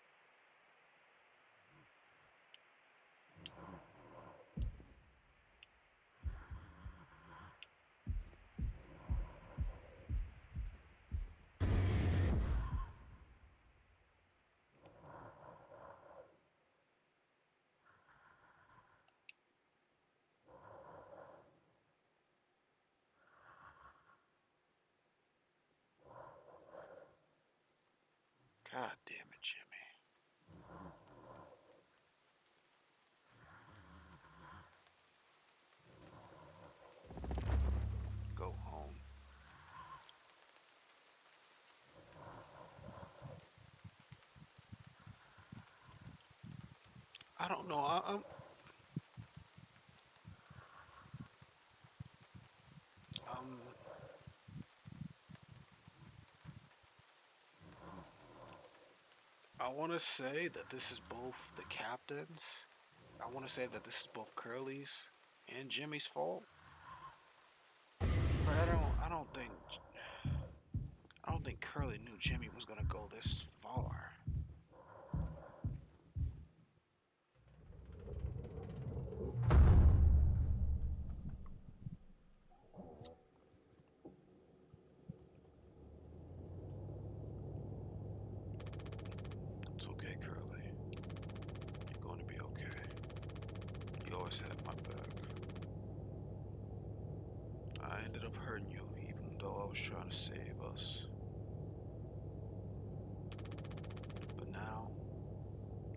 God damn it, Jimmy. Go home. I don't know. Um, I want to say that this is both the captain's. I want to say that this is both Curly's and Jimmy's fault. But I don't think Curly knew Jimmy was gonna go this far. It's okay, Curly. You're going to be okay. You always had my back. I ended up hurting you, even though I was trying to save us. But now,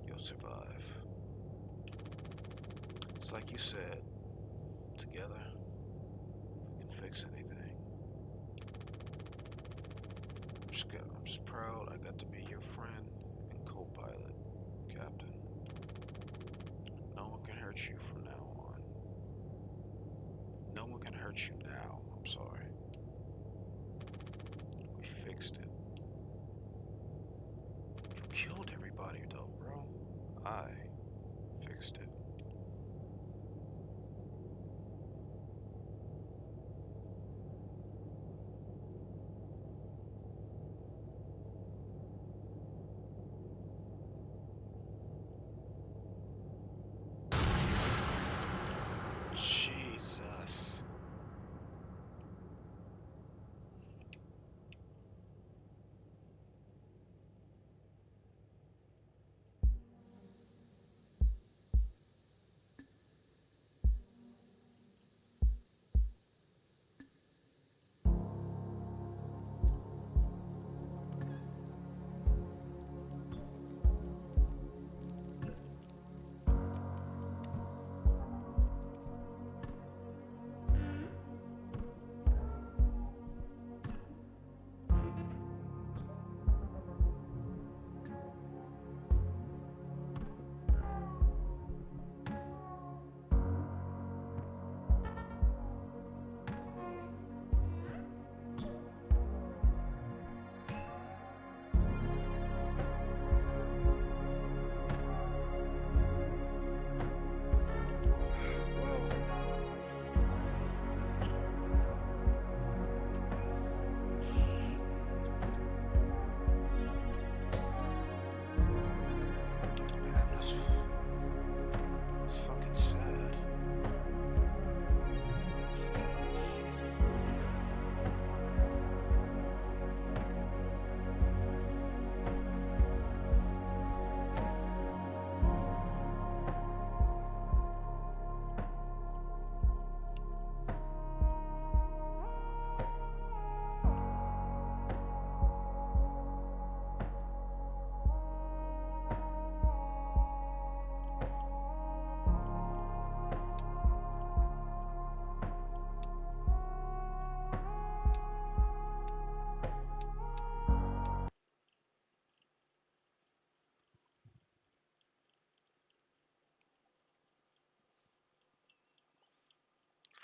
you'll survive. It's like you said, together, we can fix anything. I'm just proud I got to be your friend and co-pilot, Captain. No one can hurt you from now on. No one can hurt you now. I'm sorry. We fixed it. You killed everybody though, bro. I fixed it. Jesus.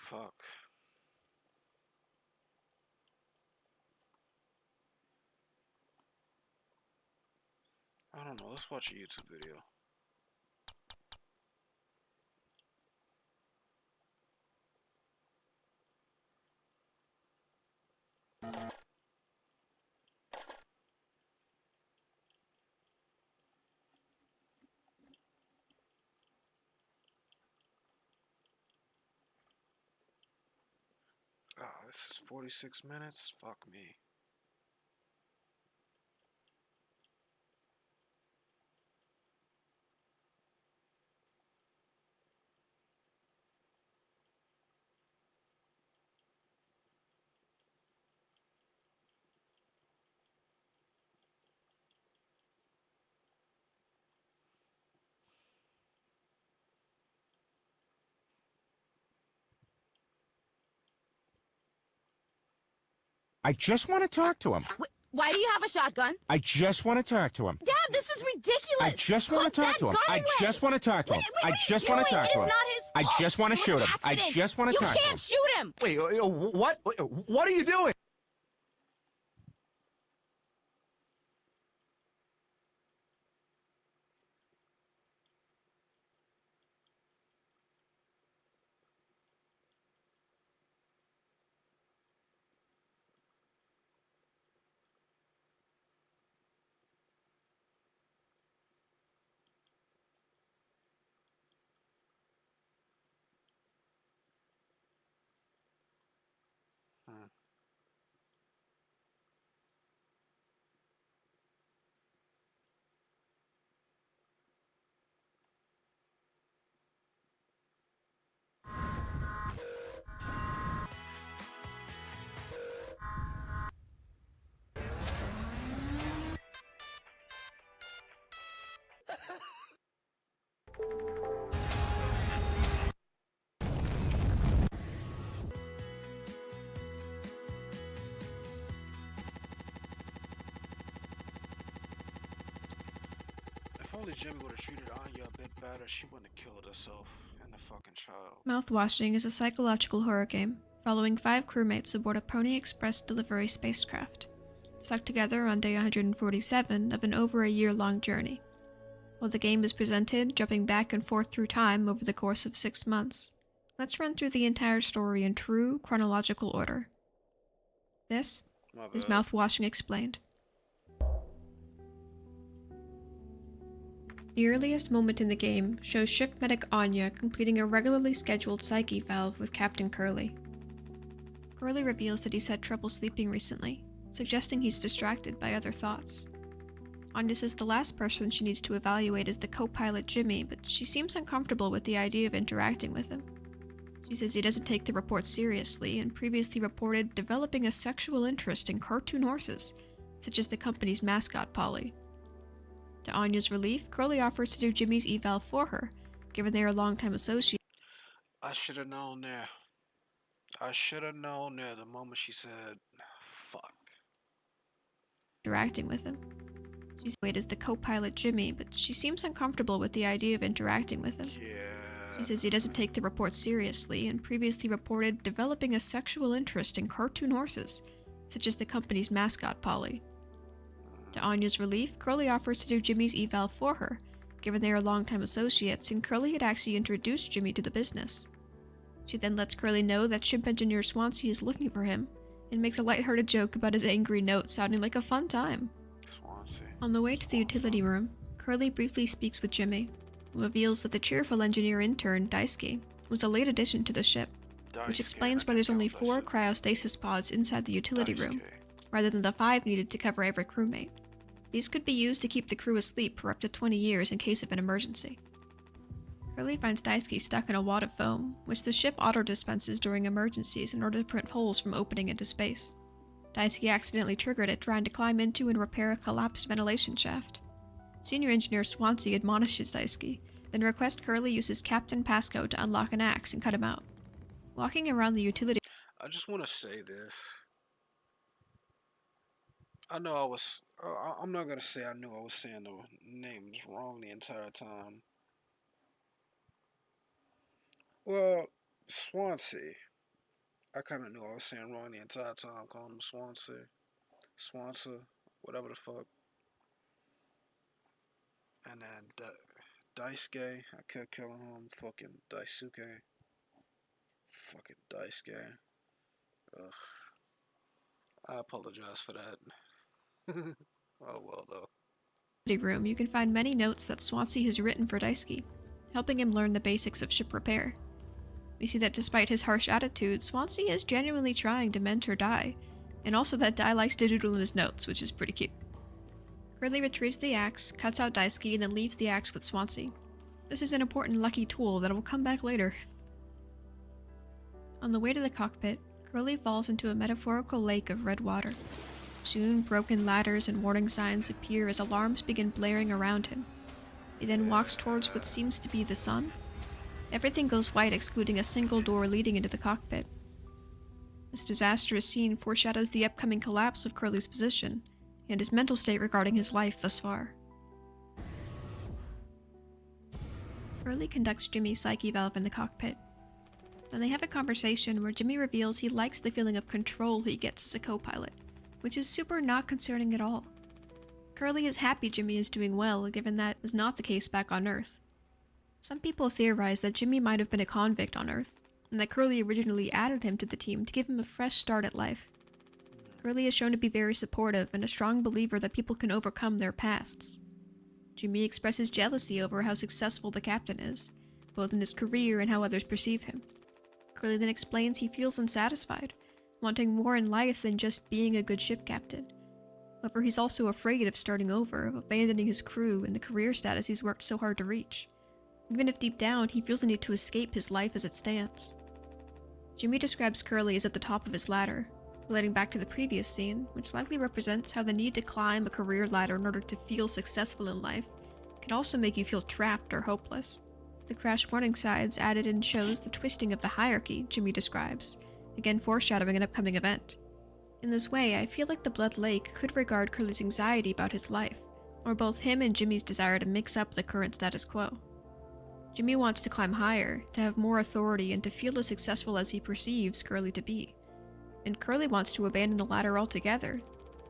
fuck. I don't know. Let's watch a YouTube video. Ah, this is 46 minutes. Fuck me. I just want to talk to him. Why do you have a shotgun? I just want to talk to him. Dad, this is ridiculous. I just want to talk to him. I just want to talk to him. I just want to talk to him. It is not his I fault. just want to It was shoot an him. I accident. just want to talk to You him. can't shoot him. Wait, what? What are you doing? Hmm. If only Jimmy would have treated Anya a bit better, she wouldn't have killed herself and the fucking child. Mouthwashing is a psychological horror game following 5 crewmates aboard a Pony Express delivery spacecraft, stuck together on day 147 of an over a year-long journey. While the game is presented, jumping back and forth through time over the course of 6 months, let's run through the entire story in true chronological order. This My is bad. Mouthwashing Explained. The earliest moment in the game shows ship medic Anya completing a regularly scheduled psyche valve with Captain Curly. Curly reveals that he's had trouble sleeping recently, suggesting he's distracted by other thoughts. Anya says the last person she needs to evaluate is the co-pilot Jimmy, but she seems uncomfortable with the idea of interacting with him. She says he doesn't take the report seriously and previously reported developing a sexual interest in cartoon horses, such as the company's mascot Polly. To Anya's relief, Curly offers to do Jimmy's eval for her, given they are longtime associates. I should have known there. I should have known there the moment she said, fuck. Interacting with him. She's wait as the co-pilot Jimmy, but she seems uncomfortable with the idea of interacting with him. Yeah. She says he doesn't take the report seriously and previously reported developing a sexual interest in cartoon horses, such as the company's mascot Polly. To Anya's relief, Curly offers to do Jimmy's eval for her, given they are longtime associates and Curly had actually introduced Jimmy to the business. She then lets Curly know that ship engineer Swansea is looking for him, and makes a lighthearted joke about his angry note sounding like a fun time. Swansea. On the way to the utility room, Curly briefly speaks with Jimmy, who reveals that the cheerful engineer intern, Daisuke, was a late addition to the ship, which explains why there's only 4 cryostasis pods inside the utility room, rather than the 5 needed to cover every crewmate. These could be used to keep the crew asleep for up to 20 years in case of an emergency. Curly finds Daisuke stuck in a wad of foam, which the ship auto-dispenses during emergencies in order to prevent holes from opening into space. Daisuke accidentally triggered it trying to climb into and repair a collapsed ventilation shaft. Senior Engineer Swansea admonishes Daisuke, then requests Curly uses Captain Pasco to unlock an axe and cut him out. Walking around the utility... I just want to say this. I know I was. I'm not gonna say I knew I was saying the names wrong the entire time. Well, Swansea. I kind of knew I was saying wrong the entire time, calling him Swansea, whatever the fuck. And then Daisuke, I kept killing him, fucking Daisuke. Fucking Daisuke. Ugh. I apologize for that. Oh well, though. Room, you can find many notes that Swansea has written for Daisuke, helping him learn the basics of ship repair. We see that despite his harsh attitude, Swansea is genuinely trying to mentor Dai, and also that Dai likes to doodle in his notes, which is pretty cute. Curly retrieves the axe, cuts out Daisuke, and then leaves the axe with Swansea. This is an important lucky tool that will come back later. On the way to the cockpit, Curly falls into a metaphorical lake of red water. Soon, broken ladders and warning signs appear as alarms begin blaring around him. He then walks towards what seems to be the sun. Everything goes white, excluding a single door leading into the cockpit. This disastrous scene foreshadows the upcoming collapse of Curly's position, and his mental state regarding his life thus far. Curly conducts Jimmy's psyche valve in the cockpit, and they have a conversation where Jimmy reveals he likes the feeling of control he gets as a co-pilot, which is super not concerning at all. Curly is happy Jimmy is doing well, given that was not the case back on Earth. Some people theorize that Jimmy might have been a convict on Earth, and that Curly originally added him to the team to give him a fresh start at life. Curly is shown to be very supportive and a strong believer that people can overcome their pasts. Jimmy expresses jealousy over how successful the captain is, both in his career and how others perceive him. Curly then explains he feels unsatisfied, wanting more in life than just being a good ship captain. However, he's also afraid of starting over, of abandoning his crew and the career status he's worked so hard to reach, even if deep down he feels a need to escape his life as it stands. Jimmy describes Curly as at the top of his ladder, relating back to the previous scene, which likely represents how the need to climb a career ladder in order to feel successful in life can also make you feel trapped or hopeless. The crash warning signs added in shows the twisting of the hierarchy Jimmy describes, again foreshadowing an upcoming event. In this way, I feel like the Blood Lake could regard Curly's anxiety about his life, or both him and Jimmy's desire to mix up the current status quo. Jimmy wants to climb higher, to have more authority, and to feel as successful as he perceives Curly to be. And Curly wants to abandon the ladder altogether,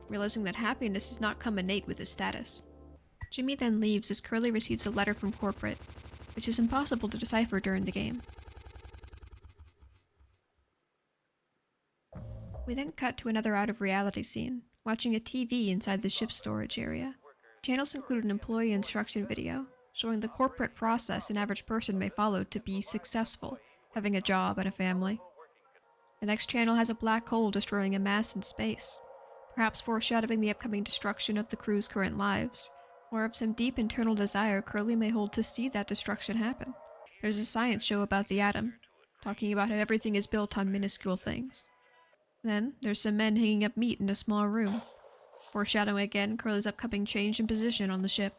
realizing that happiness does not come innate with his status. Jimmy then leaves as Curly receives a letter from corporate, which is impossible to decipher during the game. We then cut to another out-of-reality scene, watching a TV inside the ship's storage area. Channels include an employee instruction video, showing the corporate process an average person may follow to be successful, having a job and a family. The next channel has a black hole destroying a mass in space, perhaps foreshadowing the upcoming destruction of the crew's current lives, or of some deep internal desire Curly may hold to see that destruction happen. There's a science show about the atom, talking about how everything is built on minuscule things. Then, there's some men hanging up meat in a small room, foreshadowing again Curly's upcoming change in position on the ship.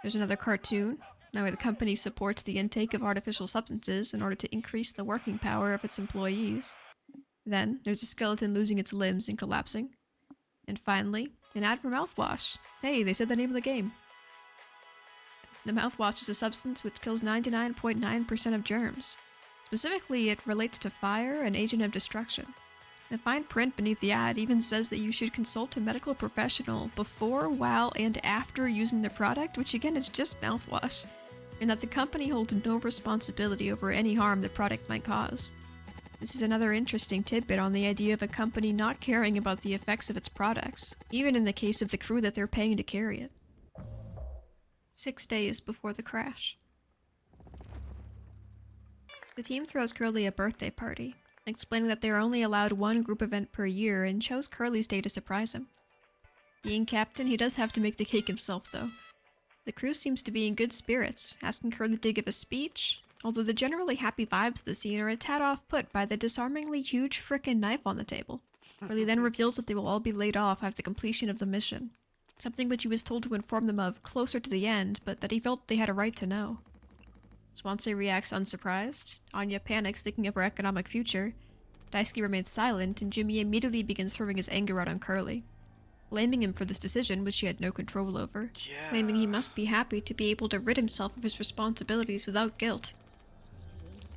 There's another cartoon, now where the company supports the intake of artificial substances in order to increase the working power of its employees. Then, there's a skeleton losing its limbs and collapsing. And finally, an ad for mouthwash. Hey, they said the name of the game. The mouthwash is a substance which kills 99.9% of germs. Specifically, it relates to fire, an agent of destruction. The fine print beneath the ad even says that you should consult a medical professional before, while, and after using the product, which again is just mouthwash, and that the company holds no responsibility over any harm the product might cause. This is another interesting tidbit on the idea of a company not caring about the effects of its products, even in the case of the crew that they're paying to carry it. 6 days before the crash. The team throws Curly a birthday party, explaining that they are only allowed one group event per year and chose Curly's day to surprise him. Being captain, he does have to make the cake himself, though. The crew seems to be in good spirits, asking Curly to give a speech, although the generally happy vibes of the scene are a tad off-put by the disarmingly huge frickin' knife on the table. Curly then reveals that they will all be laid off after the completion of the mission, something which he was told to inform them of closer to the end, but that he felt they had a right to know. Swansea reacts unsurprised, Anya panics thinking of her economic future, Daisuke remains silent, and Jimmy immediately begins throwing his anger out on Curly, blaming him for this decision which he had no control over, claiming he must be happy to be able to rid himself of his responsibilities without guilt.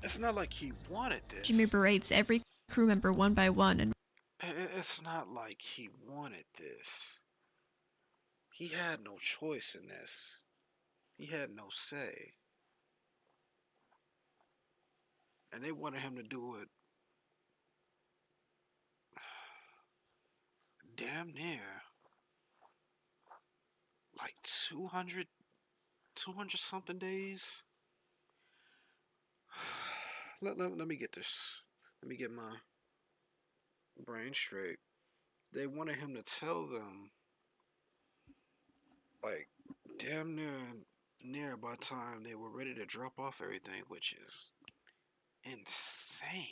It's not like he wanted this. Jimmy berates every crew member one by one and It's not like he wanted this. He had no choice in this. He had no say. And they wanted him to do it damn near like 200 something days. Let me get this. Let me get my brain straight. They wanted him to tell them like damn near by the time they were ready to drop off everything, which is insane.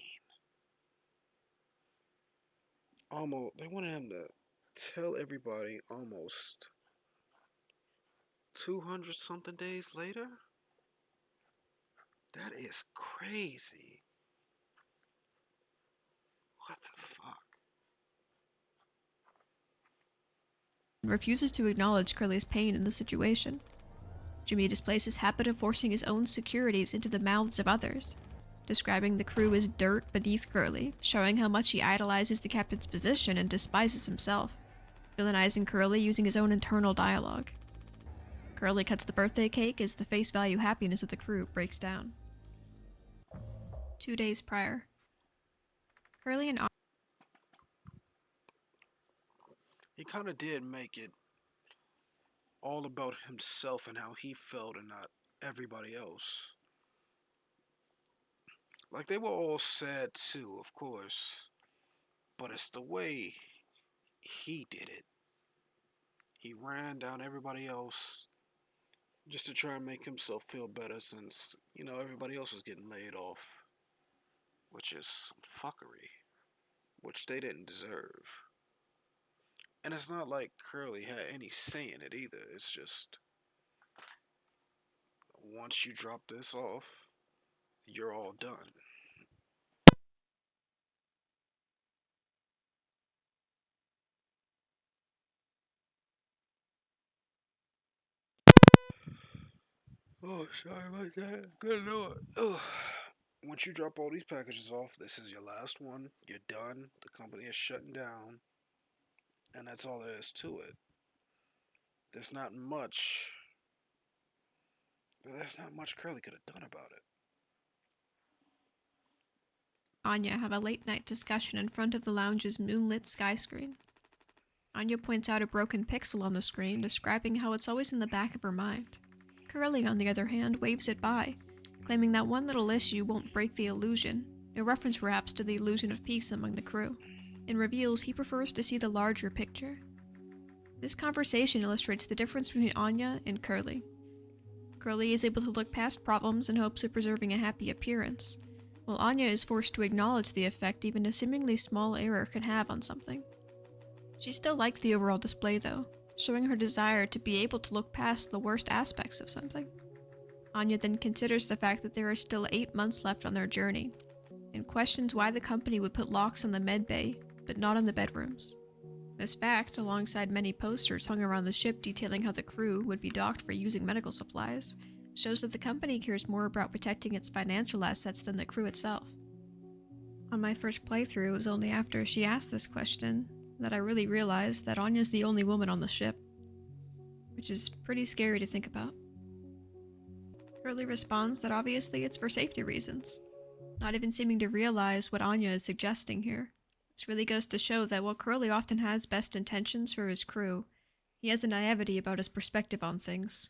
Almost they wanted him to tell everybody almost 200 something days later. That is crazy. What the fuck? refuses to acknowledge Curly's pain in the situation. Jimmy displays his habit of forcing his own securities into the mouths of others, describing the crew as dirt beneath Curly, showing how much he idolizes the captain's position and despises himself, villainizing Curly using his own internal dialogue. Curly cuts the birthday cake as the face value happiness of the crew breaks down. 2 days prior, Curly and He kind of did make it all about himself and how he felt and not everybody else. Like, they were all sad too, of course, but it's the way he did it. He ran down everybody else just to try and make himself feel better since, you know, everybody else was getting laid off, which is some fuckery, which they didn't deserve. And it's not like Curly had any say in it either. It's just, once you drop this off, you're all done. Oh, sorry about that. Good Lord. Ugh. Once you drop all these packages off, this is your last one. You're done. The company is shutting down. And that's all there is to it. There's not much. There's not much Curly could have done about it. Anya have a late-night discussion in front of the lounge's moonlit sky screen. Anya points out a broken pixel on the screen, describing how it's always in the back of her mind. Curly, on the other hand, waves it by, claiming that one little issue won't break the illusion, a reference perhaps to the illusion of peace among the crew, and reveals he prefers to see the larger picture. This conversation illustrates the difference between Anya and Curly. Curly is able to look past problems in hopes of preserving a happy appearance, while Anya is forced to acknowledge the effect even a seemingly small error can have on something. She still likes the overall display though, showing her desire to be able to look past the worst aspects of something. Anya then considers the fact that there are still 8 months left on their journey, and questions why the company would put locks on the med bay, but not on the bedrooms. This fact, alongside many posters hung around the ship detailing how the crew would be docked for using medical supplies, shows that the company cares more about protecting its financial assets than the crew itself. On my first playthrough, it was only after she asked this question that I really realized that Anya's the only woman on the ship, which is pretty scary to think about. Curly responds that obviously it's for safety reasons, not even seeming to realize what Anya is suggesting here. This really goes to show that while Curly often has best intentions for his crew, he has a naivety about his perspective on things.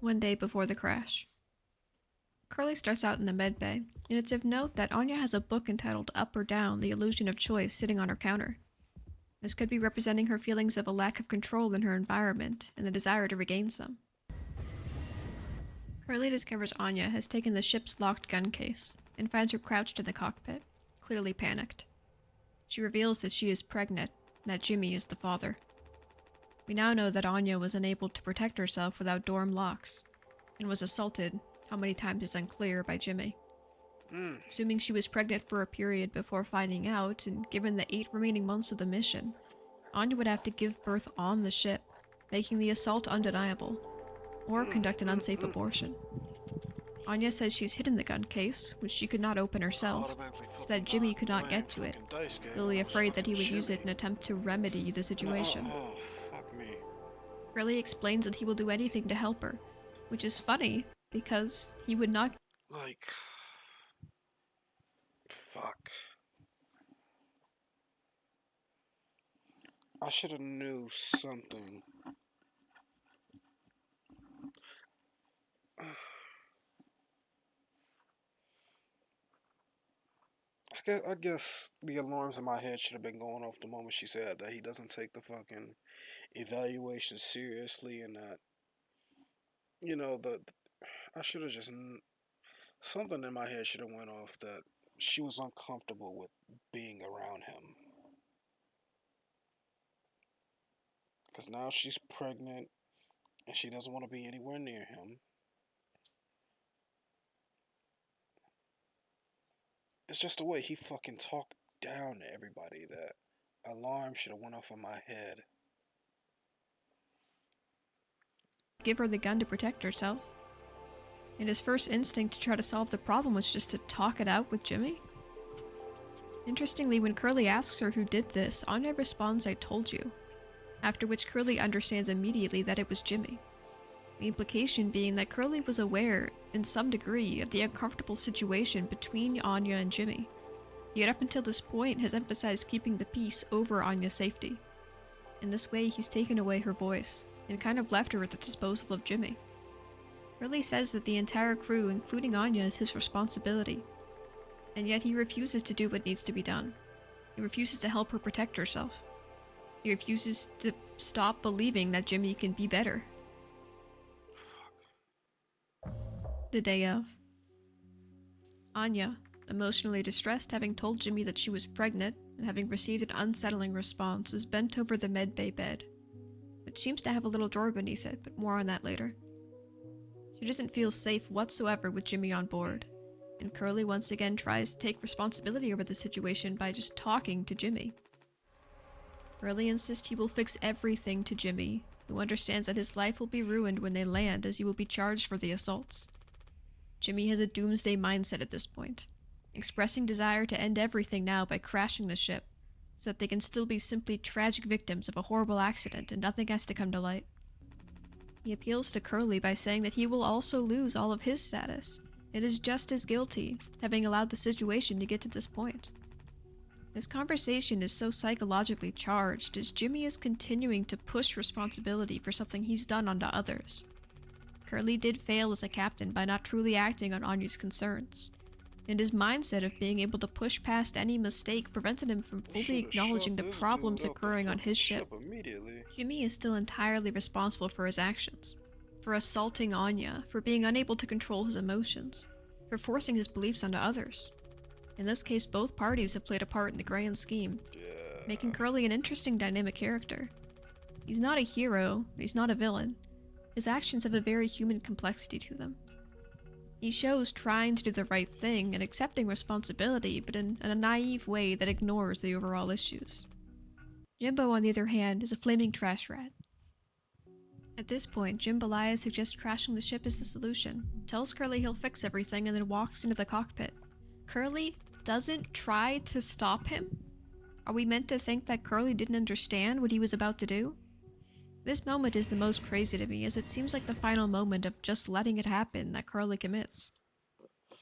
One day before the crash, Curly starts out in the med bay, and it's of note that Anya has a book entitled Up or Down, The Illusion of Choice sitting on her counter. This could be representing her feelings of a lack of control in her environment and the desire to regain some. Curly discovers Anya has taken the ship's locked gun case and finds her crouched in the cockpit, clearly panicked. She reveals that she is pregnant and that Jimmy is the father. We now know that Anya was unable to protect herself without dorm locks and was assaulted, how many times is unclear, by Jimmy. Assuming she was pregnant for a period before finding out, and given the 8 remaining months of the mission, Anya would have to give birth on the ship, making the assault undeniable, or conduct an unsafe abortion. Anya says she's hidden the gun case, which she could not open herself, so that Jimmy could not get to it, clearly afraid that he would use it in an attempt to remedy the situation. Oh, fuck me. Curly explains that he will do anything to help her, which is funny, because he would not. Like, fuck. I should have knew something. I guess the alarms in my head should have been going off the moment she said that he doesn't take the fucking evaluation seriously, and that, you know, I should have just something in my head should have went off that she was uncomfortable with being around him. Because now she's pregnant and she doesn't want to be anywhere near him. It's just the way he fucking talked down to everybody that alarm should have went off in my head. Give her the gun to protect herself. And his first instinct to try to solve the problem was just to talk it out with Jimmy. Interestingly, when Curly asks her who did this, Anya responds, "I told you." After which Curly understands immediately that it was Jimmy. The implication being that Curly was aware, in some degree, of the uncomfortable situation between Anya and Jimmy, yet up until this point has emphasized keeping the peace over Anya's safety. In this way, he's taken away her voice, and kind of left her at the disposal of Jimmy. Curly says that the entire crew, including Anya, is his responsibility, and yet he refuses to do what needs to be done. He refuses to help her protect herself. He refuses to stop believing that Jimmy can be better. The day of. Anya, emotionally distressed, having told Jimmy that she was pregnant and having received an unsettling response, is bent over the medbay bed, which seems to have a little drawer beneath it, but more on that later. She doesn't feel safe whatsoever with Jimmy on board, and Curly once again tries to take responsibility over the situation by just talking to Jimmy. Curly insists he will fix everything to Jimmy, who understands that his life will be ruined when they land, as he will be charged for the assaults. Jimmy has a doomsday mindset at this point, expressing desire to end everything now by crashing the ship, so that they can still be simply tragic victims of a horrible accident and nothing has to come to light. He appeals to Curly by saying that he will also lose all of his status, and is just as guilty, having allowed the situation to get to this point. This conversation is so psychologically charged, as Jimmy is continuing to push responsibility for something he's done onto others. Curly did fail as a captain by not truly acting on Anya's concerns, and his mindset of being able to push past any mistake prevented him from fully acknowledging the problems occurring on his ship. Jimmy is still entirely responsible for his actions, for assaulting Anya, for being unable to control his emotions, for forcing his beliefs onto others. In this case, both parties have played a part in the grand scheme, making Curly an interesting dynamic character. He's not a hero, he's not a villain. His actions have a very human complexity to them. He shows trying to do the right thing and accepting responsibility, but in a naive way that ignores the overall issues. Jimbo, on the other hand, is a flaming trash rat. At this point, Jambalaya suggests crashing the ship is the solution, tells Curly he'll fix everything, and then walks into the cockpit. Curly doesn't try to stop him? Are we meant to think that Curly didn't understand what he was about to do? This moment is the most crazy to me, as it seems like the final moment of just letting it happen that Curly commits.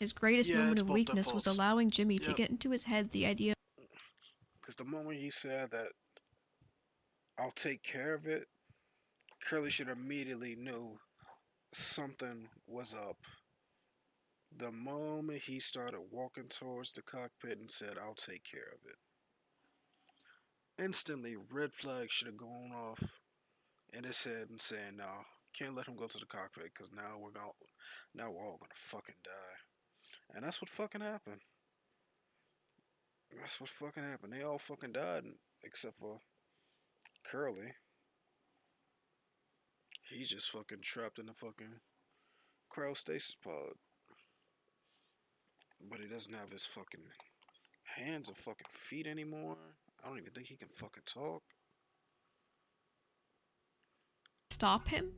His greatest moment of weakness was allowing Jimmy to get into his head the idea. Because the moment he said that, "I'll take care of it," Curly should immediately knew something was up. The moment he started walking towards the cockpit and said, "I'll take care of it," instantly red flag should have gone off in his head and saying, "No, can't let him go to the cockpit because now we're all gonna fucking die." And that's what fucking happened. That's what fucking happened. They all fucking died except for Curly. He's just fucking trapped in the fucking cryostasis pod. But he doesn't have his fucking hands or fucking feet anymore. I don't even think he can fucking talk. Stop him?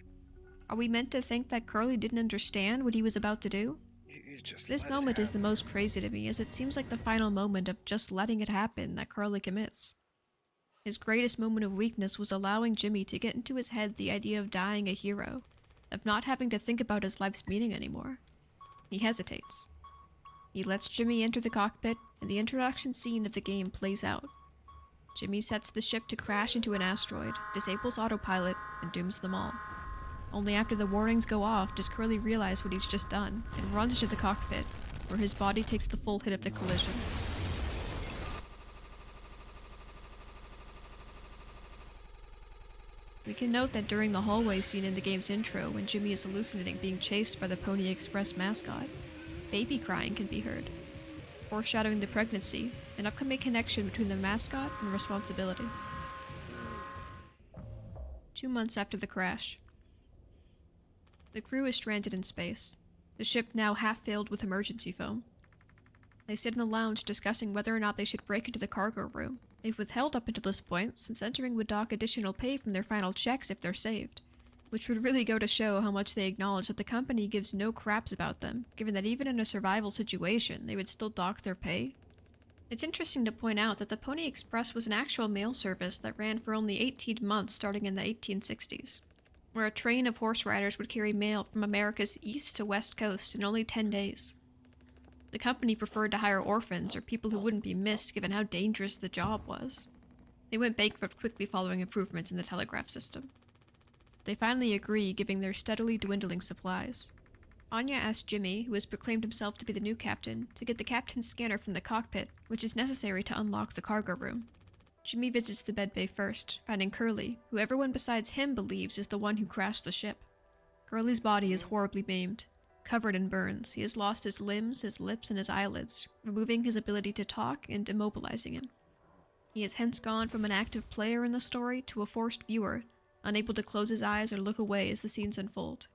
Are we meant to think that Curly didn't understand what he was about to do? You just This let it moment is the happen. most crazy to me, as it seems like the final moment of just letting it happen that Curly commits. His greatest moment of weakness was allowing Jimmy to get into his head the idea of dying a hero, of not having to think about his life's meaning anymore. He hesitates. He lets Jimmy enter the cockpit, and the introduction scene of the game plays out. Jimmy sets the ship to crash into an asteroid, disables autopilot, and dooms them all. Only after the warnings go off does Curly realize what he's just done, and runs into the cockpit, where his body takes the full hit of the collision. We can note that during the hallway scene in the game's intro, when Jimmy is hallucinating being chased by the Pony Express mascot, baby crying can be heard, foreshadowing the pregnancy, an upcoming connection between the mascot and responsibility. 2 months after the crash. The crew is stranded in space, the ship now half filled with emergency foam. They sit in the lounge discussing whether or not they should break into the cargo room. They've withheld up until this point, since entering would dock additional pay from their final checks if they're saved, which would really go to show how much they acknowledge that the company gives no craps about them, given that even in a survival situation, they would still dock their pay. It's interesting to point out that the Pony Express was an actual mail service that ran for only 18 months starting in the 1860s, where a train of horse riders would carry mail from America's east to west coast in only 10 days. The company preferred to hire orphans or people who wouldn't be missed given how dangerous the job was. They went bankrupt quickly following improvements in the telegraph system. They finally agree, giving their steadily dwindling supplies. Anya asks Jimmy, who has proclaimed himself to be the new captain, to get the captain's scanner from the cockpit, which is necessary to unlock the cargo room. Jimmy visits the med bay first, finding Curly, who everyone besides him believes is the one who crashed the ship. Curly's body is horribly maimed. Covered in burns, he has lost his limbs, his lips, and his eyelids, removing his ability to talk and immobilizing him. He has hence gone from an active player in the story to a forced viewer, unable to close his eyes or look away as the scenes unfold.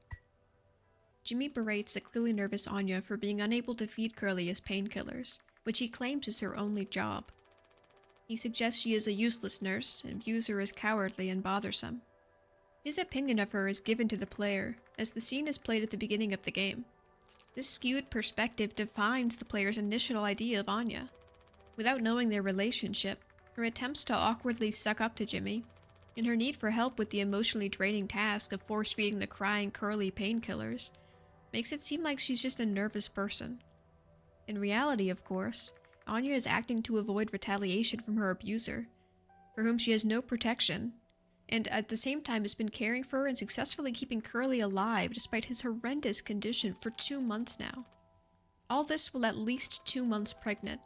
Jimmy berates the clearly nervous Anya for being unable to feed Curly his painkillers, which he claims is her only job. He suggests she is a useless nurse and views her as cowardly and bothersome. His opinion of her is given to the player, as the scene is played at the beginning of the game. This skewed perspective defines the player's initial idea of Anya. Without knowing their relationship, her attempts to awkwardly suck up to Jimmy, and her need for help with the emotionally draining task of force-feeding the crying Curly painkillers, makes it seem like she's just a nervous person. In reality, of course, Anya is acting to avoid retaliation from her abuser, for whom she has no protection, and at the same time has been caring for and successfully keeping Curly alive despite his horrendous condition for 2 months now. All this while at least 2 months pregnant.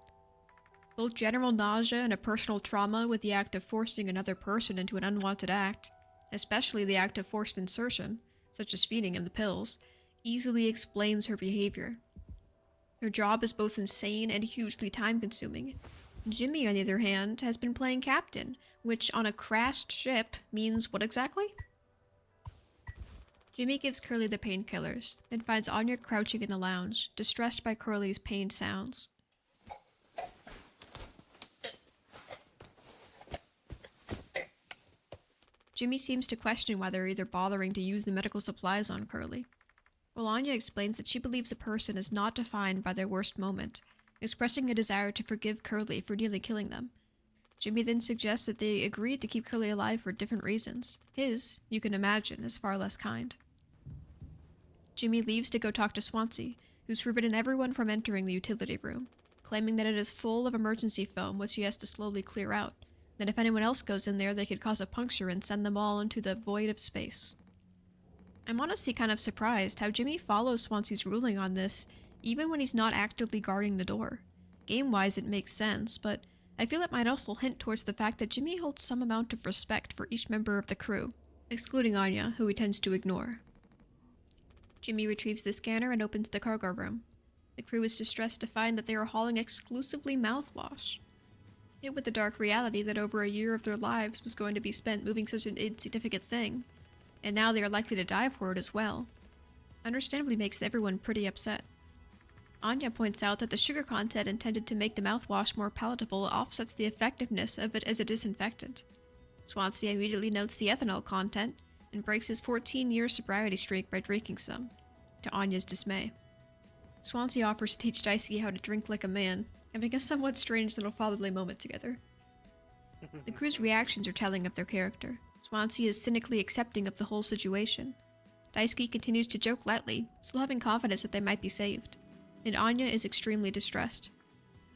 Both general nausea and a personal trauma with the act of forcing another person into an unwanted act, especially the act of forced insertion, such as feeding him the pills, easily explains her behavior. Her job is both insane and hugely time-consuming. Jimmy, on the other hand, has been playing captain, which on a crashed ship means what exactly? Jimmy gives Curly the painkillers, then finds Anya crouching in the lounge, distressed by Curly's pained sounds. Jimmy seems to question why they're either bothering to use the medical supplies on Curly, while Anya explains that she believes a person is not defined by their worst moment, expressing a desire to forgive Curly for nearly killing them. Jimmy then suggests that they agreed to keep Curly alive for different reasons. His, you can imagine, is far less kind. Jimmy leaves to go talk to Swansea, who's forbidden everyone from entering the utility room, claiming that it is full of emergency foam which he has to slowly clear out, that if anyone else goes in there they could cause a puncture and send them all into the void of space. I'm honestly kind of surprised how Jimmy follows Swansea's ruling on this, even when he's not actively guarding the door. Game-wise it makes sense, but I feel it might also hint towards the fact that Jimmy holds some amount of respect for each member of the crew, excluding Anya, who he tends to ignore. Jimmy retrieves the scanner and opens the cargo room. The crew is distressed to find that they are hauling exclusively mouthwash. Hit with the dark reality that over a year of their lives was going to be spent moving such an insignificant thing, and now they are likely to die for it as well, understandably makes everyone pretty upset. Anya points out that the sugar content intended to make the mouthwash more palatable offsets the effectiveness of it as a disinfectant. Swansea immediately notes the ethanol content and breaks his 14-year sobriety streak by drinking some, to Anya's dismay. Swansea offers to teach Daisuke how to drink like a man, having a somewhat strange little fatherly moment together. The crew's reactions are telling of their character. Swansea is cynically accepting of the whole situation. Daisuke continues to joke lightly, still having confidence that they might be saved. And Anya is extremely distressed.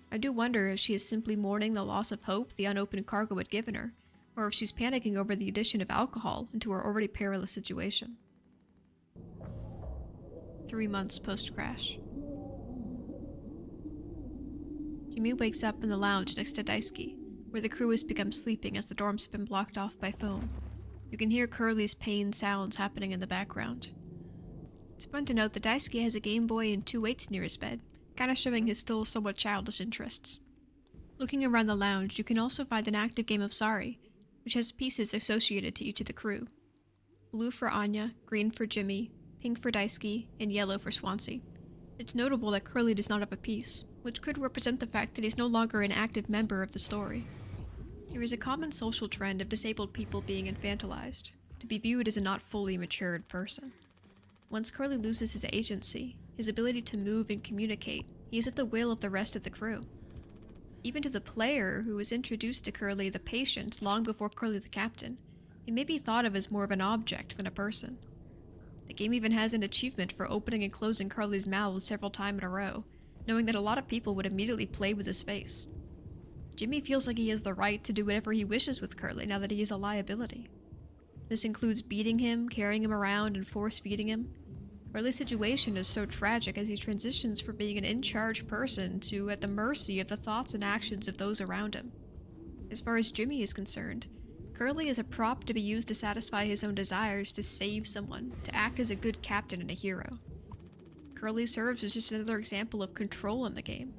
I do wonder if she is simply mourning the loss of hope the unopened cargo had given her, or if she's panicking over the addition of alcohol into her already perilous situation. 3 months post-crash. Jimmy wakes up in the lounge next to Daisuke, where the crew has become sleeping as the dorms have been blocked off by foam. You can hear Curly's pain sounds happening in the background. It's fun to note that Daisuke has a Game Boy and 2 weights near his bed, kinda showing his still somewhat childish interests. Looking around the lounge, you can also find an active game of Sorry, which has pieces associated to each of the crew. Blue for Anya, green for Jimmy, pink for Daisuke, and yellow for Swansea. It's notable that Curly does not have a piece, which could represent the fact that he's no longer an active member of the story. There is a common social trend of disabled people being infantilized, to be viewed as a not fully matured person. Once Curly loses his agency, his ability to move and communicate, he is at the will of the rest of the crew. Even to the player who was introduced to Curly the patient long before Curly the captain, he may be thought of as more of an object than a person. The game even has an achievement for opening and closing Curly's mouth several times in a row, knowing that a lot of people would immediately play with his face. Jimmy feels like he has the right to do whatever he wishes with Curly now that he is a liability. This includes beating him, carrying him around, and force-feeding him. Curly's situation is so tragic as he transitions from being an in-charge person to at the mercy of the thoughts and actions of those around him. As far as Jimmy is concerned, Curly is a prop to be used to satisfy his own desires to save someone, to act as a good captain and a hero. Curly serves as just another example of control in the game,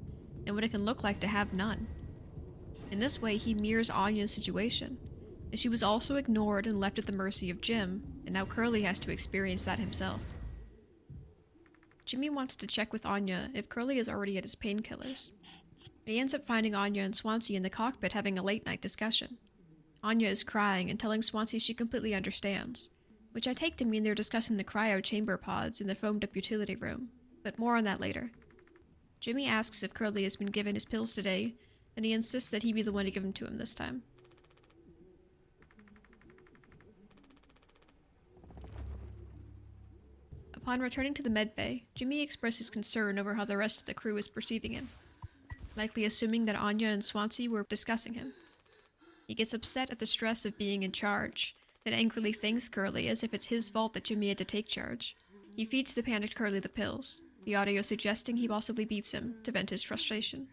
and what it can look like to have none. In this way, he mirrors Anya's situation, as she was also ignored and left at the mercy of Jim, and now Curly has to experience that himself. Jimmy wants to check with Anya if Curly is already at his painkillers. He ends up finding Anya and Swansea in the cockpit having a late-night discussion. Anya is crying and telling Swansea she completely understands, which I take to mean they're discussing the cryo chamber pods in the foamed-up utility room, but more on that later. Jimmy asks if Curly has been given his pills today, and he insists that he be the one to give them to him this time. Upon returning to the medbay, Jimmy expresses concern over how the rest of the crew is perceiving him, likely assuming that Anya and Swansea were discussing him. He gets upset at the stress of being in charge, then angrily thanks Curly as if it's his fault that Jimmy had to take charge. He feeds the panicked Curly the pills, the audio suggesting he possibly beats him to vent his frustration.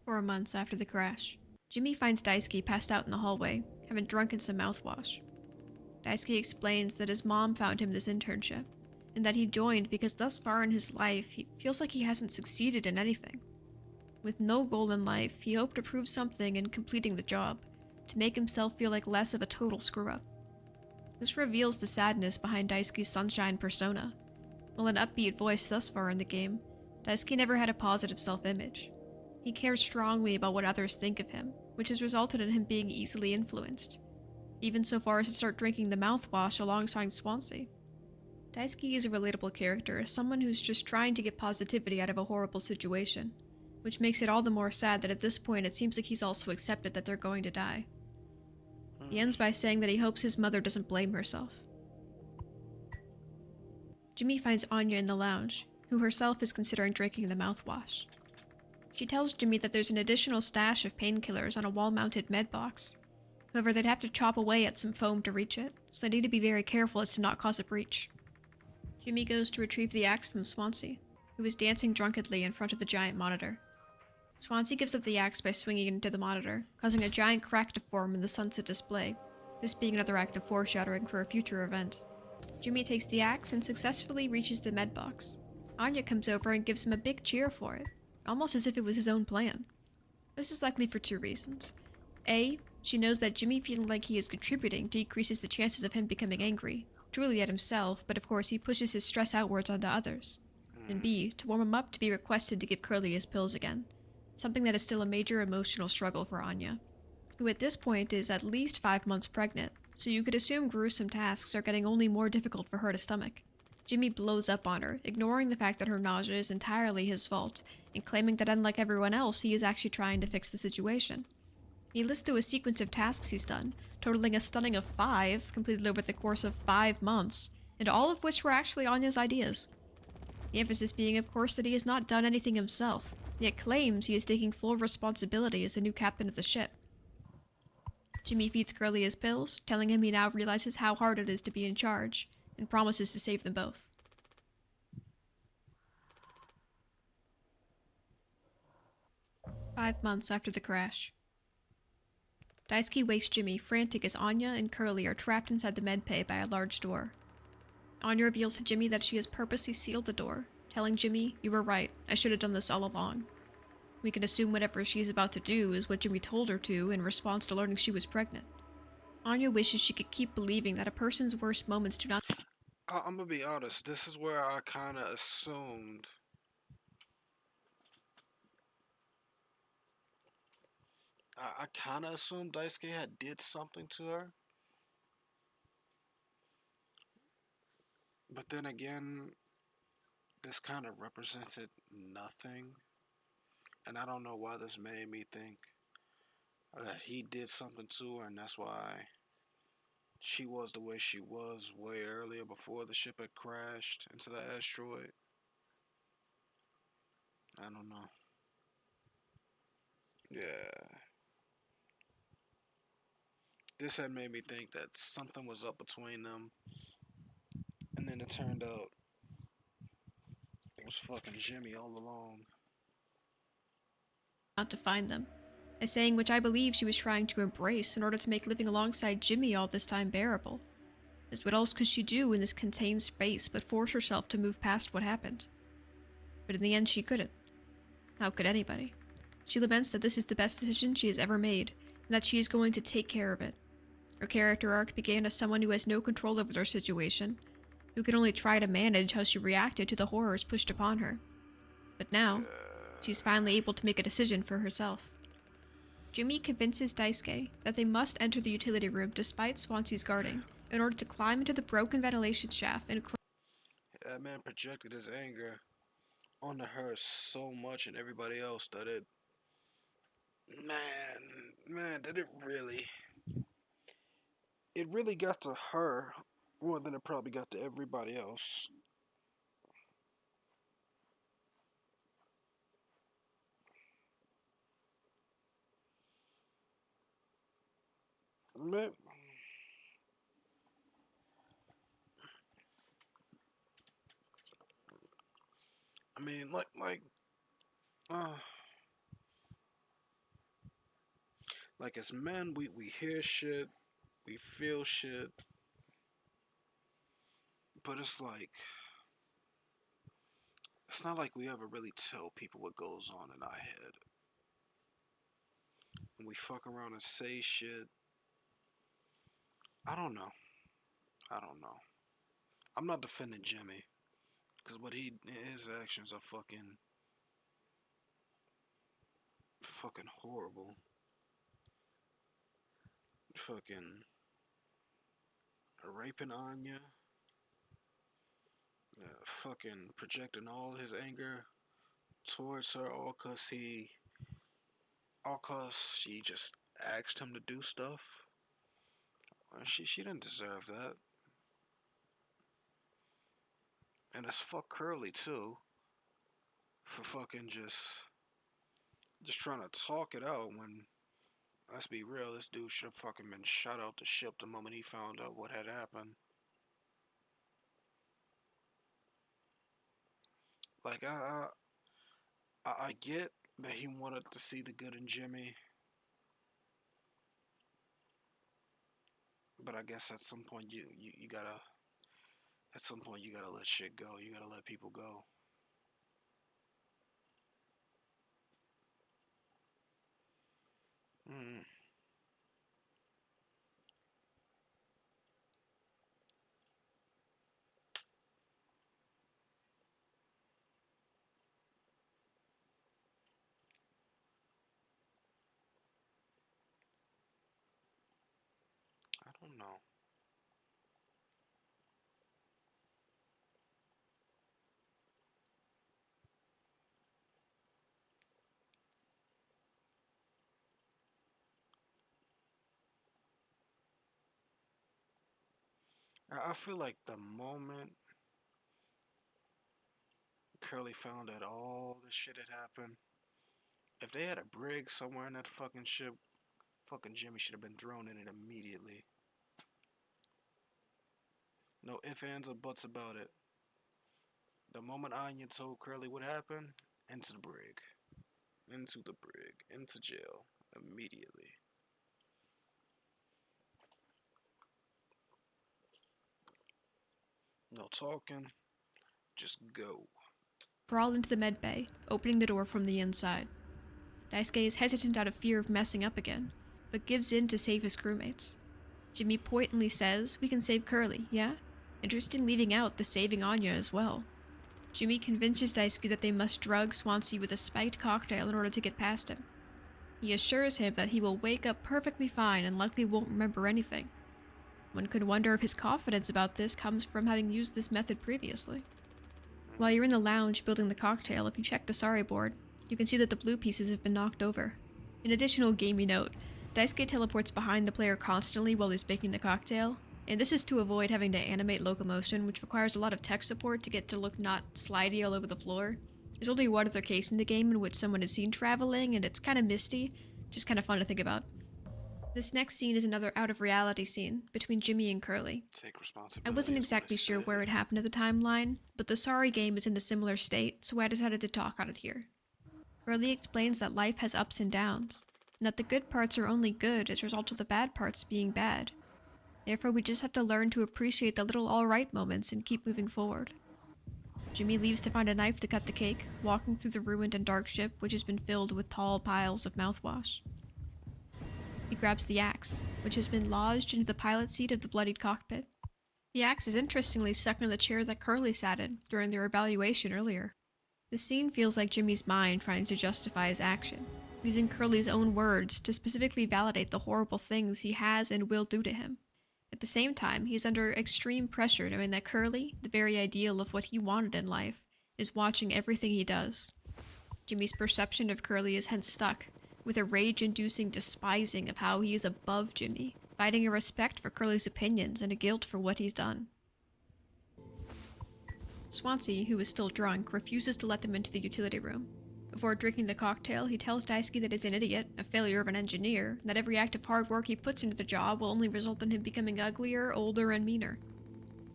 Four months after the crash, Jimmy finds Daisuke passed out in the hallway, having drunken some mouthwash. Daisuke explains that his mom found him this internship, and that he joined because thus far in his life, he feels like he hasn't succeeded in anything. With no goal in life, he hoped to prove something in completing the job, to make himself feel like less of a total screw-up. This reveals the sadness behind Daisuke's sunshine persona. While an upbeat voice thus far in the game, Daisuke never had a positive self-image. He cares strongly about what others think of him, which has resulted in him being easily influenced, even so far as to start drinking the mouthwash alongside Swansea. Daisuke is a relatable character, someone who's just trying to get positivity out of a horrible situation, which makes it all the more sad that at this point it seems like he's also accepted that they're going to die. He ends by saying that he hopes his mother doesn't blame herself. Jimmy finds Anya in the lounge, who herself is considering drinking the mouthwash. She tells Jimmy that there's an additional stash of painkillers on a wall-mounted med box. However, they'd have to chop away at some foam to reach it, so they need to be very careful as to not cause a breach. Jimmy goes to retrieve the axe from Swansea, who is dancing drunkenly in front of the giant monitor. Swansea gives up the axe by swinging it into the monitor, causing a giant crack to form in the sunset display, this being another act of foreshadowing for a future event. Jimmy takes the axe and successfully reaches the med box. Anya comes over and gives him a big cheer for it, almost as if it was his own plan. This is likely for two reasons. A, she knows that Jimmy feeling like he is contributing decreases the chances of him becoming angry, truly at himself, but of course he pushes his stress outwards onto others. And B, to warm him up to be requested to give Curly his pills again, something that is still a major emotional struggle for Anya. who at this point is at least 5 months pregnant, so you could assume gruesome tasks are getting only more difficult for her to stomach. Jimmy blows up on her, ignoring the fact that her nausea is entirely his fault, and claiming that unlike everyone else, he is actually trying to fix the situation. He lists through a sequence of tasks he's done, totaling a stunning of 5, completed over the course of 5 months, and all of which were actually Anya's ideas. The emphasis being, of course, that he has not done anything himself, yet claims he is taking full responsibility as the new captain of the ship. Jimmy feeds Curly his pills, telling him he now realizes how hard it is to be in charge, and promises to save them both. "5 months after the crash. Daisuke wakes Jimmy frantic as Anya and Curly are trapped inside the medbay by a large door. Anya reveals to Jimmy that she has purposely sealed the door, telling Jimmy, "You were right, I should have done this all along." We can assume whatever she's about to do is what Jimmy told her to in response to learning she was pregnant. Anya wishes she could keep believing that a person's worst moments do not... I'm gonna be honest, this is where I kind of assumed. I kind of assumed Daisuke had did something to her. But then again, this kind of represented nothing. And I don't know why this made me think that he did something to her, and that's why she was the way she was way earlier before the ship had crashed into the asteroid. I don't know. Yeah. This had made me think that something was up between them, and then it turned out it was fucking Jimmy all along. ...out to find them. A saying which I believe she was trying to embrace in order to make living alongside Jimmy all this time bearable. As what else could she do in this contained space but force herself to move past what happened? But in the end she couldn't. How could anybody? She laments that this is the best decision she has ever made, and that she is going to take care of it. Her character arc began as someone who has no control over their situation, who can only try to manage how she reacted to the horrors pushed upon her. But now, she's finally able to make a decision for herself. Jimmy convinces Daisuke that they must enter the utility room despite Swansea's guarding, in order to climb into the broken ventilation shaft and... That man projected his anger onto her so much and everybody else that it... Man, did it really... It really got to her more than it probably got to everybody else. Man, I mean, uh, like as men, we hear shit, we feel shit, but it's like, it's not like we ever really tell people what goes on in our head. And we fuck around and say shit. I don't know. I don't know. I'm not defending Jimmy, because his actions are fucking horrible. Fucking raping Anya. Fucking projecting all his anger towards her, all cause she just asked him to do stuff. She didn't deserve that. And it's fuck Curly too, for fucking just trying to talk it out when, let's be real, this dude should have fucking been shot out the ship the moment he found out what had happened. Like I get that he wanted to see the good in Jimmy, but I guess at some point you gotta let shit go. You gotta let people go. Mm. don't know. I feel like the moment Curly found out all this shit had happened, if they had a brig somewhere in that fucking ship, fucking Jimmy should have been thrown in it immediately. No ifs, ands, or buts about it. The moment Anya told Curly what happened, into the brig. Into the brig. Into jail. Immediately. No talking. Just go. Crawl into the med bay, opening the door from the inside. Daisuke is hesitant out of fear of messing up again, but gives in to save his crewmates. Jimmy pointedly says, "We can save Curly, yeah?" Interested in leaving out the saving Anya as well. Jimmy convinces Daisuke that they must drug Swansea with a spiked cocktail in order to get past him. He assures him that he will wake up perfectly fine and likely won't remember anything. One could wonder if his confidence about this comes from having used this method previously. While you're in the lounge building the cocktail, if you check the Sorry board, you can see that the blue pieces have been knocked over. An additional gamey note, Daisuke teleports behind the player constantly while he's making the cocktail, and this is to avoid having to animate locomotion, which requires a lot of tech support to get to look not slidey all over the floor. There's only one other case in the game in which someone is seen traveling, and it's kind of misty, just kind of fun to think about. This next scene is another out-of-reality scene between Jimmy and Curly. Take I responsibility. wasn't exactly sure where it happened in the timeline, but the Sorry game is in a similar state, so I decided to talk on it here. Curly explains that life has ups and downs, and that the good parts are only good as a result of the bad parts being bad. Therefore, we just have to learn to appreciate the little alright moments and keep moving forward. Jimmy leaves to find a knife to cut the cake, walking through the ruined and dark ship, which has been filled with tall piles of mouthwash. He grabs the axe, which has been lodged into the pilot seat of the bloodied cockpit. The axe is interestingly stuck in the chair that Curly sat in during their evaluation earlier. The scene feels like Jimmy's mind trying to justify his action, using Curly's own words to specifically validate the horrible things he has and will do to him. At the same time, he is under extreme pressure knowing that Curly, the very ideal of what he wanted in life, is watching everything he does. Jimmy's perception of Curly is hence stuck, with a rage-inducing despising of how he is above Jimmy, fighting a respect for Curly's opinions and a guilt for what he's done. Swansea, who is still drunk, refuses to let them into the utility room. Before drinking the cocktail, he tells Daisuke that he's an idiot, a failure of an engineer, and that every act of hard work he puts into the job will only result in him becoming uglier, older, and meaner.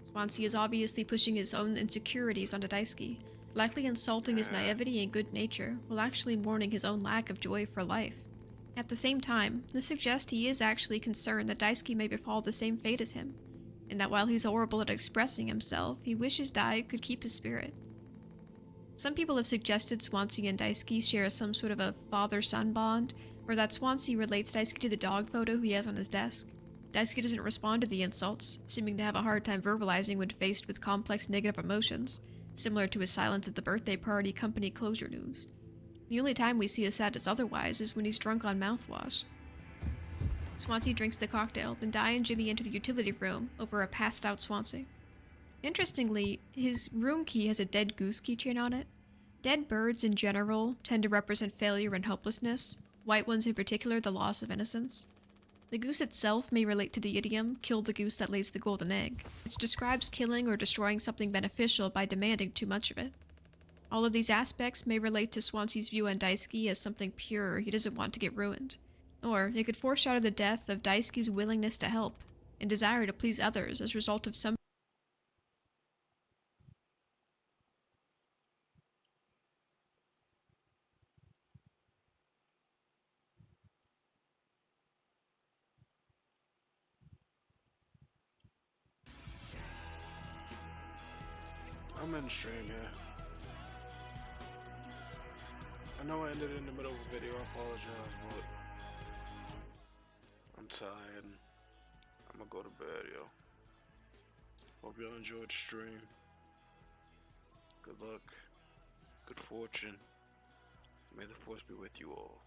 Swansea is obviously pushing his own insecurities onto Daisuke, likely insulting his naivety and good nature, while actually mourning his own lack of joy for life. At the same time, this suggests he is actually concerned that Daisuke may befall the same fate as him, and that while he's horrible at expressing himself, he wishes Dai could keep his spirit. Some people have suggested Swansea and Daisuke share some sort of a father-son bond, or that Swansea relates Daisuke to the dog photo he has on his desk. Daisuke doesn't respond to the insults, seeming to have a hard time verbalizing when faced with complex negative emotions, similar to his silence at the birthday party company closure news. The only time we see his sadness otherwise is when he's drunk on mouthwash. Swansea drinks the cocktail, then Dai and Jimmy enter the utility room over a passed-out Swansea. Interestingly, his room key has a dead goose keychain on it. Dead birds in general tend to represent failure and hopelessness, white ones in particular the loss of innocence. The goose itself may relate to the idiom, "kill the goose that lays the golden egg," which describes killing or destroying something beneficial by demanding too much of it. All of these aspects may relate to Swansea's view on Daisuke as something pure he doesn't want to get ruined. Or it could foreshadow the death of Daisuke's willingness to help, and desire to please others as a result of some I'm in the stream, yeah. I know I ended in the middle of a video, I apologize, but I'm tired. I'm gonna go to bed, yo. Hope y'all enjoyed the stream. Good luck. Good fortune. May the force be with you all.